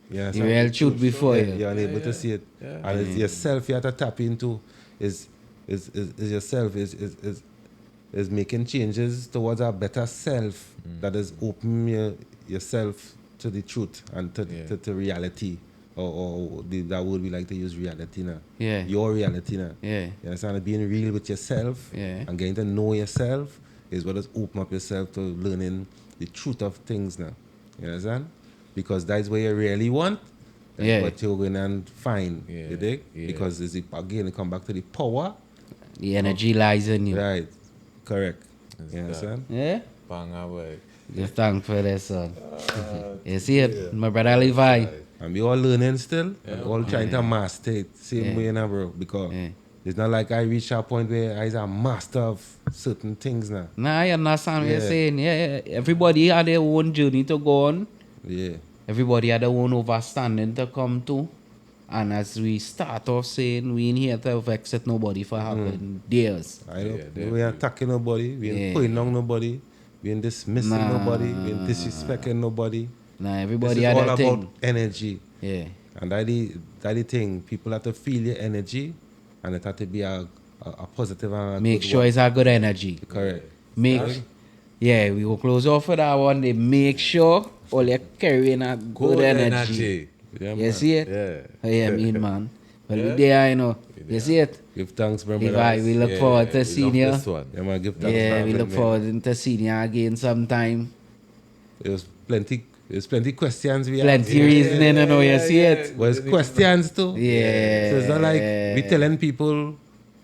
D: you understand?
C: real truth before
D: Yeah,
C: you.
D: you're unable to see it.
B: Yeah.
D: And it's yourself you have to tap into is yourself is making changes towards a better self that is open yourself to the truth and to reality or that word we like to use, reality now.
C: Yeah.
D: Your reality now.
C: Yeah.
D: You understand? Being real with yourself
C: Yeah.
D: and getting to know yourself is what has opened up yourself to learning the truth of things now. You understand? Because that's what you really want. That's
C: Yeah.
D: what you're going to find.
B: Yeah.
D: You dig?
B: Yeah.
D: Because again, come back to the power.
C: The energy lies in you.
D: Right. Correct.
B: It's
D: You understand?
C: Yeah?
B: Bang away.
C: Give thanks for this one. You see it? My brother Levi.
D: And we all learning still. And all trying to master it. Same way now, bro. Because it's not like I reach a point where I'm a master of certain things now.
C: Nah, I understand what you're
D: Yeah.
C: saying. Yeah. Everybody had their own journey to go on.
D: Yeah.
C: Everybody had their own overstanding to come to. And as we start off saying, we ain't here to vex at nobody for having theirs.
D: I don't,
B: Yeah,
D: we ain't attacking nobody. We ain't putting down nobody. We ain't dismissing nobody. We ain't disrespecting nobody.
C: Nah,
D: This
C: everybody
D: is
C: had
D: all
C: their
D: about
C: thing.
D: energy.
C: Yeah.
D: And that the thing. People have to feel your energy and it has to be a positive and a
C: Make
D: good
C: sure
D: one.
C: it's a good energy.
D: Correct.
C: Yeah, we will close off with that one. They make sure all you're carrying a good energy.
D: Yeah,
C: You
D: man.
C: see it?
B: Yeah.
C: Yeah, mean man. Well, we there, you know. You see it?
D: Give thanks, bro.
C: Levi, we look forward to seeing you.
B: This one.
D: Yeah, man, give thanks.
C: Yeah,
D: for
C: we
D: having
C: look
D: me.
C: forward to seeing you again sometime.
D: There's plenty questions we
C: Plenty
D: have.
C: reasoning, you know, you see it?
D: Well, it's questions too.
C: Yeah.
D: So it's not like we telling people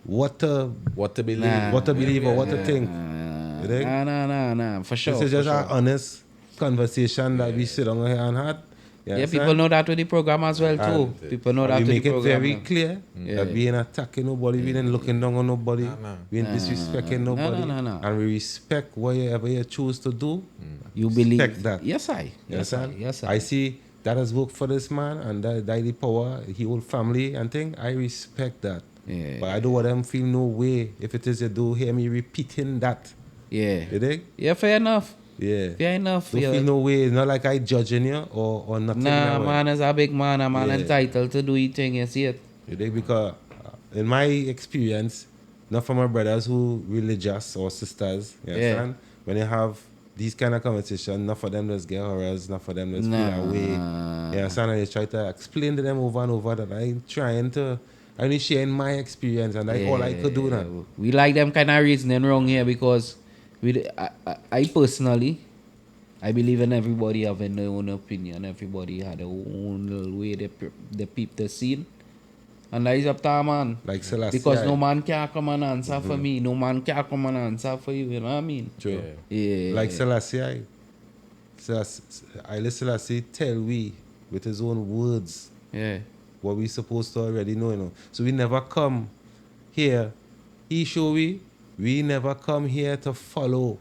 D: what to
B: believe.
C: Nah.
D: believe or what to think. You think?
C: Nah, for sure.
D: This is just
C: for
D: an
C: sure.
D: honest conversation that we sit on here and had. You
C: Yeah,
D: understand?
C: people know that with the program as well, too.
D: And-
C: People know
D: and
C: that
D: we
C: with the
D: make it
C: program.
D: very
C: now.
D: clear
C: Yeah.
D: that we ain't attacking nobody, we ain't looking down on nobody,
B: nah.
D: we ain't disrespecting nobody,
C: no.
D: and we respect whatever you choose to do.
C: You believe
D: Respect that.
C: Yes, I.
D: You
C: Yes, I.
D: understand?
C: Yes,
D: I see that has worked for this man and that the power, he whole family and thing. I respect that.
C: Yeah.
D: But I don't want them feel no way if it is you do hear me repeating that.
C: Yeah.
D: You dig?
C: Yeah, fair enough.
D: Yeah.
C: Fair enough.
D: Don't
C: Yeah.
D: feel no way. It's not like I judging you or nothing.
C: Nah,
D: that way.
C: man is a big man. A man
D: Yeah.
C: entitled to do his thing. You see it?
D: You dig? Because in my experience, not for my brothers who religious or sisters, you
C: Yeah.
D: understand? When you have these kind of conversations, not for them just get horrors, not for them just feel away. You understand? And you try to explain to them over and over that I'm only sharing my experience and that's all I could do now.
C: We like them kind of reasoning wrong here because I personally, I believe in everybody having their own opinion. Everybody had their own little way they peep the scene. And that is up to a man.
D: Like Selassie.
C: Because no man can come and answer for me. No man can come and answer for you. You know what I mean?
D: True.
C: Yeah.
D: Like Selassie. Haile Selassie tell we with his own words
C: Yeah.
D: what we supposed to already know, you know. So we never come here. He show we never come here to follow.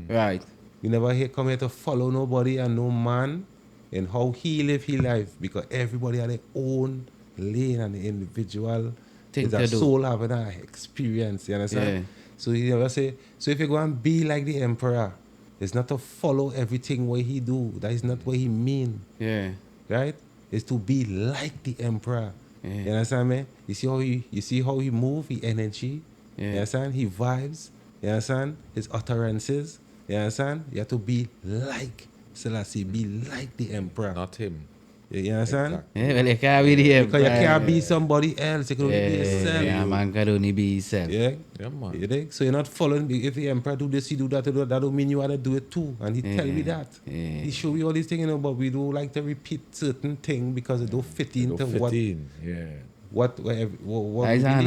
C: Right.
D: We never come here to follow nobody and no man and how he live his life, because everybody had their own lane and the individual
C: Thing
D: is
C: to
D: a
C: do.
D: soul having an experience, you understand?
C: Yeah.
D: So you never say, so if you go and be like the emperor, it's not to follow everything what he do. That is not what he mean,
C: Yeah.
D: right? It's to be like the emperor.
C: Yeah.
D: You understand me? You see how he move, he energy.
C: Yeah.
D: You understand? He vibes. You understand? His utterances. You understand? You have to be like Selassie, be like the emperor.
B: Not him.
D: You understand?
B: Exactly.
C: Yeah, well, you can't be the
D: Because you
C: emperor.
D: can't be somebody else. You can only be yourself.
C: Yeah, man can only be himself.
D: Yeah.
B: Yeah, man.
D: You dig? So you're not following. If the emperor do this, he do that, that don't mean you ought to do it too. And he tell me that.
C: Yeah.
D: He show you all these things, you know, but we don't like to repeat certain things because it don't fit into
B: Don't fit
D: what
B: in. Yeah.
D: what
C: I
D: we
C: don't
D: believe.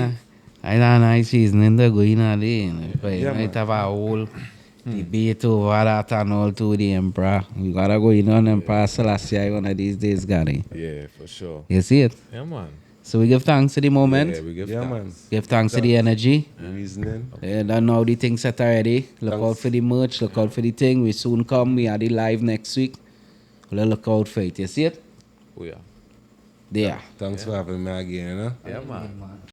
C: know nice seasoning to go in there. You
D: Yeah,
C: might
D: man.
C: have a whole debate over that and all to the emperor. We gotta go in on Emperor Selassie one of these days, Gary.
B: Yeah, for sure.
C: You see it?
B: Yeah, man.
C: So we give thanks to the moment.
B: Yeah, we give
D: Yeah,
B: thanks.
C: Give thanks to the energy.
D: Reasoning.
C: And I know the thing set already. Look
D: Thanks.
C: out for the merch. Look out for the thing. We soon come. We are the live next week. We'll look out for it. You see it?
B: Oh, yeah.
C: There.
D: Thanks for having me again, you know.
B: Yeah, man.